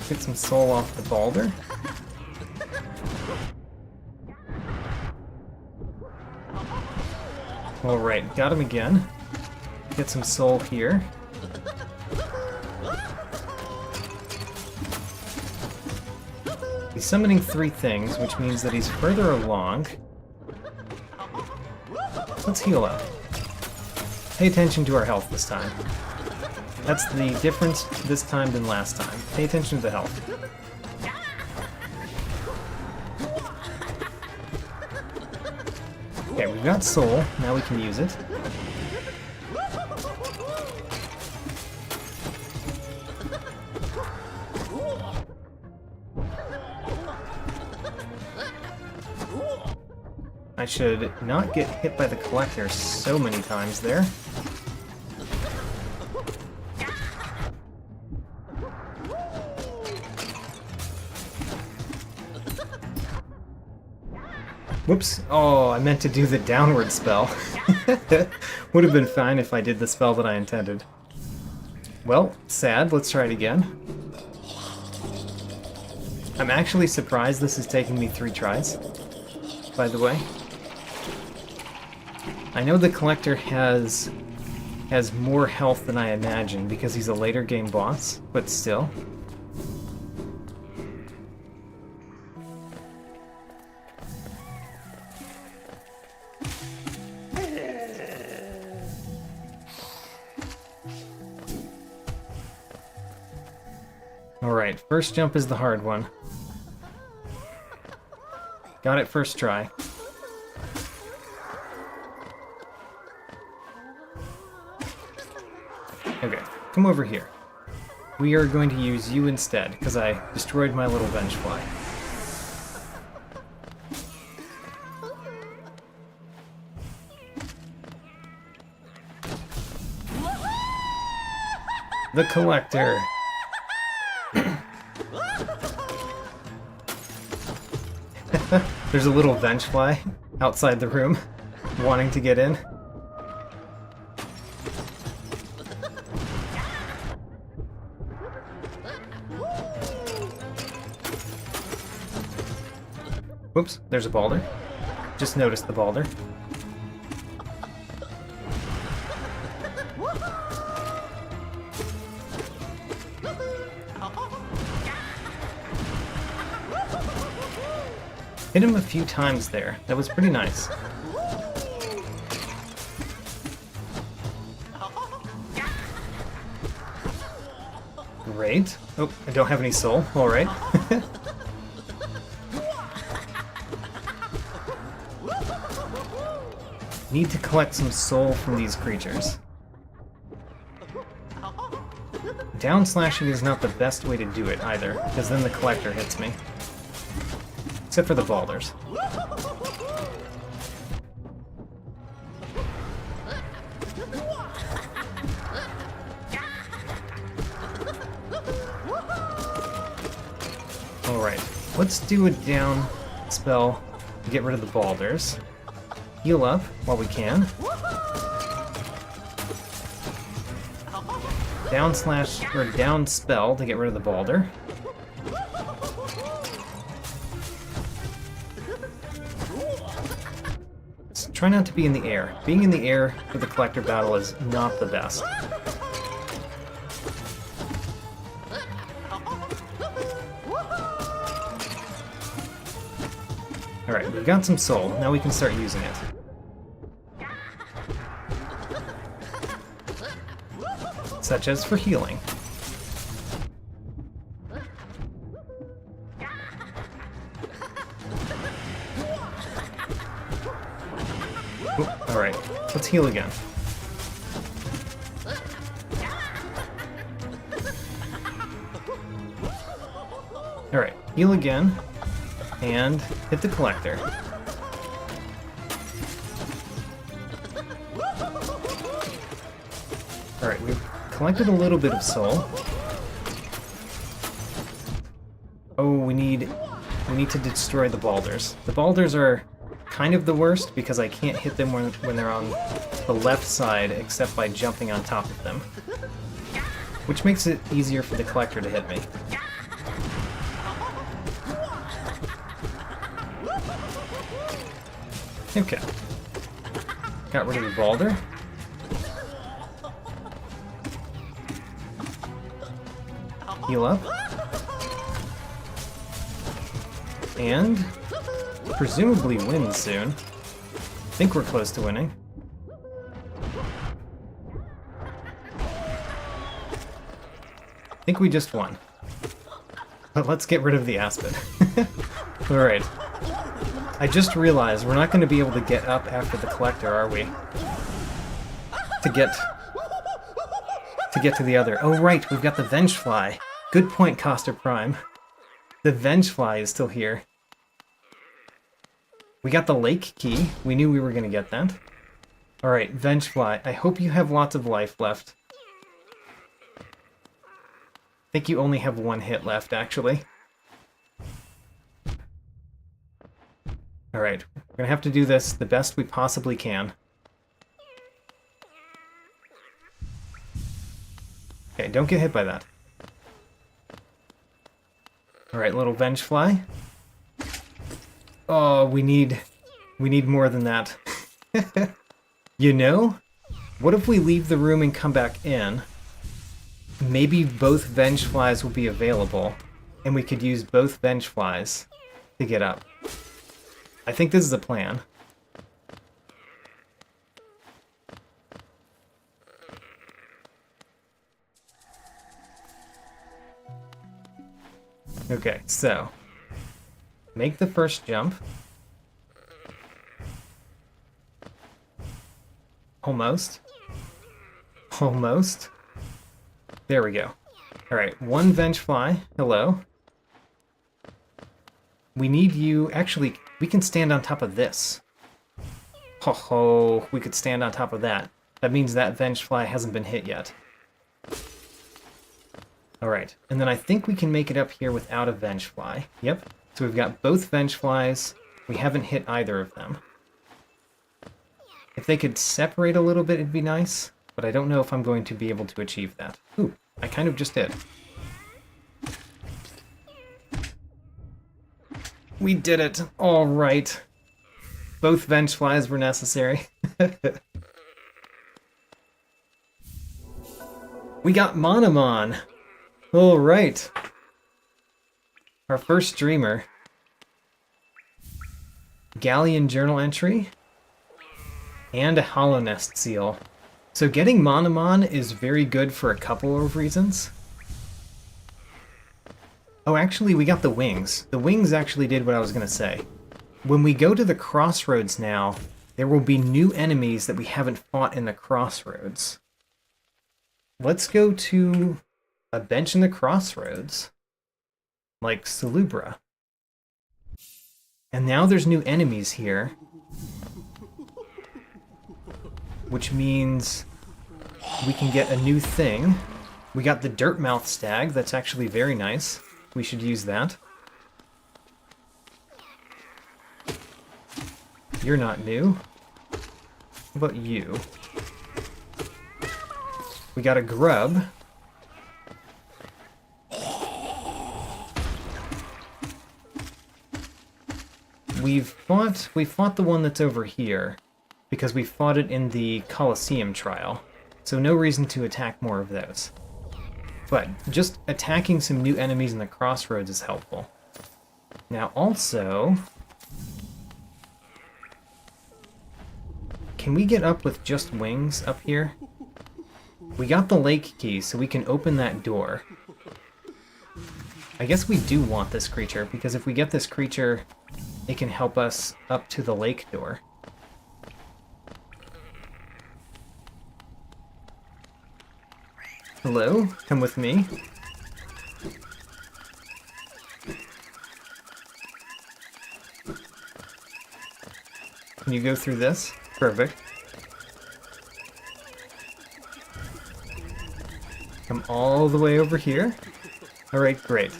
Get some soul off the boulder. Alright, got him again. Get some soul here. He's summoning 3 things, which means that he's further along. Let's heal up. Pay attention to our health this time. That's the difference this time than last time. Pay attention to the health. Okay, we've got soul. Now we can use it. I should not get hit by the collector so many times there. Whoops. Oh, I meant to do the downward spell. Would have been fine if I did the spell that I intended. Well, sad. Let's try it again. I'm actually surprised this is taking me 3 tries, by the way. I know the Collector has more health than I imagined because he's a later game boss, but still. Alright, first jump is the hard one. Got it first try. Okay, come over here. We are going to use you instead, because I destroyed my little Vengefly. The Collector! There's a little Vengefly outside the room, wanting to get in. Whoops, there's a boulder. Just noticed the boulder. Hit him a few times there. That was pretty nice. Great. Oh, I don't have any soul. Alright. Need to collect some soul from these creatures. Down slashing is not the best way to do it either, because then the collector hits me. Except for the balders. Alright, let's do a down spell to get rid of the balders. Heal up while we can. Down slash, or down spell to get rid of the balder. Just try not to be in the air. Being in the air for the collector battle is not the best. Alright, we've got some soul. Now we can start using it. Such as for healing. Alright, let's heal again. Alright, heal again, and hit the collector. Alright, we've collected a little bit of soul. Oh, we need to destroy the balders. The balders are kind of the worst because I can't hit them when they're on the left side except by jumping on top of them. Which makes it easier for the collector to hit me. Okay. Got rid of the balder. Heal up. And presumably win soon. I think we're close to winning. I think we just won. But let's get rid of the Aspen. Alright. I just realized we're not going to be able to get up after the collector, are we? To get to the other. Oh right, we've got the Vengefly. Good point, Coster Prime. The Vengefly is still here. We got the lake key. We knew we were going to get that. Alright, Vengefly, I hope you have lots of life left. I think you only have one hit left, actually. Alright, we're going to have to do this the best we possibly can. Okay, don't get hit by that. Alright, little Vengefly. Oh, we need more than that. You know? What if we leave the room and come back in? Maybe both Vengeflies will be available, and we could use both Vengeflies to get up. I think this is the plan. Okay, so make the first jump. Almost. Almost. There we go. Alright, one Vengefly. Hello. We need you... Actually, we can stand on top of this. Ho ho, we could stand on top of that. That means that Vengefly hasn't been hit yet. Alright, and then I think we can make it up here without a Vengefly. Yep, so we've got both Vengeflies. We haven't hit either of them. If they could separate a little bit, it'd be nice, but I don't know if I'm going to be able to achieve that. Ooh, I kind of just did. We did it! Alright. Both Vengeflies were necessary. We got Monomon! Alright. Our first streamer. Galleon journal entry, and a Hollow Nest seal. So getting Monomon is very good for a couple of reasons. Oh, actually, we got the wings. The wings actually did what I was going to say. When we go to the crossroads now, there will be new enemies that we haven't fought in the crossroads. Let's go to a bench in the crossroads, like Salubra. And now there's new enemies here, which means we can get a new thing. We got the Dirtmouth Stag, that's actually very nice. We should use that. You're not new. How about you? We got a grub. We fought the one that's over here, because we fought it in the Colosseum trial, so no reason to attack more of those. But just attacking some new enemies in the crossroads is helpful. Now also, can we get up with just wings up here? We got the lake key, so we can open that door. I guess we do want this creature, because if we get this creature, it can help us up to the lake door. Hello? Come with me. Can you go through this? Perfect. Come all the way over here. Alright, great.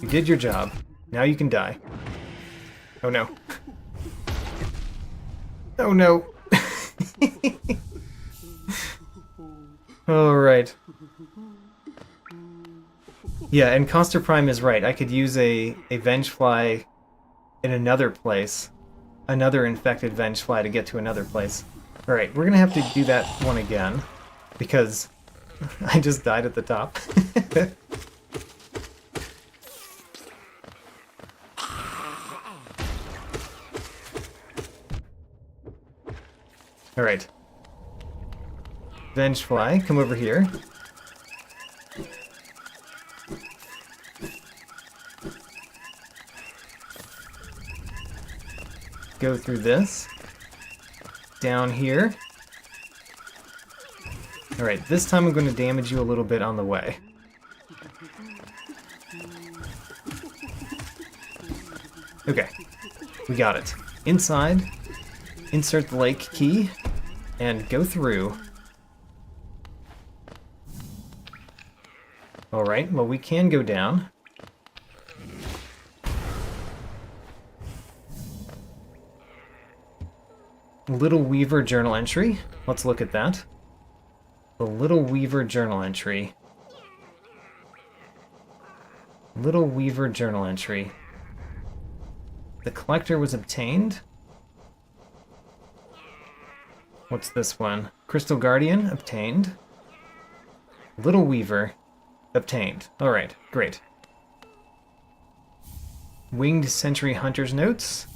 You did your job. Now you can die. Oh no. Oh no. Alright. Yeah, and Coster Prime is right. I could use a Vengefly in another place. Another infected Vengefly to get to another place. Alright, we're gonna have to do that one again. Because I just died at the top. Alright. Vengefly, come over here. Go through this. Down here. Alright, this time I'm going to damage you a little bit on the way. Okay, we got it. Inside, insert the lake key, and go through. Alright, well we can go down. Little Weaver journal entry. Let's look at that. The Little Weaver journal entry. Little Weaver journal entry. The collector was obtained. What's this one? Crystal Guardian, obtained. Little Weaver, obtained. Alright, great. Winged Sentry Hunter's Notes.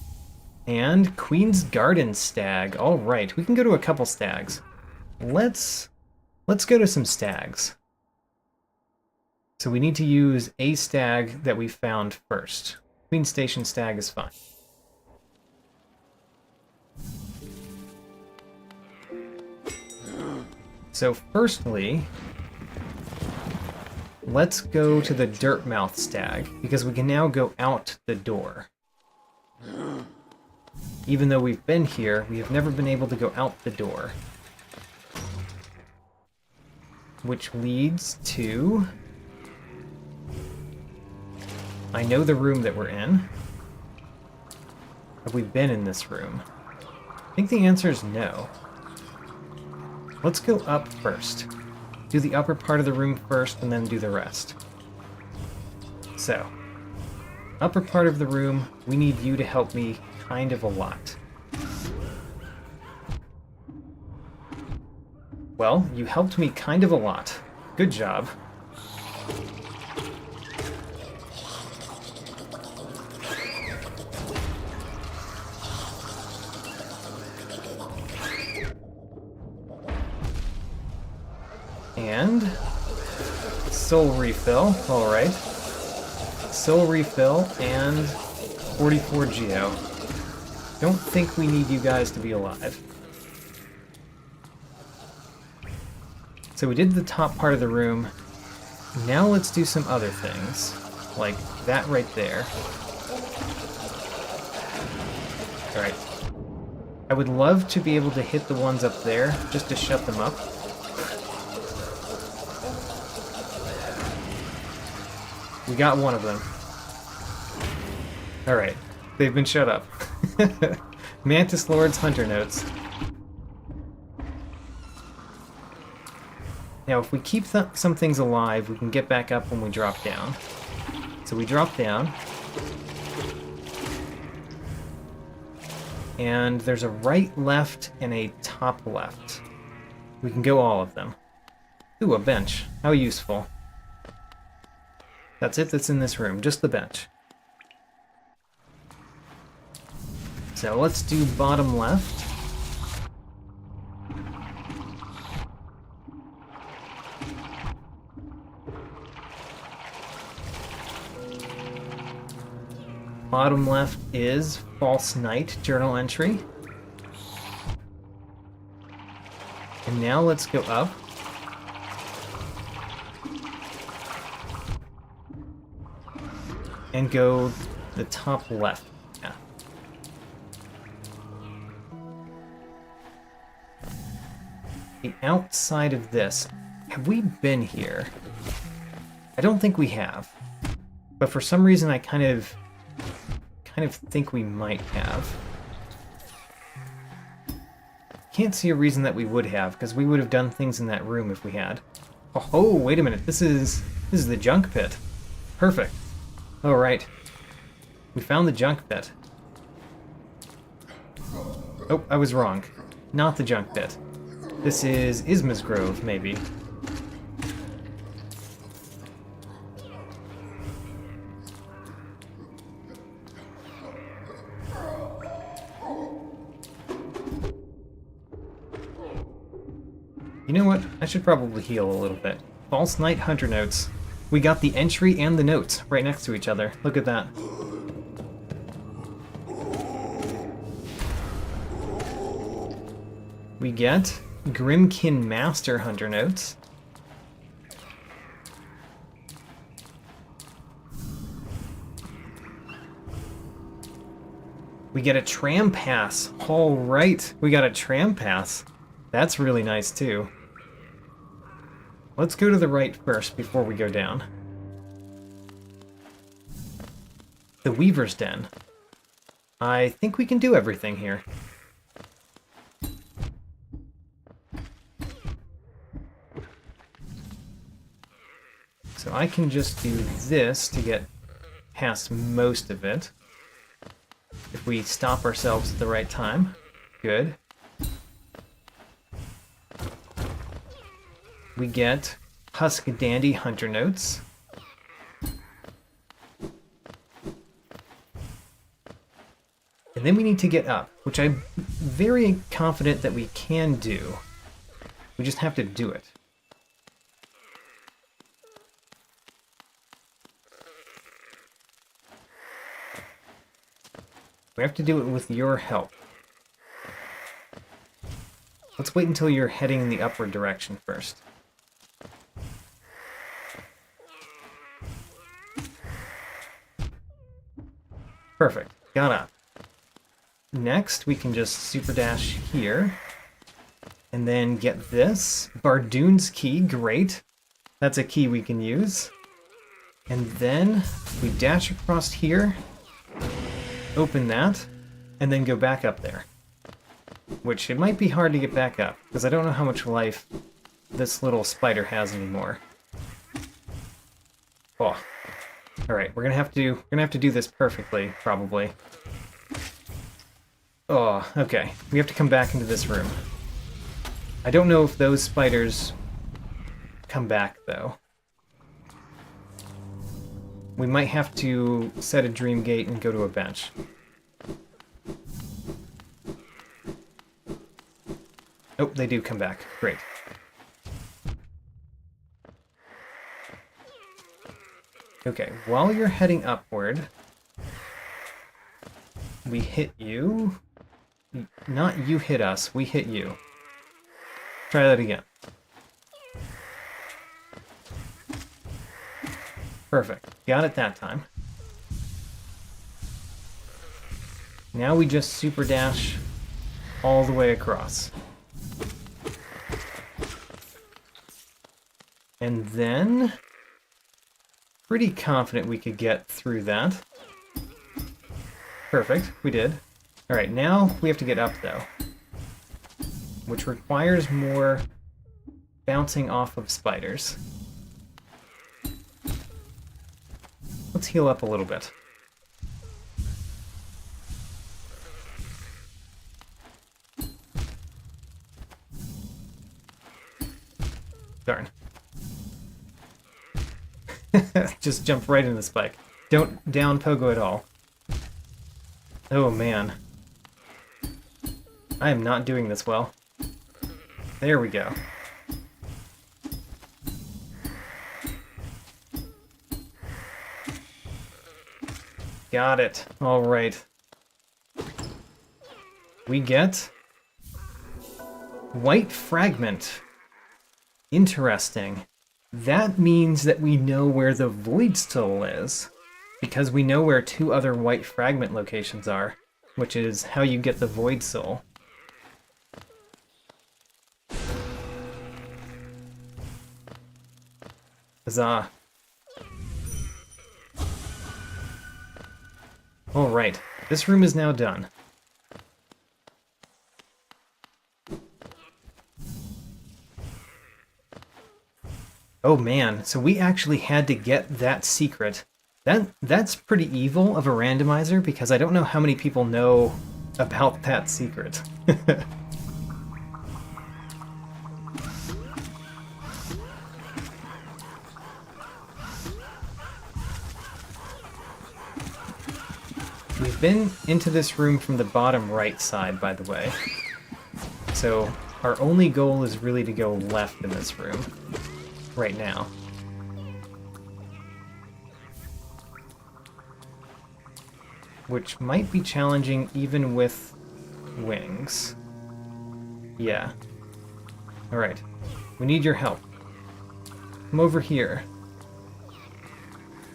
And Queen's Garden Stag. Alright, we can go to a couple stags. Let's go to some stags. So we need to use a stag that we found first. Queen Station Stag is fine. So firstly, let's go to the Dirtmouth Stag, because we can now go out the door. Even though we've been here, we have never been able to go out the door. Which leads to... I know the room that we're in. Have we been in this room? I think the answer is no. Let's go up first. Do the upper part of the room first, and then do the rest. So, upper part of the room, we need you to help me kind of a lot. Well, you helped me kind of a lot. Good job. And soul refill. Alright. Soul refill and 44 Geo. Don't think we need you guys to be alive. So we did the top part of the room. Now let's do some other things. Like that right there. Alright. I would love to be able to hit the ones up there, just to shut them up. We got one of them. Alright. They've been shut up. Mantis Lord's Hunter Notes. Now, if we keep some things alive, we can get back up when we drop down. So we drop down. And there's a right, left, and a top left. We can go all of them. Ooh, a bench. How useful. That's it that's in this room, just the bench. So let's do bottom left. Bottom left is False Knight journal entry. And now let's go up. And go the top left. Yeah. The outside of this. Have we been here? I don't think we have. But for some reason I kind of think we might have. Can't see a reason that we would have, because we would have done things in that room if we had. Oh, wait a minute. This is the junk pit. Perfect. Oh, right. We found the junk pit. Oh, I was wrong. Not the junk pit. This is Isma's Grove, maybe. You know what? I should probably heal a little bit. False Knight Hunter Notes. We got the entry and the notes right next to each other. Look at that. We get Grimkin Master Hunter Notes. We get a tram pass. All right, we got a tram pass. That's really nice too. Let's go to the right first before we go down. The Weaver's Den. I think we can do everything here. So I can just do this to get past most of it. If we stop ourselves at the right time. Good. We get Husk Dandy Hunter Notes. And then we need to get up, which I'm very confident that we can do. We just have to do it. We have to do it with your help. Let's wait until you're heading in the upward direction first. Perfect. Got up. Next, we can just super dash here. And then get this. Bardoon's key. Great. That's a key we can use. And then we dash across here. Open that. And then go back up there. Which it might be hard to get back up, because I don't know how much life this little spider has anymore. Oh. Alright, we're gonna have to do this perfectly, probably. Oh, okay. We have to come back into this room. I don't know if those spiders come back, though. We might have to set a dream gate and go to a bench. Oh, they do come back. Great. Okay, while you're heading upward, we hit you. Not you hit us, we hit you. Try that again. Perfect. Got it that time. Now we just super dash all the way across. And then, pretty confident we could get through that. Perfect, we did. Alright, now we have to get up though. Which requires more bouncing off of spiders. Let's heal up a little bit. Darn. Just jump right into the spike. Don't down pogo at all. Oh man. I am not doing this well. There we go. Got it. Alright. We get white fragment. Interesting. That means that we know where the Void Soul is, because we know where 2 other white fragment locations are, which is how you get the Void Soul. Huzzah. Alright, this room is now done. Oh man, so we actually had to get that secret. That's pretty evil of a randomizer, because I don't know how many people know about that secret. We've been into this room from the bottom right side, by the way. So our only goal is really to go left in this room. Right now. Which might be challenging even with wings. Yeah. Alright. We need your help. Come over here.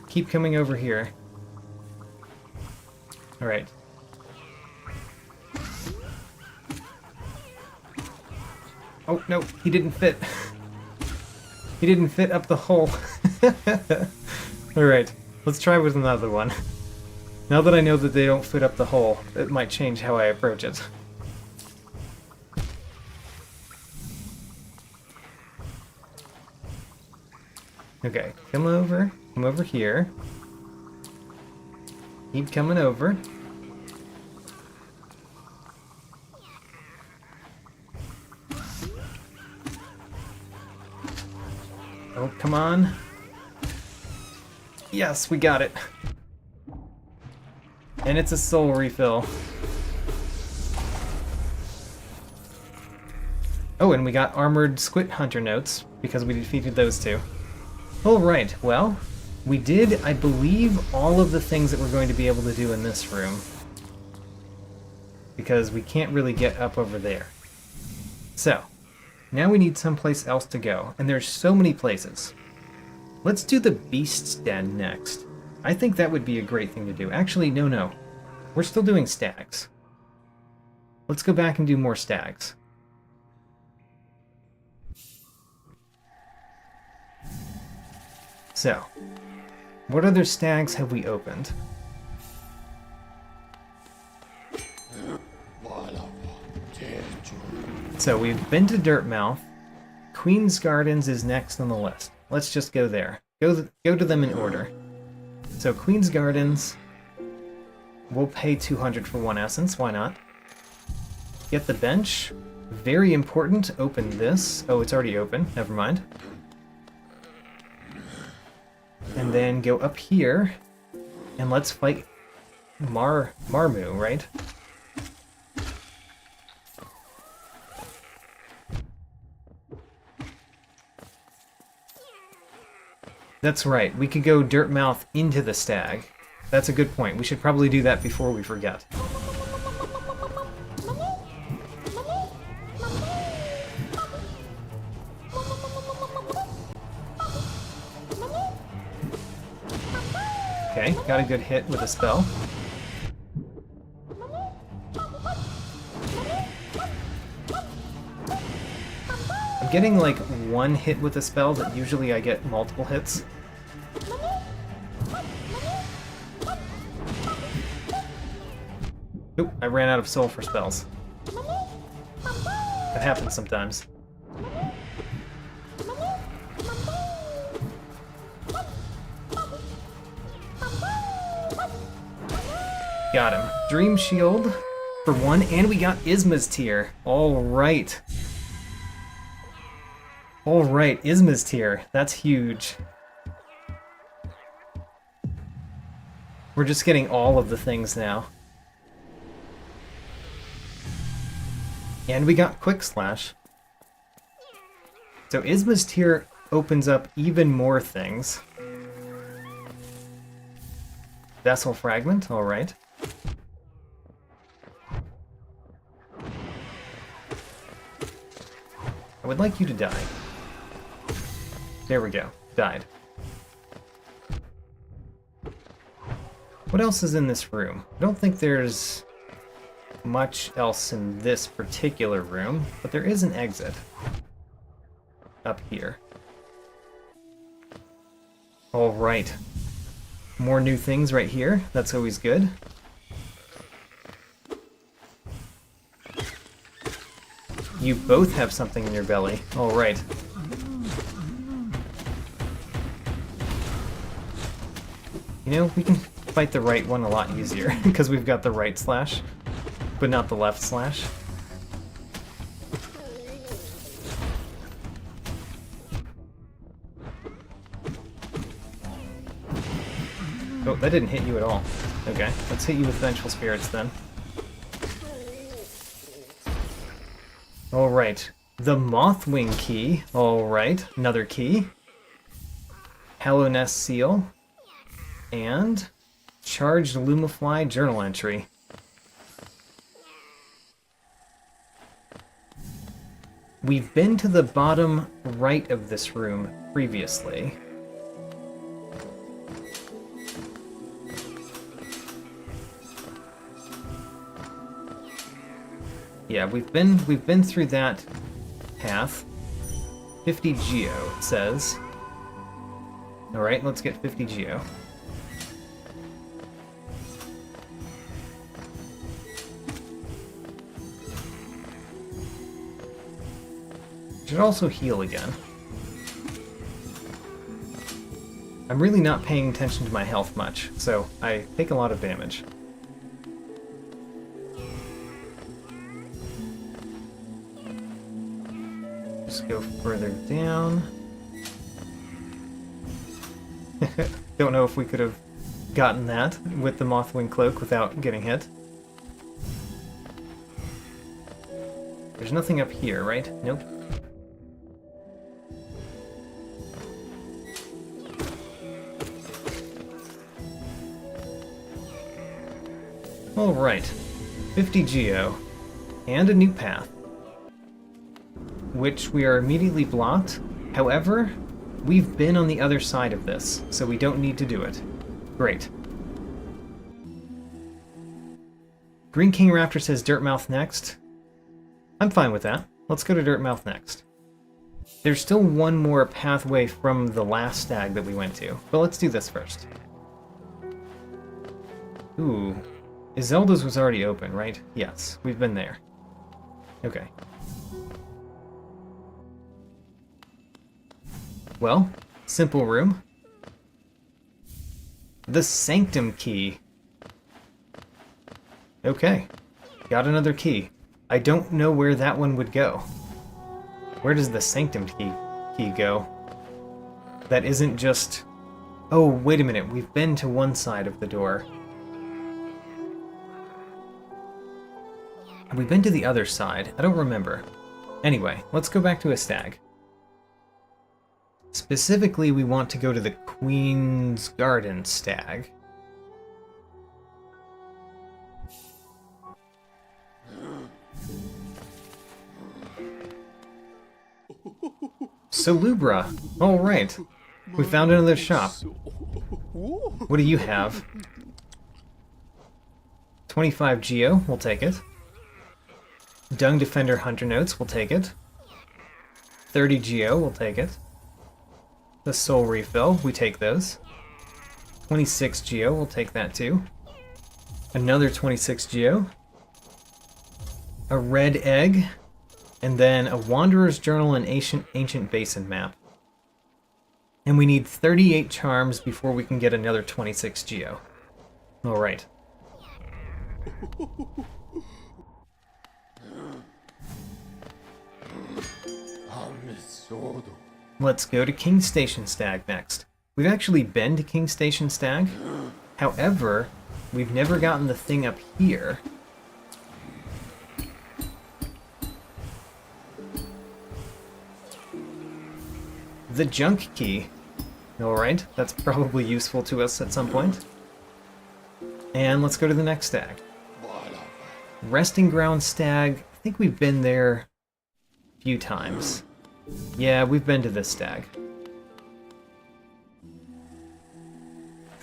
Keep coming over here. Alright. Oh, no, he didn't fit. He didn't fit up the hole. Alright, let's try with another one. Now that I know that they don't fit up the hole, it might change how I approach it. Okay, come over here. Keep coming over. Oh, come on. Yes, we got it. And it's a soul refill. Oh, and we got armored squid hunter notes, because we defeated those 2. Alright, well, we did, I believe, all of the things that we're going to be able to do in this room. Because we can't really get up over there. So, now we need someplace else to go, and there's so many places. Let's do the Beast's Den next. I think that would be a great thing to do. Actually, no. We're still doing stags. Let's go back and do more stags. So, what other stags have we opened? So we've been to Dirtmouth. Queen's Gardens is next on the list. Let's just go there. Go to them in order. So Queen's Gardens, we'll pay 200 for 1 essence, why not? Get the bench. Very important, open this. Oh, it's already open, never mind. And then go up here, and let's fight Marmu, right? That's right. We could go Dirtmouth into the stag. That's a good point. We should probably do that before we forget. Okay, got a good hit with a spell. I'm getting like one hit with a spell, but usually I get multiple hits. Oop, I ran out of soul for spells. That happens sometimes. Got him. Dream Shield for one, and we got Isma's Tear. Alright. Alright, Isma's Tear. That's huge. We're just getting all of the things now. And we got Quick Slash. So Isma's Tear opens up even more things. Vessel Fragment, alright. I would like you to die. There we go. Died. What else is in this room? I don't think there's much else in this particular room, but there is an exit up here. Alright. More new things right here. That's always good. You both have something in your belly. Alright. You know, we can fight the right one a lot easier, because we've got the right slash, but not the left slash. Oh, that didn't hit you at all. Okay, let's hit you with Vengeful Spirits then. Alright, the Mothwing Key. Alright, another key. Hollow Nest Seal. And Charged Lumifly Journal Entry. We've been to the bottom right of this room previously. Yeah, we've been through that path. 50 Geo, it says. Alright, let's get 50 Geo. Should also heal again. I'm really not paying attention to my health much, so I take a lot of damage. Just go further down. Don't know if we could have gotten that with the Mothwing Cloak without getting hit. There's nothing up here, right? Nope. Alright, 50 Geo, and a new path, which we are immediately blocked. However, we've been on the other side of this, so we don't need to do it. Great. Green King Raptor says Dirtmouth next. I'm fine with that. Let's go to Dirtmouth next. There's still one more pathway from the last stag that we went to, but let's do this first. Ooh. Zelda's was already open, right? Yes, we've been there. Okay. Well, simple room. The Sanctum Key. Okay, got another key. I don't know where that one would go. Where does the Sanctum key go? That isn't just... Oh, wait a minute, we've been to one side of the door. Have we been to the other side? I don't remember. Anyway, let's go back to a stag. Specifically, we want to go to the Queen's Garden stag. Salubra! Alright. We found another shop. What do you have? 25 Geo, we'll take it. Dung Defender Hunter Notes, we'll take it. 30 Geo, we'll take it. The Soul Refill, we take those. 26 Geo, we'll take that too. Another 26 Geo. A red egg. And then a Wanderer's Journal and Ancient Basin map. And we need 38 charms before we can get another 26 Geo. Alright. Let's go to King Station Stag next. We've actually been to King Station Stag. However, we've never gotten the thing up here. The junk key. Alright, that's probably useful to us at some point. And let's go to the next stag. Resting Ground Stag. I think we've been there a few times. Yeah, we've been to this stag.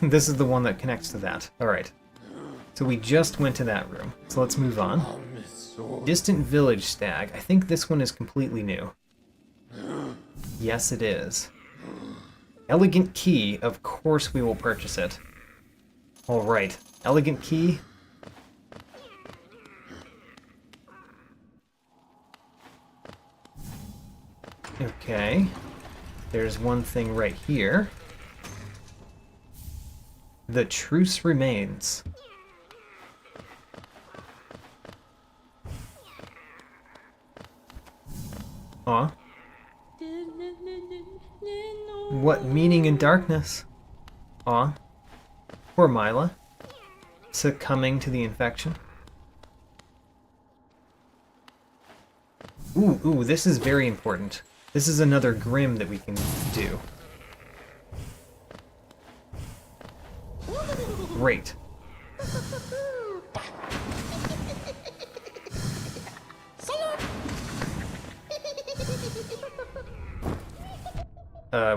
This is the one that connects to that. Alright. So we just went to that room. So let's move on. Distant Village Stag. I think this one is completely new. Yes, it is. Elegant Key. Of course we will purchase it. Alright. Elegant Key. Okay. There's one thing right here. The truce remains. Aw. What meaning in darkness? Aw. Poor Mila. Succumbing to the infection. Ooh, this is very important. This is another Grim that we can do. Great.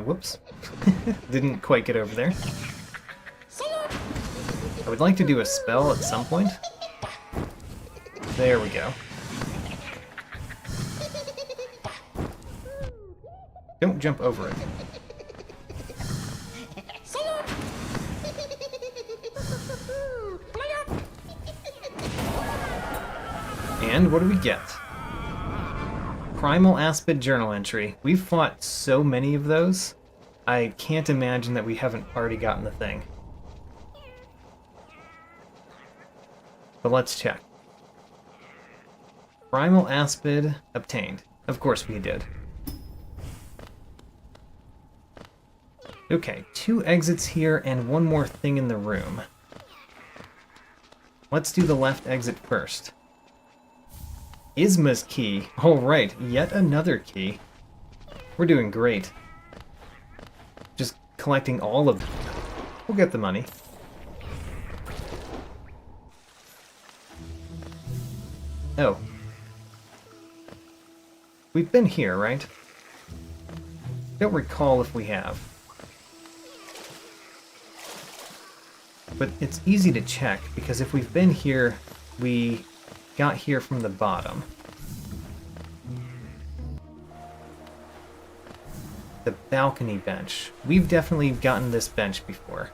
Whoops. Didn't quite get over there. I would like to do a spell at some point. There we go. Don't jump over it. And what do we get? Primal Aspid Journal Entry. We've fought so many of those, I can't imagine that we haven't already gotten the thing. But let's check. Primal Aspid obtained. Of course we did. Okay, 2 exits here and one more thing in the room. Let's do the left exit first. Isma's key. Alright, yet another key. We're doing great. Just collecting all of them. We'll get the money. Oh. We've been here, right? Don't recall if we have. But it's easy to check, because if we've been here, we got here from the bottom. The balcony bench. We've definitely gotten this bench before.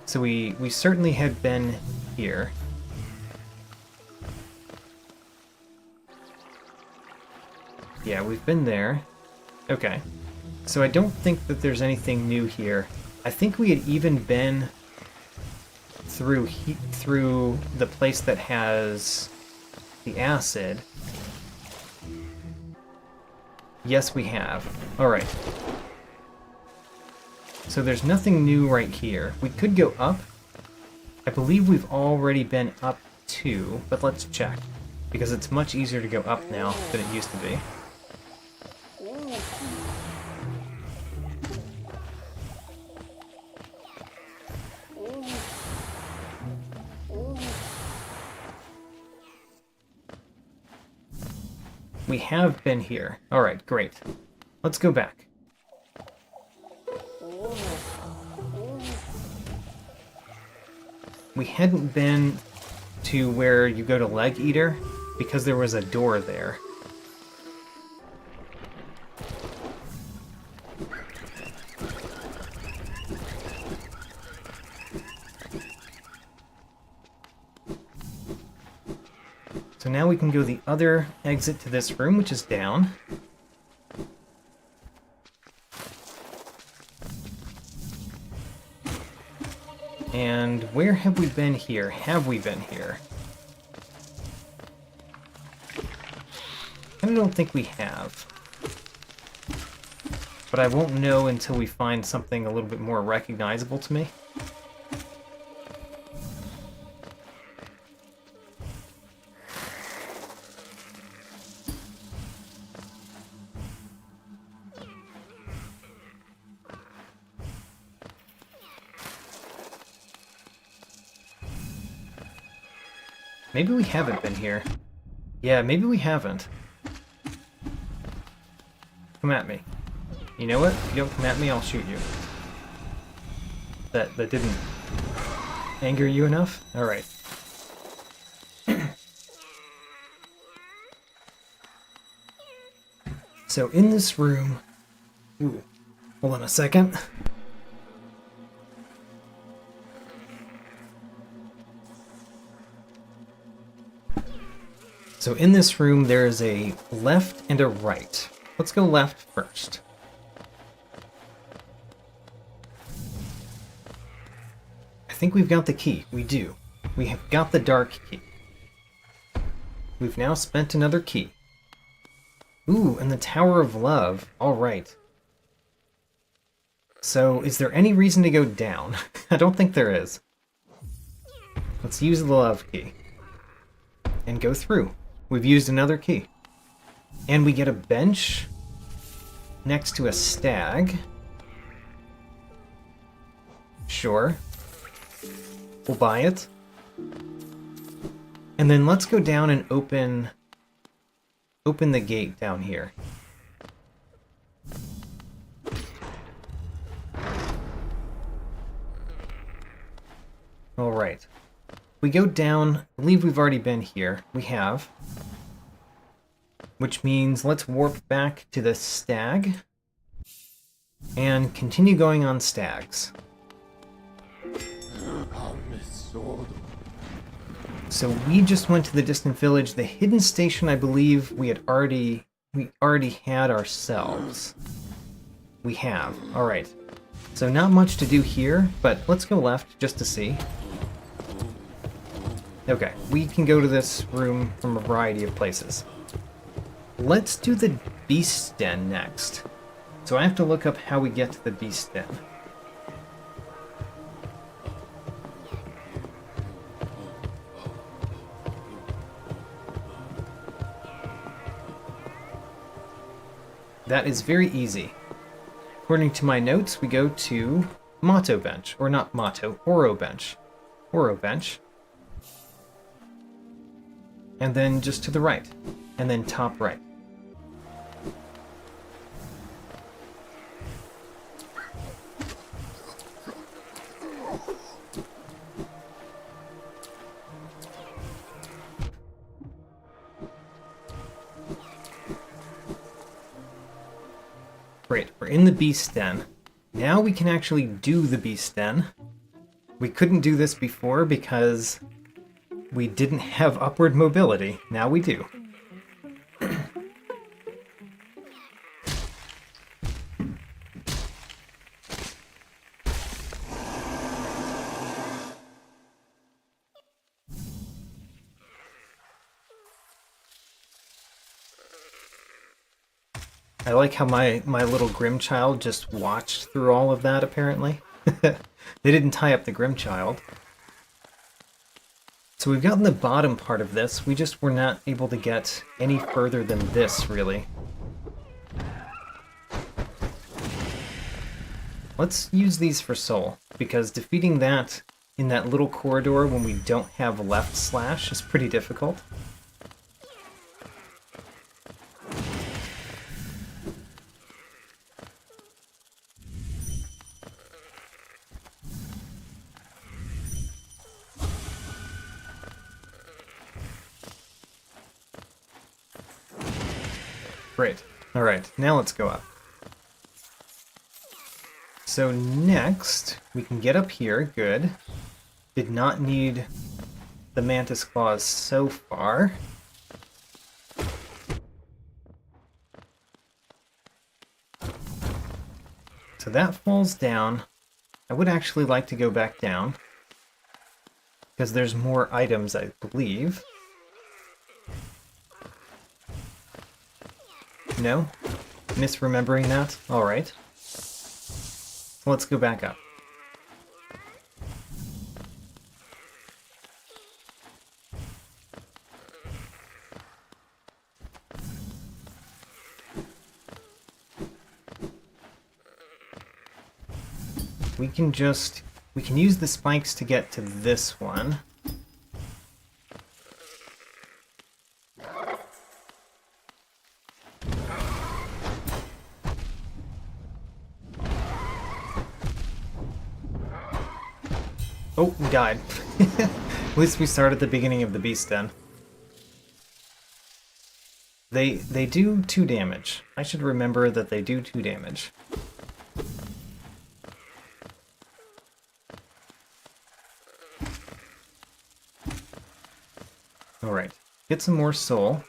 So we certainly had been here. Yeah, we've been there. Okay. So I don't think that there's anything new here. I think we had even been through the place that has the acid. Yes, we have. Alright. So there's nothing new right here. We could go up. I believe we've already been up too, but let's check. Because it's much easier to go up now than it used to be. We have been here. Alright, great. Let's go back. We hadn't been to where you go to Leg Eater because there was a door there. So now we can go the other exit to this room, which is down. And where have we been here? Have we been here? I don't think we have. But I won't know until we find something a little bit more recognizable to me. Maybe we haven't been here. Yeah, maybe we haven't. Come at me. You know what? If you don't come at me, I'll shoot you. That didn't anger you enough? Alright. So in this room... Ooh, hold on a second. So in this room, there is a left and a right. Let's go left first. I think we've got the key. We do. We have got the dark key. We've now spent another key. Ooh, and the Tower of Love. All right. So, is there any reason to go down? I don't think there is. Let's use the love key. And go through. We've used another key. And we get a bench next to a stag. Sure. We'll buy it. And then let's go down and open the gate down here. All right. We go down, I believe we've already been here. We have. Which means let's warp back to the stag and continue going on stags. So we just went to the distant village. The hidden station, I believe we already had ourselves. We have. All right. So not much to do here, but let's go left just to see. Okay, we can go to this room from a variety of places. Let's do the Beast Den next. So I have to look up how we get to the Beast Den. That is very easy. According to my notes, we go to Motto Bench. Or not Motto, Oro Bench. Oro Bench. And then just to the right. And then top right. Great, we're in the Beast Den. Now we can actually do the Beast Den. We couldn't do this before because we didn't have upward mobility. Now we do. I like how my little Grimchild just watched through all of that, apparently. They didn't tie up the Grimchild. So we've gotten the bottom part of this, we just were not able to get any further than this, really. Let's use these for soul, because defeating that in that little corridor when we don't have left slash is pretty difficult. Great. Alright, now let's go up. So next, we can get up here. Good. Did not need the mantis claws so far. So that falls down. I would actually like to go back down, because there's more items, I believe. No? Misremembering that? Alright. Let's go back up. We can use the spikes to get to this one. Oh, we died. At least we start at the beginning of the beast den. They do 2 damage. I should remember that they do 2 damage. Alright, get some more soul.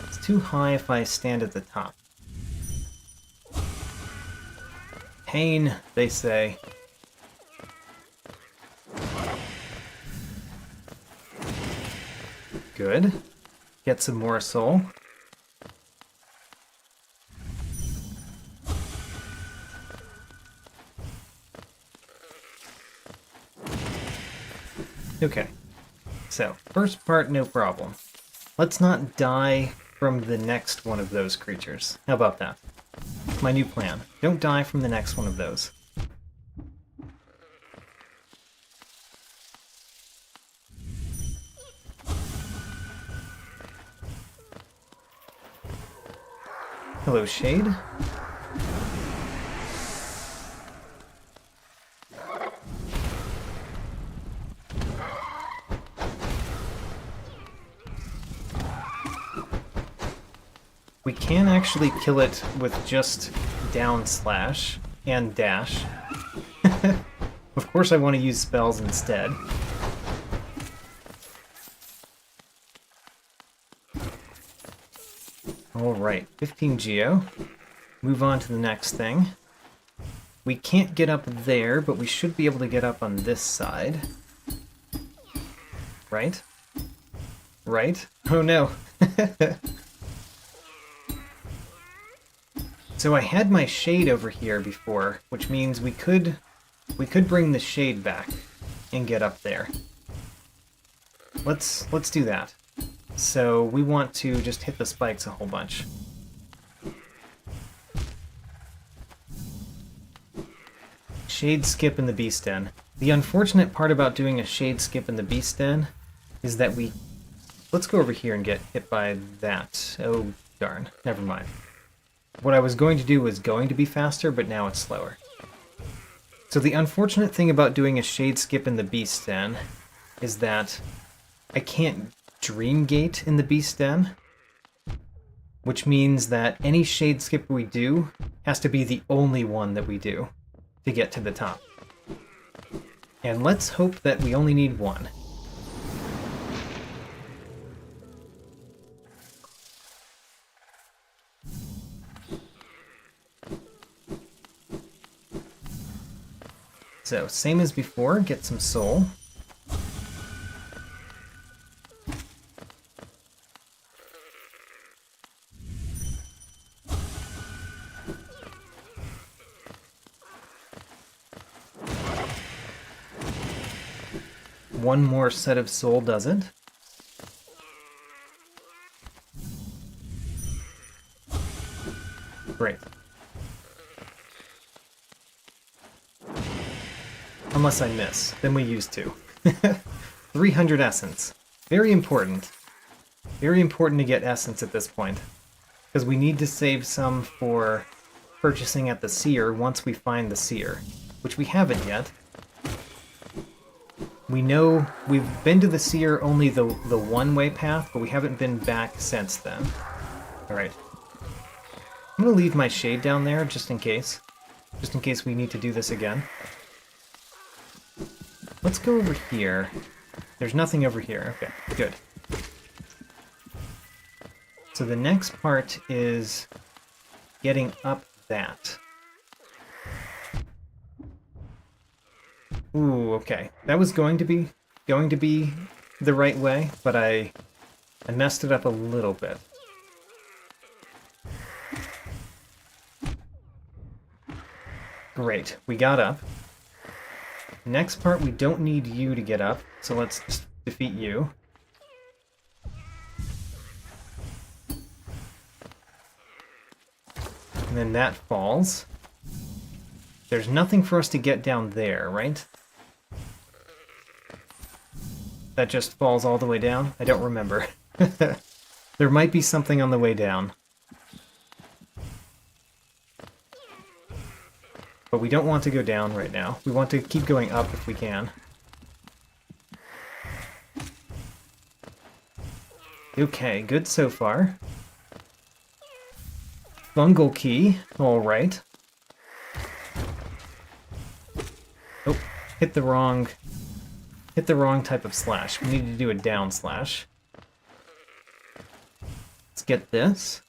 It's too high if I stand at the top. Pain, they say. Good. Get some more soul. Okay. So, first part, no problem. Let's not die from the next one of those creatures. How about that? My new plan. Don't die from the next one of those. Hello, Shade. We can actually kill it with just down slash and dash. Of course I want to use spells instead. Alright, 15 Geo. Move on to the next thing. We can't get up there, but we should be able to get up on this side. Right? Right? Oh no! So I had my shade over here before, which means we could bring the shade back and get up there. Let's do that. So we want to just hit the spikes a whole bunch. Shade skip in the beast den. The unfortunate part about doing a shade skip in the beast den is that let's go over here and get hit by that. Oh darn, never mind. What I was going to do was going to be faster, but now it's slower. So the unfortunate thing about doing a shade skip in the beast den is that I can't dream gate in the beast den, which means that any shade skip we do has to be the only one that we do to get to the top. And let's hope that we only need one. So, same as before, get some soul. One more set of soul does it. Great. Unless I miss, then we use 2. 300 essence. Very important. Very important to get essence at this point. Because we need to save some for purchasing at the seer once we find the seer. Which we haven't yet. We know we've been to the seer only the one-way path, but we haven't been back since then. Alright. I'm gonna leave my shade down there just in case. Just in case we need to do this again. Let's go over here. There's nothing over here. Okay, good. So the next part is getting up that. Ooh, okay. That was going to be the right way, but I messed it up a little bit. Great, we got up. Next part, we don't need you to get up, so let's just defeat you. And then that falls. There's nothing for us to get down there, right? That just falls all the way down? I don't remember. There might be something on the way down. But we don't want to go down right now. We want to keep going up if we can. Okay, good so far. Fungal key, alright. Oh, hit the wrong type of slash. We need to do a down slash. Let's get this.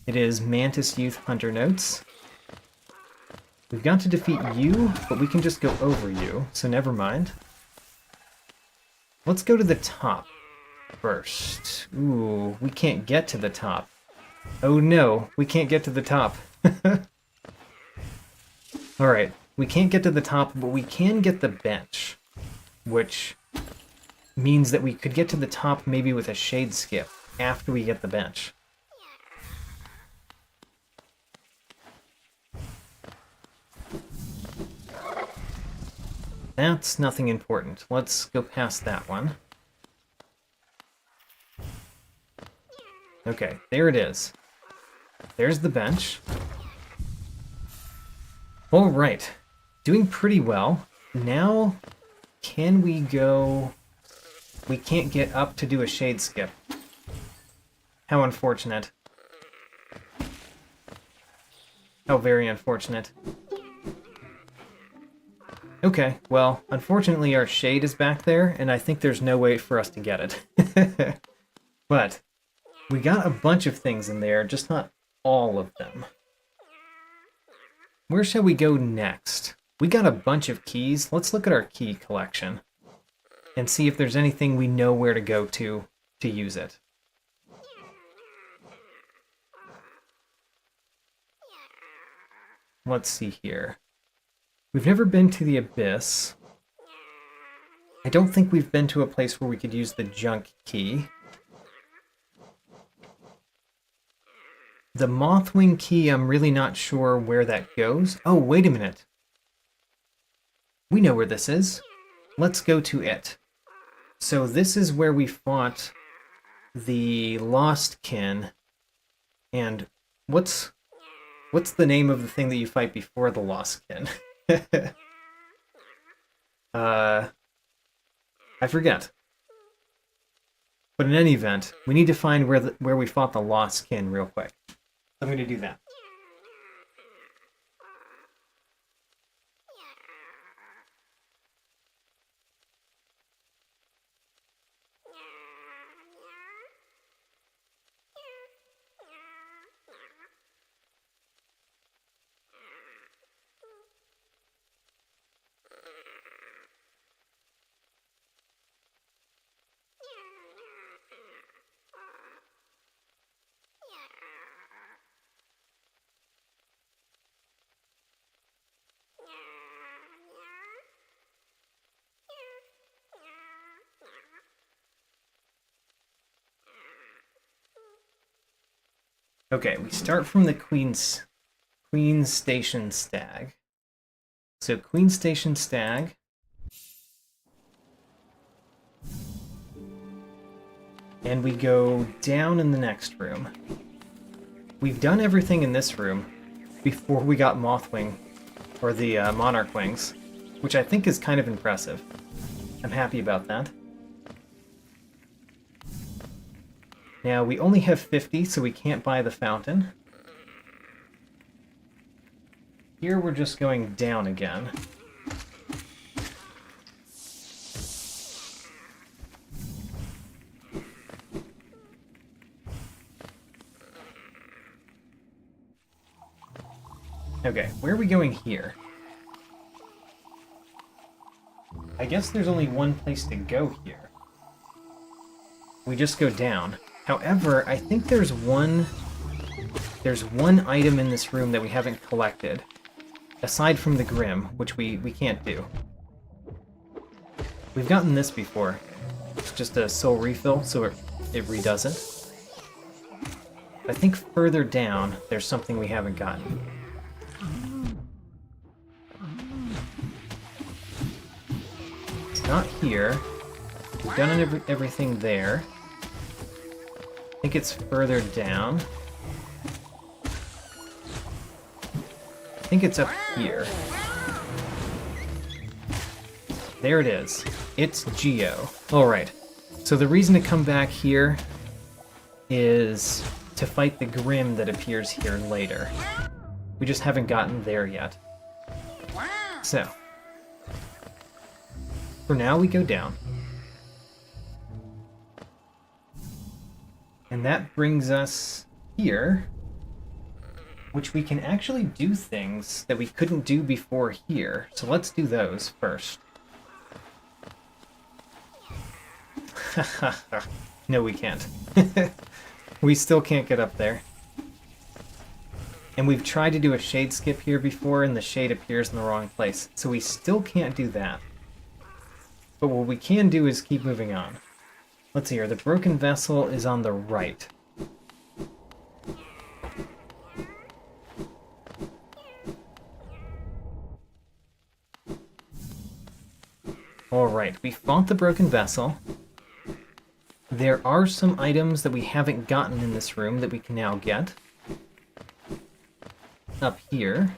It is Mantis Youth Hunter Notes. We've got to defeat you, but we can just go over you, so never mind. Let's go to the top first. Ooh, we can't get to the top. Oh no, we can't get to the top. Alright, we can't get to the top, but we can get the bench. Which means that we could get to the top maybe with a shade skip after we get the bench. That's nothing important. Let's go past that one. Okay, there it is. There's the bench. Alright, doing pretty well. Now, can we go... We can't get up to do a shade skip. How unfortunate. How very unfortunate. Okay, well, unfortunately our shade is back there, and I think there's no way for us to get it. But, we got a bunch of things in there, just not all of them. Where shall we go next? We got a bunch of keys. Let's look at our key collection and see if there's anything we know where to go to use it. Let's see here. We've never been to the Abyss. I don't think we've been to a place where we could use the junk key. The Mothwing key, I'm really not sure where that goes. Oh, wait a minute. We know where this is. Let's go to it. So this is where we fought the Lost Kin. And what's the name of the thing that you fight before the Lost Kin? I forget. But in any event, we need to find where we fought the Lost Kin real quick. I'm going to do that. Okay, we start from the Queen's Station Stag. So Queen Station Stag. And we go down in the next room. We've done everything in this room before we got Mothwing, or the Monarch Wings, which I think is kind of impressive. I'm happy about that. Now, we only have 50, so we can't buy the fountain. Here we're just going down again. Okay, where are we going here? I guess there's only one place to go here. We just go down. However, I think there's one item in this room that we haven't collected. Aside from the Grim, which we can't do. We've gotten this before. It's just a soul refill, so it redoes it. I think further down, there's something we haven't gotten. It's not here. We've done everything there. I think it's further down. I think it's up here. There it is. It's Geo. Alright. So the reason to come back here is to fight the Grim that appears here later. We just haven't gotten there yet. So, for now we go down. And that brings us here, which we can actually do things that we couldn't do before here. So let's do those first. No, we can't. We still can't get up there. And we've tried to do a shade skip here before, and the shade appears in the wrong place. So we still can't do that. But what we can do is keep moving on. Let's see here. The broken vessel is on the right. Alright, we fought the broken vessel. There are some items that we haven't gotten in this room that we can now get. Up here.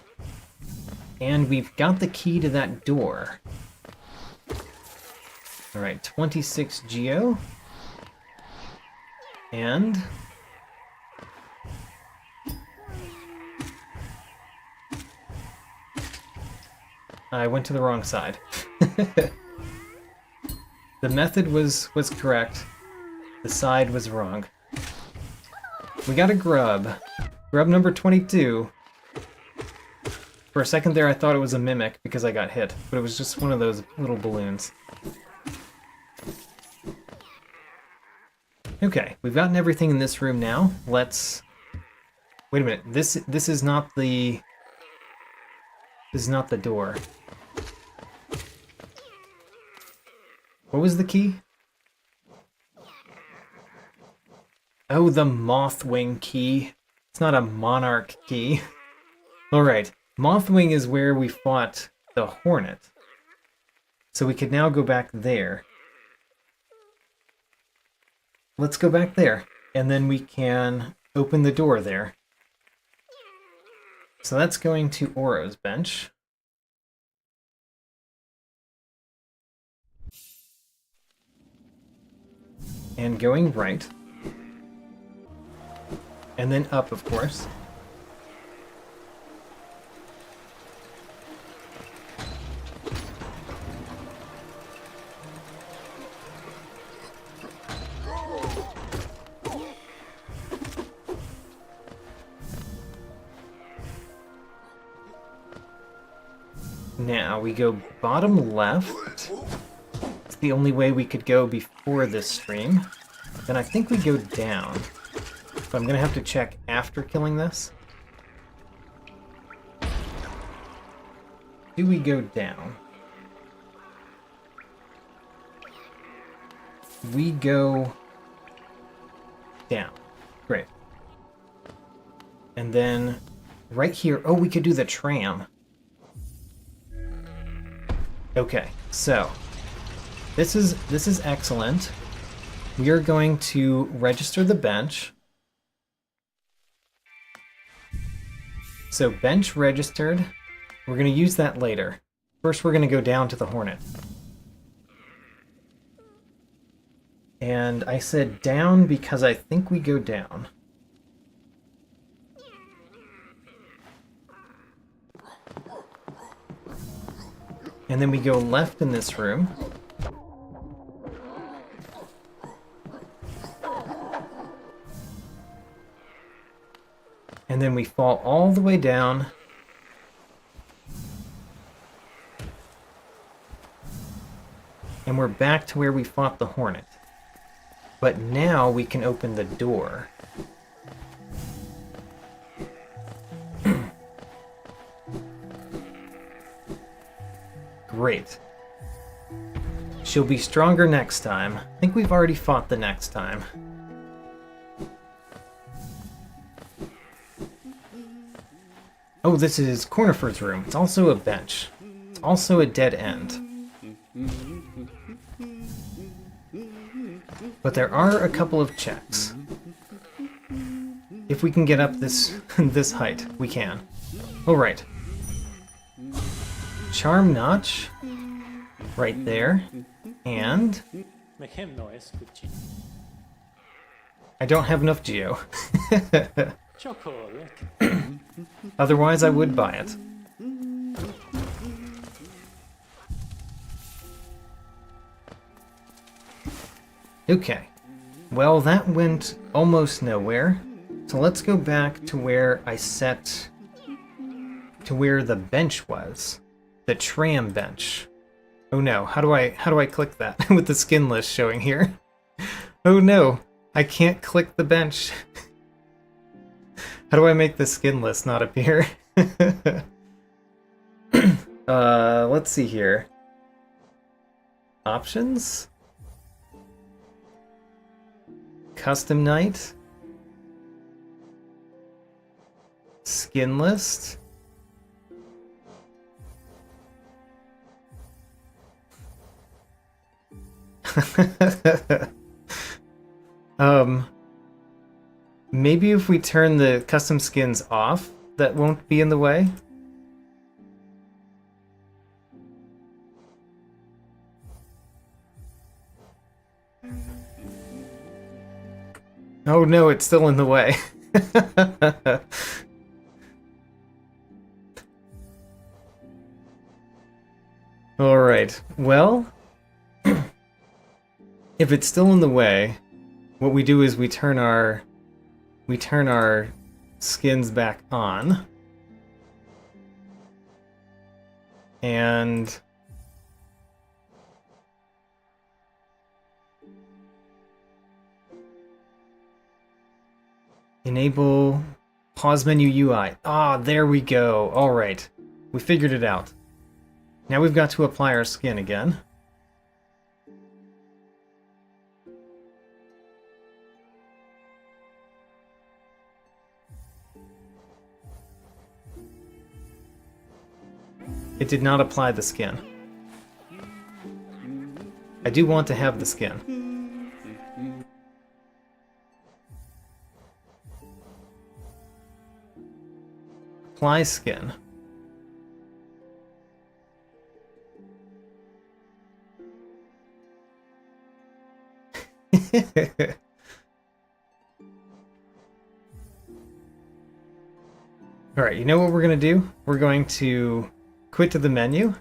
And we've got the key to that door. Alright, 26 Geo. And... I went to the wrong side. The method was correct. The side was wrong. We got a grub. Grub number 22. For a second there I thought it was a mimic because I got hit, but it was just one of those little balloons. Okay, we've gotten everything in this room now. Let's... Wait a minute, this is not the... This is not the door. What was the key? Oh, the Mothwing key. It's not a Monarch key. Alright, Mothwing is where we fought the Hornet. So we could now go back there. Let's go back there, and then we can open the door there. So that's going to Oro's bench. And going right. And then up, of course. Now we go bottom left. It's the only way we could go before this stream. Then I think we go down. So I'm gonna have to check after killing this. Do we go down? We go down. Great. And then right here, oh, we could do the tram. Okay, so this is excellent. We are going to register the bench. So bench registered. We're going to use that later. First, we're going to go down to the Hornet. And I said down because I think we go down. And then we go left in this room. And then we fall all the way down. And we're back to where we fought the Hornet. But now we can open the door. Great. She'll be stronger next time. I think we've already fought the next time. Oh, this is Cornifer's room. It's also a bench. It's also a dead end. But there are a couple of checks. If we can get up this this height, we can. All right. Charm notch. Right there. And I don't have enough geo. Otherwise, I would buy it. Okay. Well, that went almost nowhere. So let's go back to where I set... to where the bench was. The tram bench. Oh no, how do I click that with the skin list showing here? Oh no, I can't click the bench. How do I make the skin list not appear? Let's see here. Options? Custom night? Skin list? Maybe if we turn the custom skins off, that won't be in the way? Oh no, it's still in the way. Alright, well... if it's still in the way, what we do is we turn our skins back on. And enable pause menu UI. Ah, there we go. All right. We figured it out. Now we've got to apply our skin again. It did not apply the skin. I do want to have the skin. Apply skin. Alright, you know what we're going to do? We're going to quit to the menu.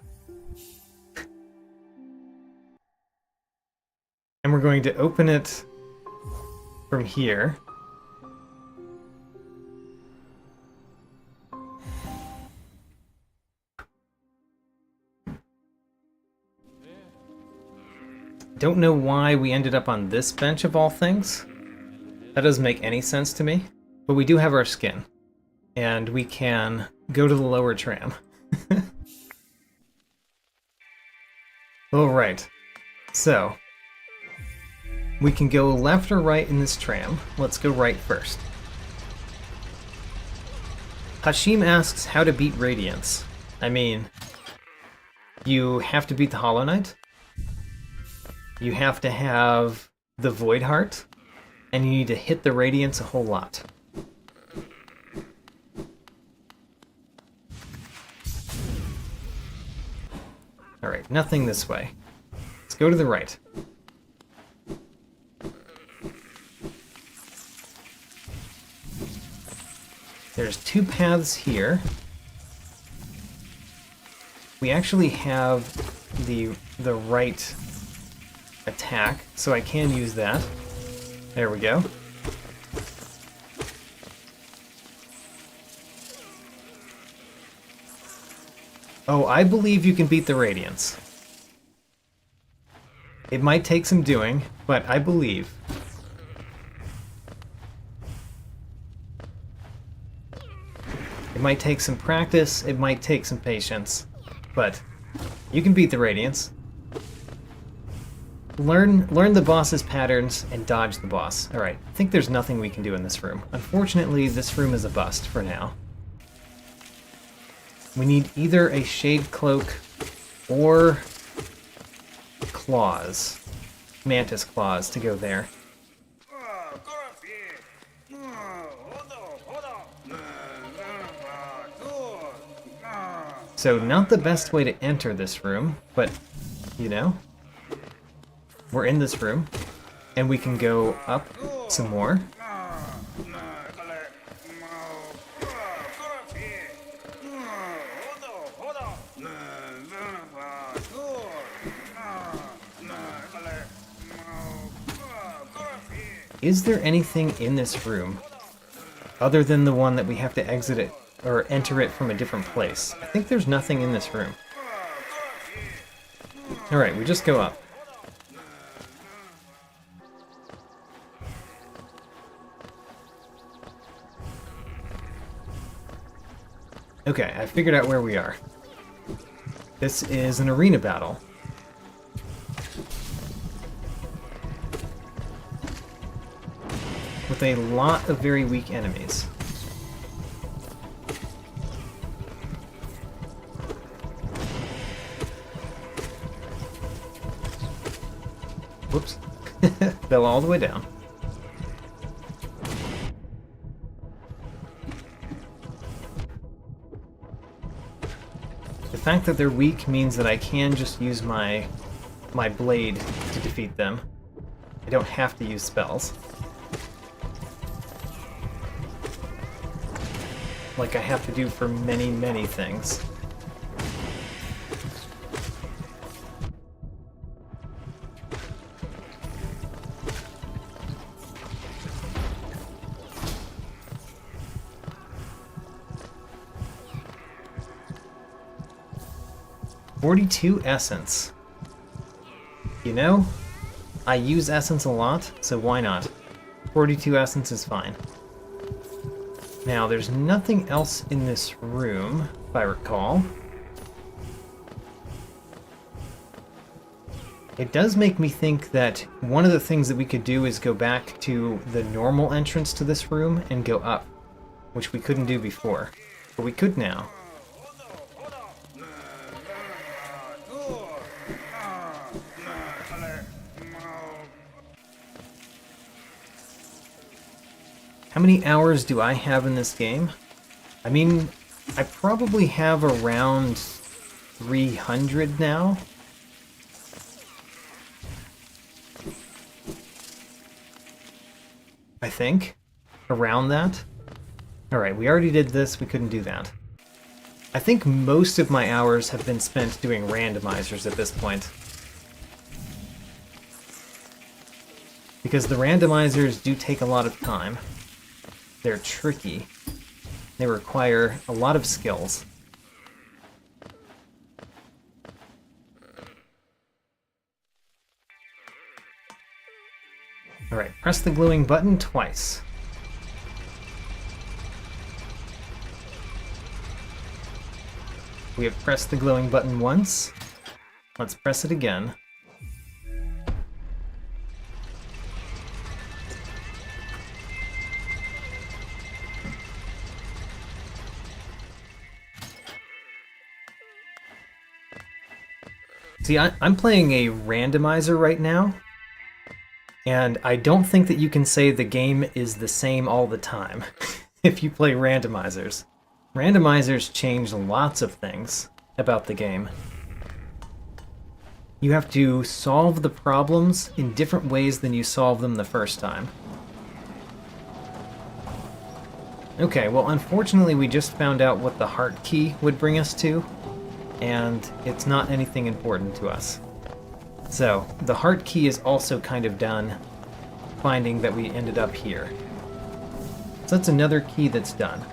And we're going to open it from here. Don't know why we ended up on this bench of all things. That doesn't make any sense to me. But we do have our skin. And we can go to the lower tram. Alright. So, we can go left or right in this tram. Let's go right first. Hashim asks how to beat Radiance. I mean, you have to beat the Hollow Knight. You have to have the Void Heart. And you need to hit the Radiance a whole lot. Alright, nothing this way. Let's go to the right. There's 2 paths here. We actually have the right attack, so I can use that. There we go. Oh, I believe you can beat the Radiance. It might take some doing, but I believe. It might take some practice, it might take some patience, but you can beat the Radiance. Learn the boss's patterns and dodge the boss. Alright, I think there's nothing we can do in this room. Unfortunately, this room is a bust for now. We need either a Shade Cloak or claws. Mantis claws to go there. So not the best way to enter this room, but, you know, we're in this room, and we can go up some more. Is there anything in this room other than the one that we have to exit it or enter it from a different place? I think there's nothing in this room. Alright, we just go up. Okay, I figured out where we are. This is an arena battle. With a lot of very weak enemies. Whoops. Fell all the way down. The fact that they're weak means that I can just use my blade to defeat them. I don't have to use spells. Like I have to do for many, many things. $42 essence. You know, I use essence a lot, so why not? 42 essence is fine. Now, there's nothing else in this room, if I recall. It does make me think that one of the things that we could do is go back to the normal entrance to this room and go up, which we couldn't do before, but we could now. How many hours do I have in this game? I mean, I probably have around 300 now. I think. Around that. Alright, we already did this, we couldn't do that. I think most of my hours have been spent doing randomizers at this point. Because the randomizers do take a lot of time. They're tricky. They require a lot of skills. Alright, press the glowing button twice. We have pressed the glowing button once. Let's press it again. See, I'm playing a randomizer right now, and I don't think that you can say the game is the same all the time if you play randomizers. Randomizers change lots of things about the game. You have to solve the problems in different ways than you solved them the first time. Okay, well, unfortunately, we just found out what the heart key would bring us to, and it's not anything important to us. So, the heart key is also kind of done, finding that we ended up here. So that's another key that's done.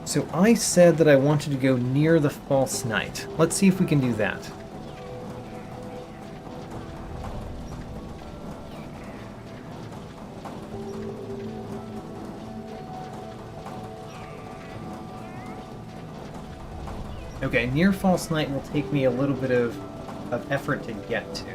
So I said that I wanted to go near the false knight. Let's see if we can do that. Okay, near false knight will take me a little bit of effort to get to.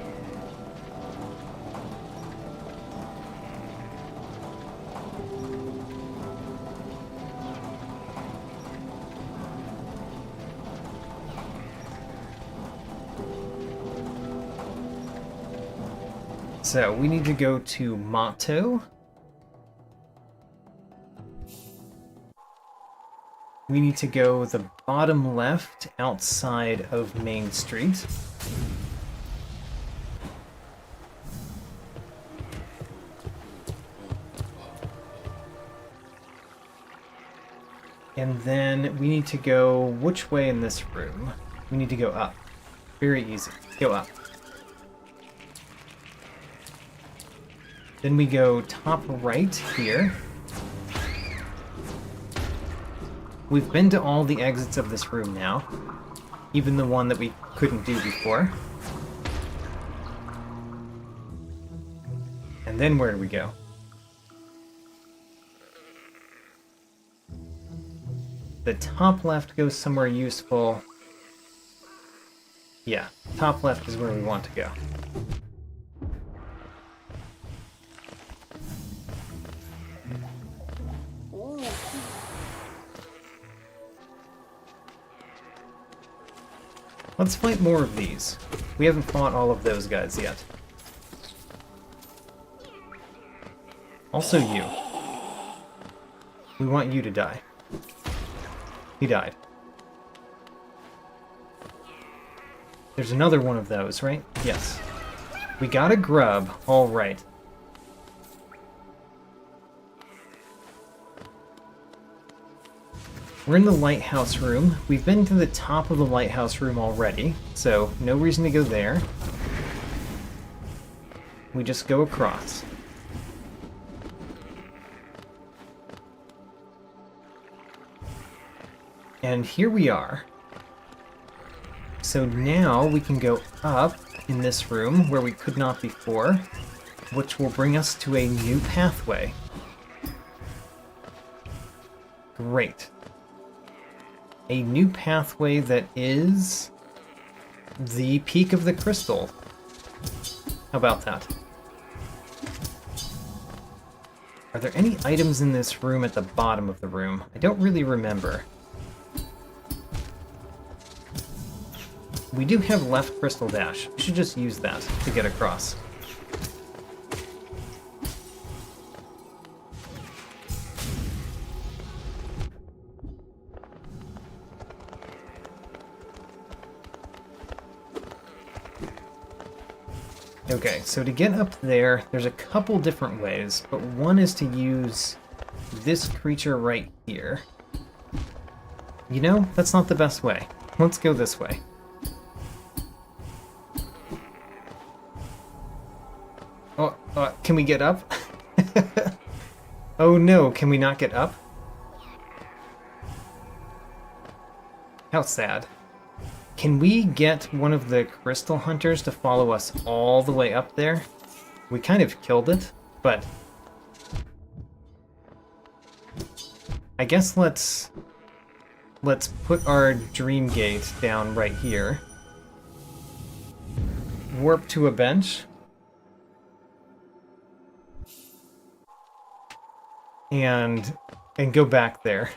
So, we need to go to Motto. We need to go the bottom left outside of Main Street. And then we need to go which way in this room? We need to go up. Very easy. Go up. Then we go top right here. We've been to all the exits of this room now, even the one that we couldn't do before. And then where do we go? The top left goes somewhere useful. Yeah, top left is where we want to go. Let's fight more of these. We haven't fought all of those guys yet. Also you. We want you to die. He died. There's another one of those, right? Yes. We got a grub. All right. We're in the lighthouse room. We've been to the top of the lighthouse room already, so no reason to go there. We just go across. And here we are. So now we can go up in this room where we could not before, which will bring us to a new pathway. Great. A new pathway that is the peak of the crystal. How about that? Are there any items in this room at the bottom of the room? I don't really remember. We do have left crystal dash. We should just use that to get across. Okay, so to get up there, there's a couple different ways, but one is to use this creature right here. You know, that's not the best way. Let's go this way. Oh, can we get up? Oh no, can we not get up? How sad. Can we get one of the crystal hunters to follow us all the way up there? We kind of killed it, but I guess let's put our dream gate down right here. Warp to a bench. And go back there.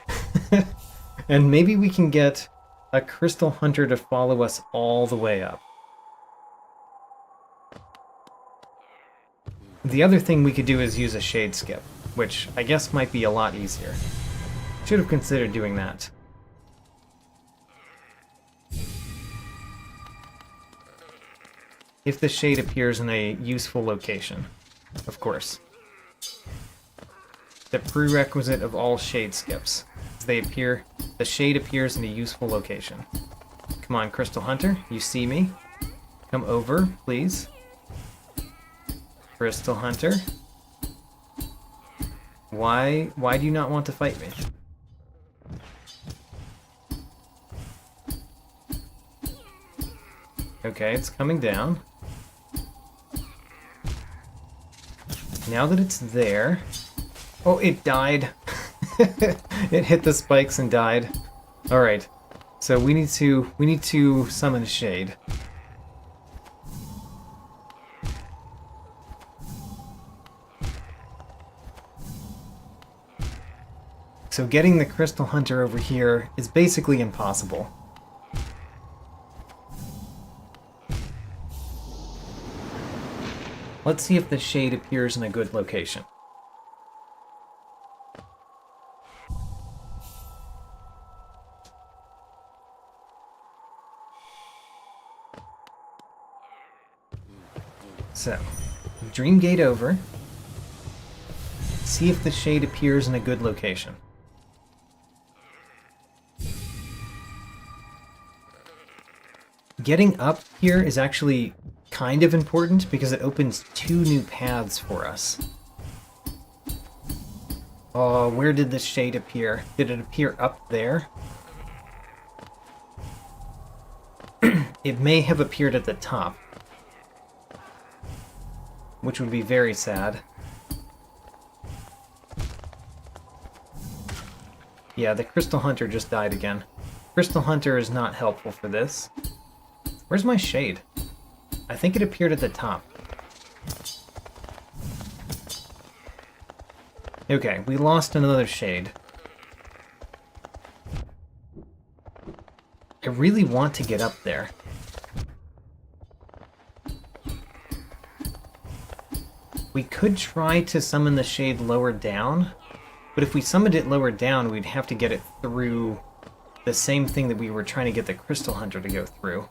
And maybe we can get a crystal hunter to follow us all the way up. The other thing we could do is use a shade skip, which I guess might be a lot easier. Should have considered doing that. If the shade appears in a useful location, of course. the prerequisite of all shade skips. The shade appears in a useful location. Come on, Crystal Hunter, you see me? Come over, please. Crystal Hunter. Why do you not want to fight me? Okay, it's coming down. Now that it's there... Oh, it died. It hit the spikes and died. Alright. So we need to summon Shade. So getting the Crystal Hunter over here is basically impossible. Let's see if the shade appears in a good location. So, Dream Gate over. See if the shade appears in a good location. Getting up here is actually kind of important because it opens 2 new paths for us. Oh, where did the shade appear? Did it appear up there? It may have appeared at the top, which would be very sad. Yeah, the Crystal Hunter just died again. Crystal Hunter is not helpful for this. Where's my shade? I think it appeared at the top. Okay, we lost another shade. I really want to get up there. We could try to summon the shade lower down, but if we summoned it lower down, we'd have to get it through the same thing that we were trying to get the Crystal Hunter to go through,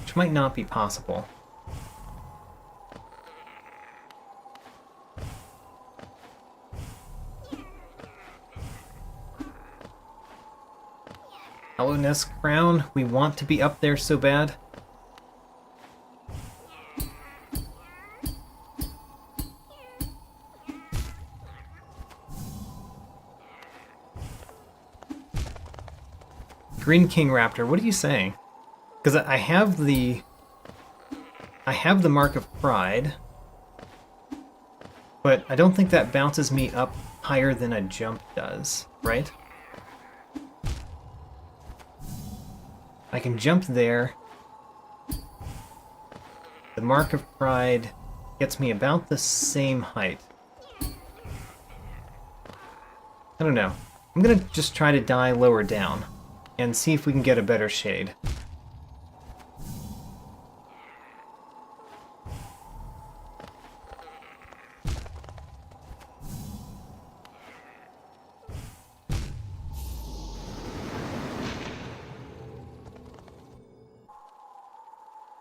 which might not be possible. Hollowness Crown, we want to be up there so bad. Green King Raptor, what are you saying? Because I have the Mark of Pride, but I don't think that bounces me up higher than a jump does, right? I can jump there. The Mark of Pride gets me about the same height. I don't know. I'm gonna just try to die lower down and see if we can get a better shade.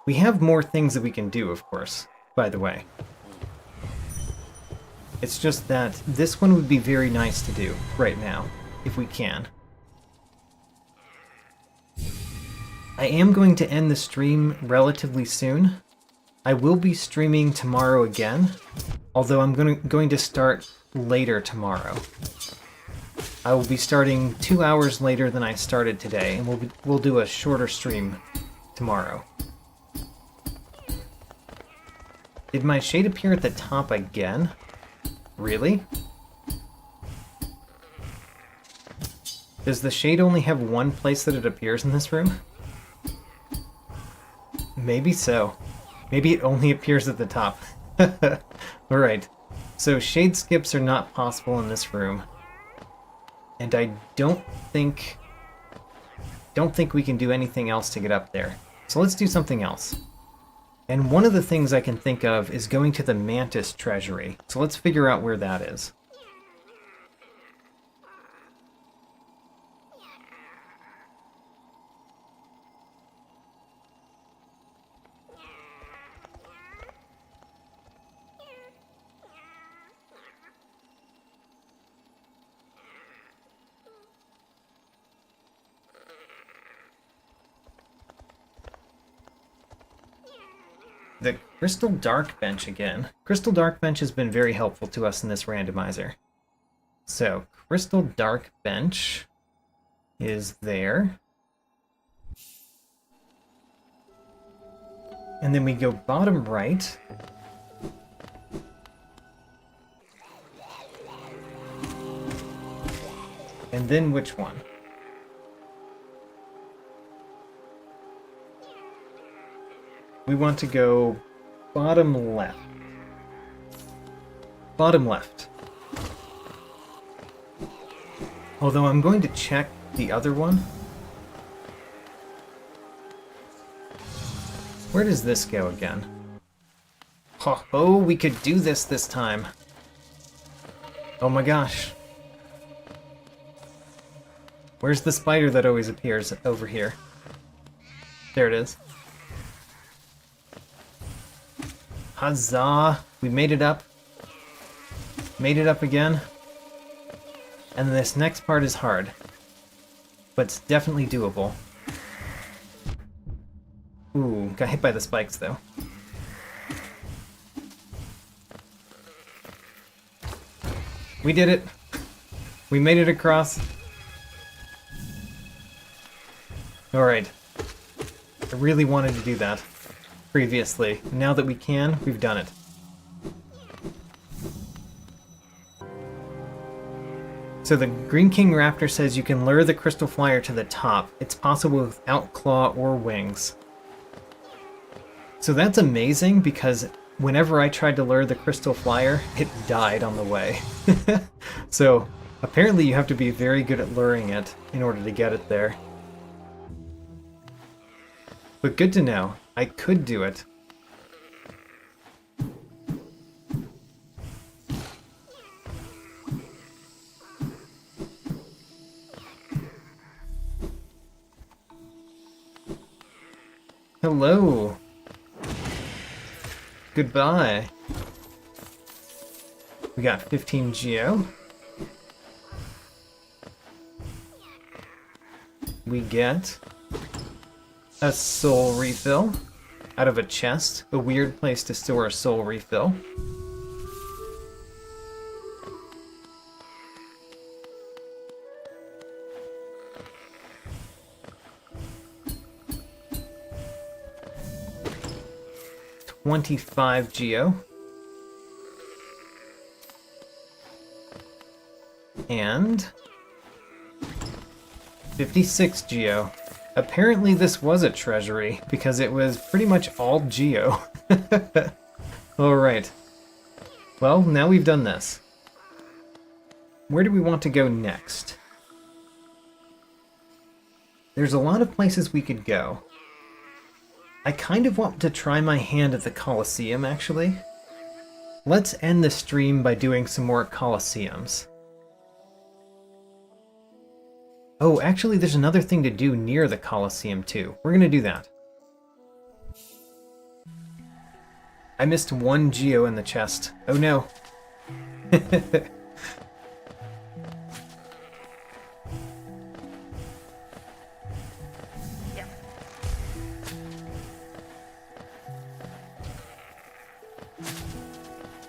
We have more things that we can do, of course, by the way. It's just that this one would be very nice to do right now, if we can. I am going to end the stream relatively soon. I will be streaming tomorrow again, although I'm going to start later tomorrow. I will be starting 2 hours later than I started today, and we'll do a shorter stream tomorrow. Did my shade appear at the top again? Really? Does the shade only have one place that it appears in this room? Maybe so. Maybe it only appears at the top. Alright, so shade skips are not possible in this room. And I don't think we can do anything else to get up there. So let's do something else. And one of the things I can think of is going to the Mantis Treasury. So let's figure out where that is. Crystal Dark Bench again. Crystal Dark Bench has been very helpful to us in this randomizer. So, Crystal Dark Bench is there. And then we go bottom right. And then which one? We want to go bottom left. Bottom left. Although I'm going to check the other one. Where does this go again? Oh, we could do this time. Oh my gosh. Where's the spider that always appears over here? There it is. Huzzah! We made it up. Made it up again. And this next part is hard. But it's definitely doable. Ooh, got hit by the spikes though. We did it! We made it across. Alright. I really wanted to do that previously. Now that we can, we've done it. So the Green King Raptor says you can lure the Crystal Flyer to the top. It's possible without claw or wings. So that's amazing because whenever I tried to lure the Crystal Flyer, it died on the way. So apparently you have to be very good at luring it in order to get it there. But good to know. I could do it. Hello. Goodbye. We got 15 Geo. We get a soul refill out of a chest. A weird place to store a soul refill. $25 Geo. And 56 Geo. Apparently this was a treasury, because it was pretty much all Geo. Alright. Well, now we've done this. Where do we want to go next? There's a lot of places we could go. I kind of want to try my hand at the Colosseum, actually. Let's end the stream by doing some more Colosseums. Oh, actually, there's another thing to do near the Colosseum, too. We're gonna do that. I missed 1 Geo in the chest. Oh no.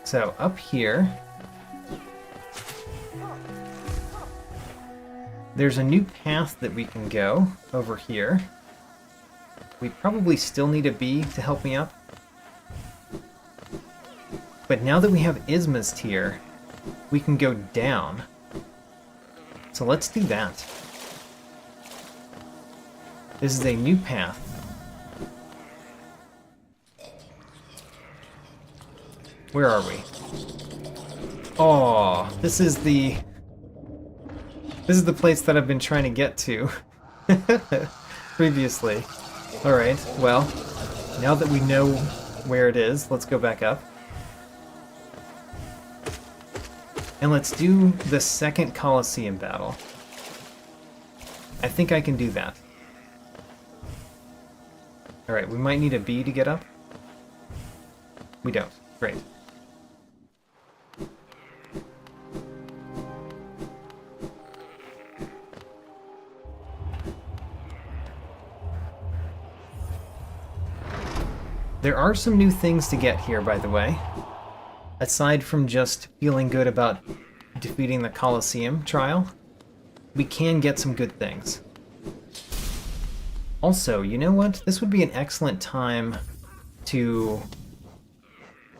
So, up here, there's a new path that we can go over here. We probably still need a bee to help me up. But now that we have Ismast here, we can go down. So let's do that. This is a new path. Where are we? Oh, this is the place that I've been trying to get to previously. Alright, well, now that we know where it is, let's go back up. And let's do the second Colosseum battle. I think I can do that. Alright, we might need a bee to get up. We don't. Great. there are some new things to get here, by the way. Aside from just feeling good about defeating the Colosseum trial, we can get some good things. Also, you know what? This would be an excellent time to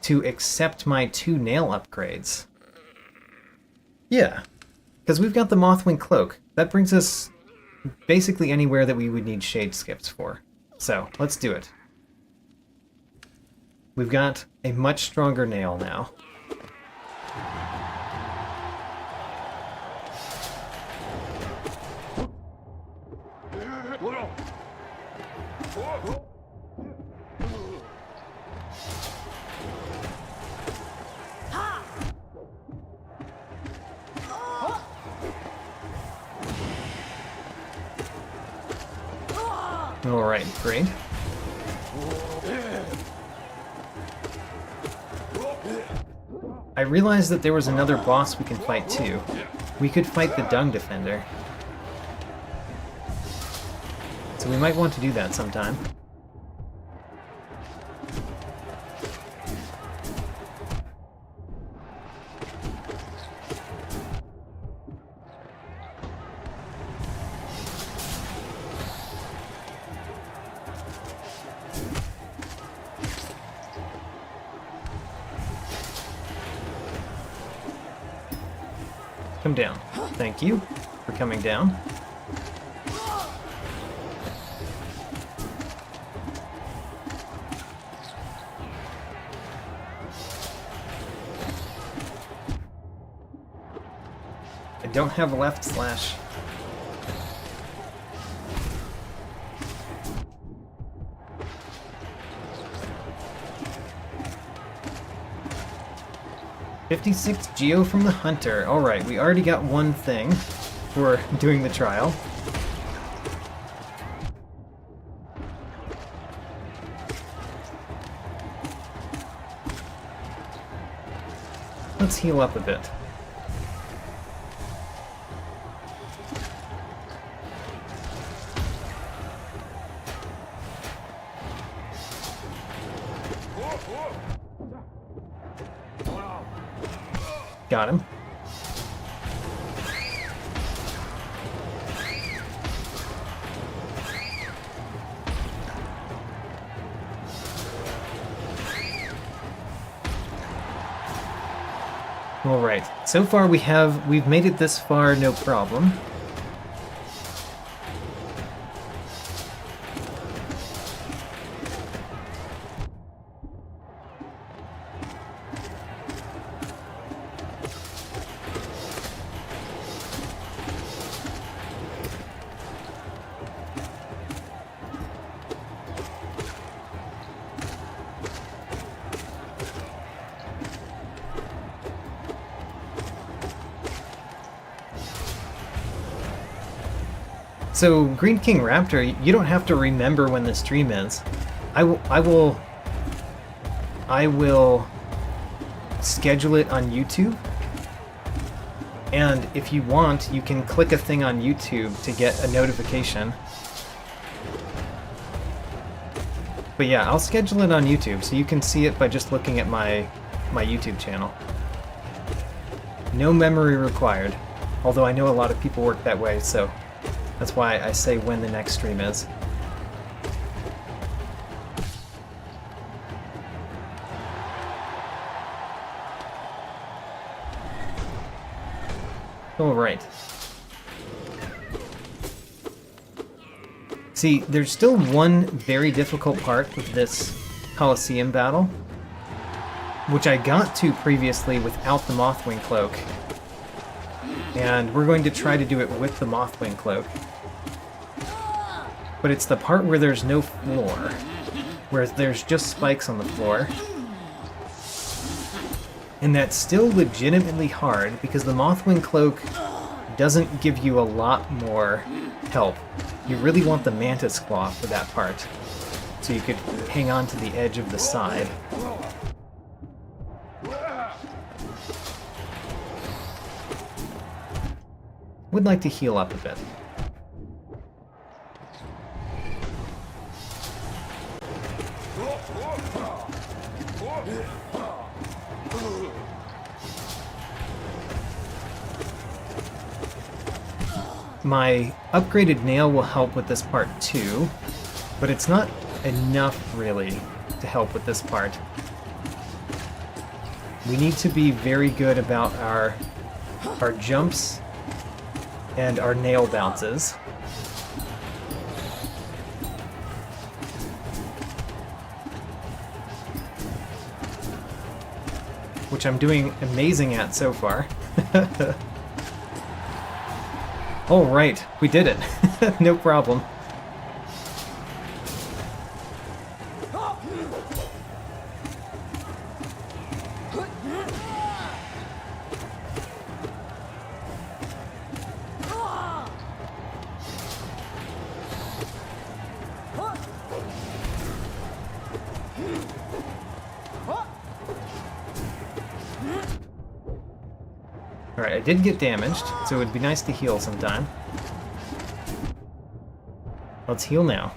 accept my 2 nail upgrades. Yeah, because we've got the Mothwing Cloak. That brings us basically anywhere that we would need Shade Skips for. So, let's do it. We've got a much stronger nail now. Alright, great. I realized that there was another boss we can fight too. We could fight the Dung Defender. So we might want to do that sometime. Come down. Thank you for coming down. I don't have left slash. $56 Geo from the Hunter. Alright, we already got one thing for doing the trial. Let's heal up a bit. Got him. All right. So far we've made it this far, no problem. So, Green King Raptor, you don't have to remember when the stream is. I will schedule it on YouTube. And if you want, you can click a thing on YouTube to get a notification. But yeah, I'll schedule it on YouTube so you can see it by just looking at my YouTube channel. No memory required. Although I know a lot of people work that way, so that's why I say when the next stream is. Alright. See, there's still one very difficult part of this Colosseum battle, which I got to previously without the Mothwing Cloak. And we're going to try to do it with the Mothwing Cloak. But it's the part where there's no floor, where there's just spikes on the floor. And that's still legitimately hard, because the Mothwing Cloak doesn't give you a lot more help. You really want the Mantis Claw for that part, so you could hang on to the edge of the side. Would like to heal up a bit. My upgraded nail will help with this part too, but it's not enough really to help with this part. We need to be very good about our jumps and our nail bounces. Which I'm doing amazing at so far. All right, we did it. No problem. Alright, I did get damaged, so it would be nice to heal sometime. Let's heal now.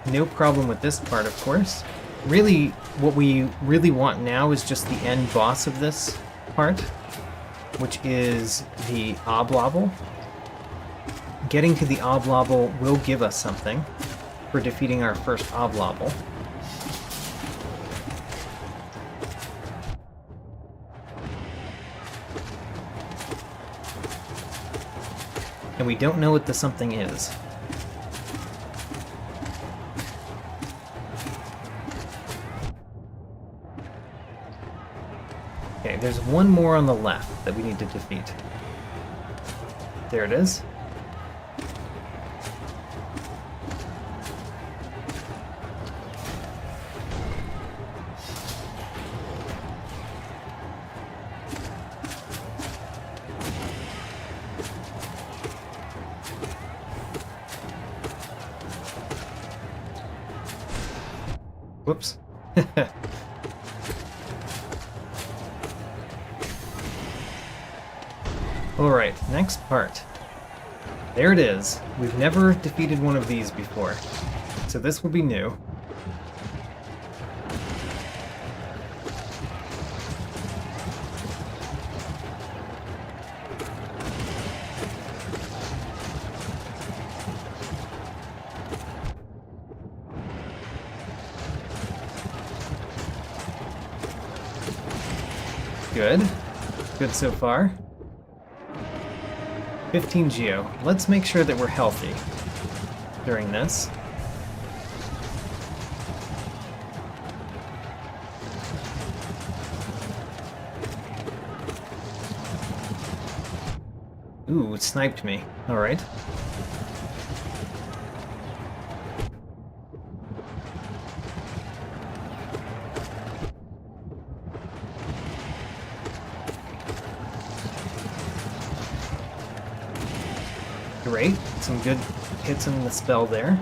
No problem with this part, of course. Really, what we really want now is just the end boss of this part, which is the oblobble. Getting to the oblobble will give us something for defeating our first oblobble. And we don't know what the something is. Okay, there's one more on the left that we need to defeat. There it is. Whoops. Alright, next part. There it is. We've never defeated one of these before, so this will be new. Good. Good so far. 15 geo. Let's make sure that we're healthy during this. Ooh, it sniped me. Alright. Great. Some good hits in the spell there.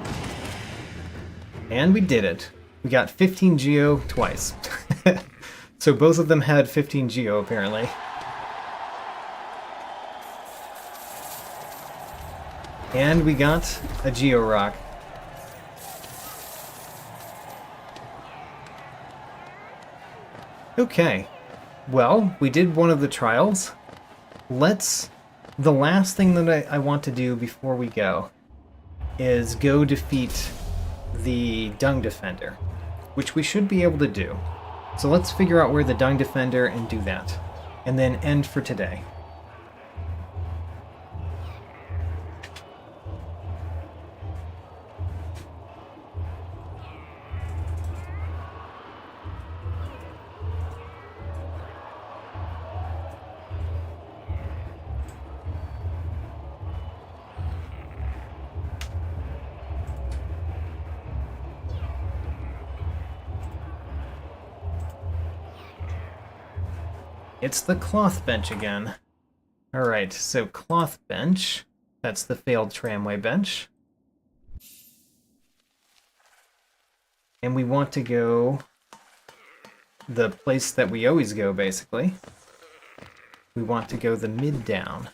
And we did it. We got 15 geo twice. So both of them had 15 geo, apparently. And we got a geo rock. Okay. Well, we did one of the trials. The last thing that I want to do before we go is go defeat the Dung Defender, which we should be able to do. So let's figure out where the Dung Defender and do that, and then end for today. It's the cloth bench again. Alright, so cloth bench. That's the failed tramway bench. And we want to go the place that we always go, basically. We want to go the mid down.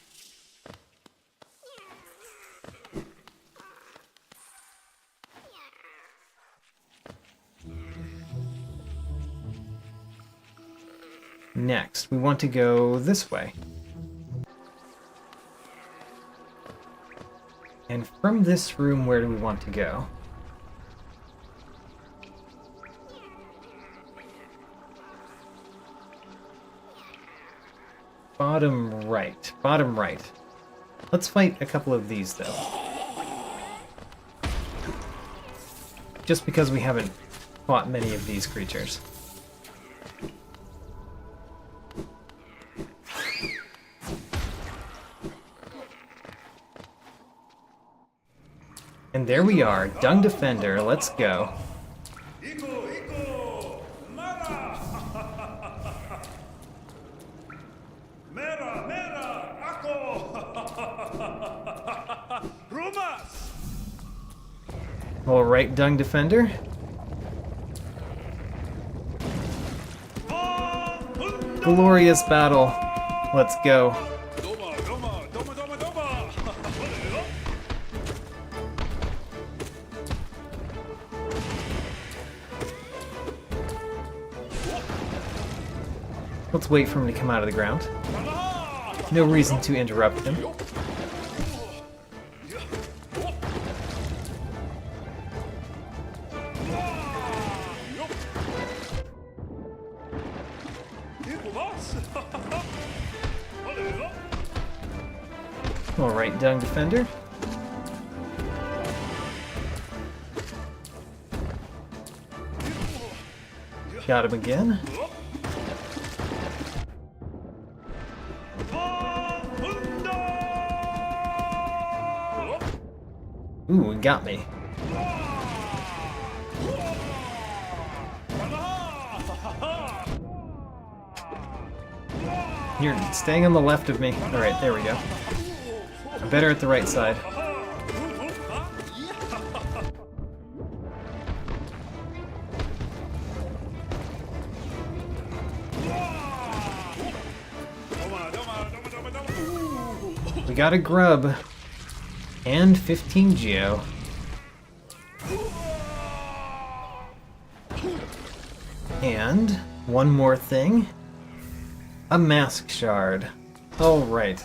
Next, we want to go this way. And from this room, where do we want to go? Bottom right. Bottom right. Let's fight a couple of these, though. Just because we haven't fought many of these creatures. And there we are, Dung Defender, let's go. Alright, Dung Defender. Glorious battle. Let's go. Let's wait for him to come out of the ground. No reason to interrupt him. Alright, Dung Defender. Got him again. Ooh, it got me. You're staying on the left of me. Alright, there we go. I'm better at the right side. We got a grub. And 15 Geo. And one more thing. A mask shard. Alright.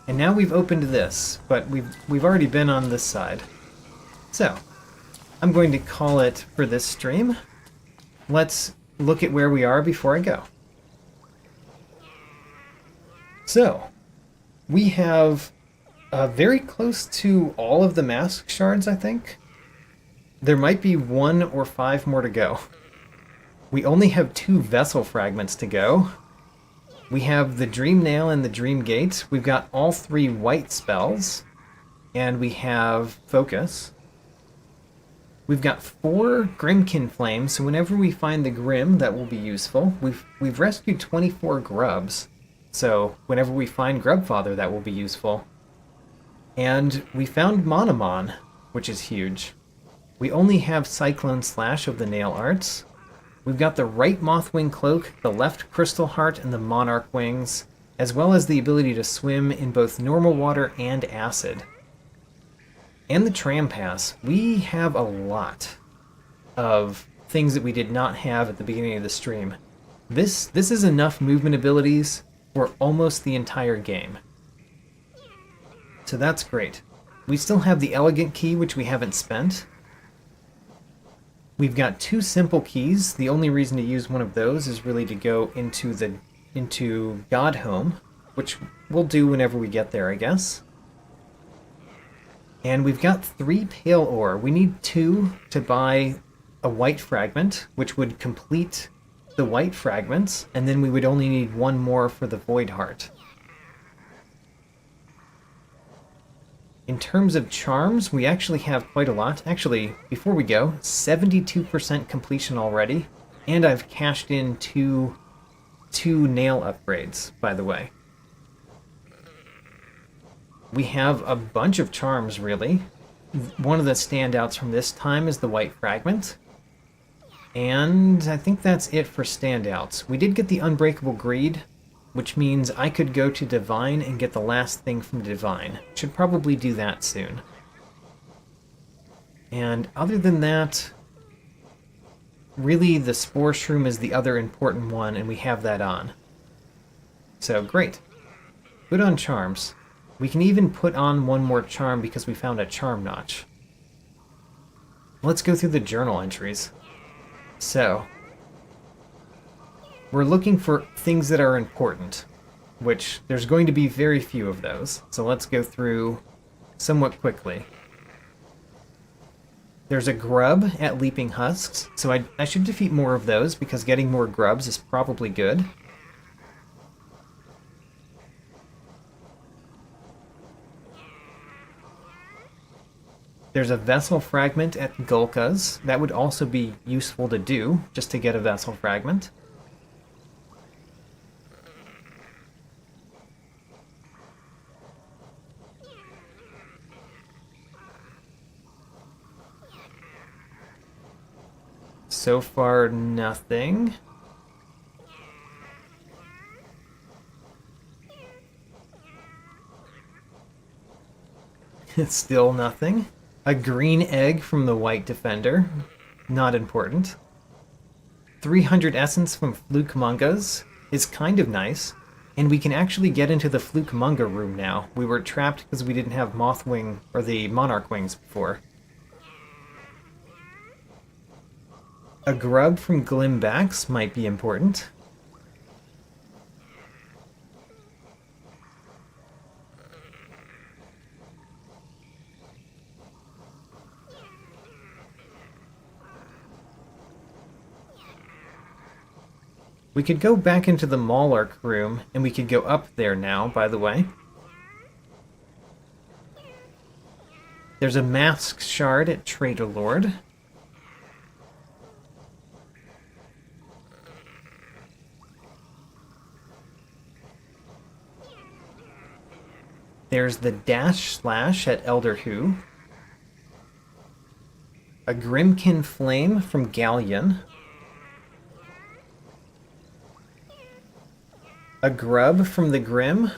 And now we've opened this, but we've already been on this side. So, I'm going to call it for this stream. Let's look at where we are before I go. So, we have very close to all of the mask shards, I think. There might be 1 or 5 more to go. We only have 2 vessel fragments to go. We have the Dream Nail and the Dream Gate. We've got all 3 white spells. And we have Focus. We've got 4 Grimkin Flames, so whenever we find the Grim, that will be useful. We've rescued 24 grubs, so whenever we find Grubfather, that will be useful. And we found Monomon, which is huge. We only have Cyclone Slash of the Nail Arts. We've got the right Mothwing Cloak, the left Crystal Heart, and the Monarch Wings, as well as the ability to swim in both normal water and acid. And the Tram Pass. We have a lot of things that we did not have at the beginning of the stream. This is enough movement abilities for almost the entire game. So that's great. We still have the Elegant Key, which we haven't spent. We've got 2 simple keys. The only reason to use one of those is really to go into Godhome, which we'll do whenever we get there, I guess. And we've got 3 Pale Ore. We need 2 to buy a white fragment, which would complete the white fragments, and then we would only need 1 more for the Void Heart. In terms of charms, we actually have quite a lot. Actually, before we go, 72% completion already, and I've cashed in two nail upgrades, by the way. We have a bunch of charms, really. One of the standouts from this time is the White Fragment. And I think that's it for standouts. We did get the Unbreakable Greed, which means I could go to Divine and get the last thing from Divine. Should probably do that soon. And other than that, really the Spore Shroom is the other important one, and we have that on. So, great. Put on charms. We can even put on one more charm because we found a charm notch. Let's go through the journal entries. So, we're looking for things that are important, which there's going to be very few of those. So let's go through somewhat quickly. There's a grub at Leaping Husks, so I should defeat more of those because getting more grubs is probably good. There's a vessel fragment at Gulka's. That would also be useful to do, just to get a vessel fragment. So far, nothing. Still nothing. A green egg from the White Defender. Not important. 300 essence from Fluke Mungas is kind of nice. And we can actually get into the Fluke Munga room now. We were trapped because we didn't have Mothwing or the Monarch Wings before. A grub from Glimbax might be important. We could go back into the Malark room, and we could go up there now, by the way. There's a Mask Shard at Traitor Lord. There's the Dash Slash at Elder Who. A Grimkin Flame from Galleon. A grub from the Grim.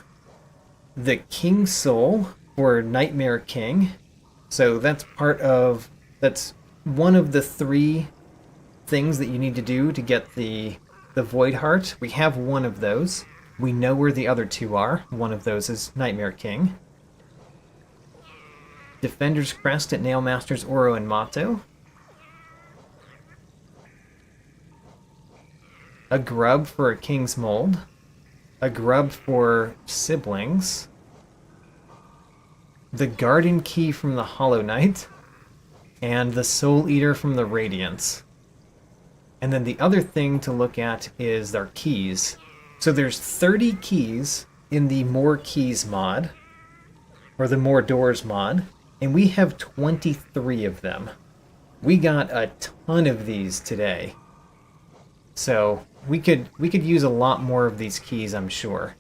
The King Soul for Nightmare King. So that's that's one of the 3 things that you need to do to get the Void Heart. We have one of those. We know where the other 2 are. One of those is Nightmare King. Defender's Crest at Nailmasters Oro and Mato. A grub for a King's Mold. A grub for Siblings. The Garden Key from the Hollow Knight. And the Soul Eater from the Radiance. And then the other thing to look at is their keys. So there's 30 keys in the More Keys mod, or the More Doors mod, and we have 23 of them. We got a ton of these today. So we could use a lot more of these keys, I'm sure.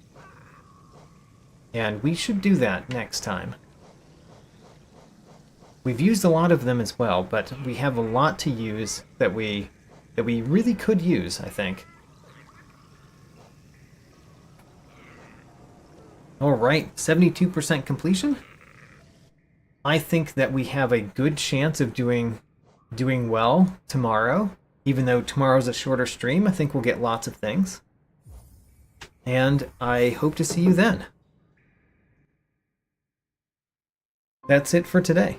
And we should do that next time. We've used a lot of them as well, but we have a lot to use that we really could use, I think. Alright, 72% completion. I think that we have a good chance of doing well tomorrow. Even though tomorrow's a shorter stream, I think we'll get lots of things. And I hope to see you then. That's it for today.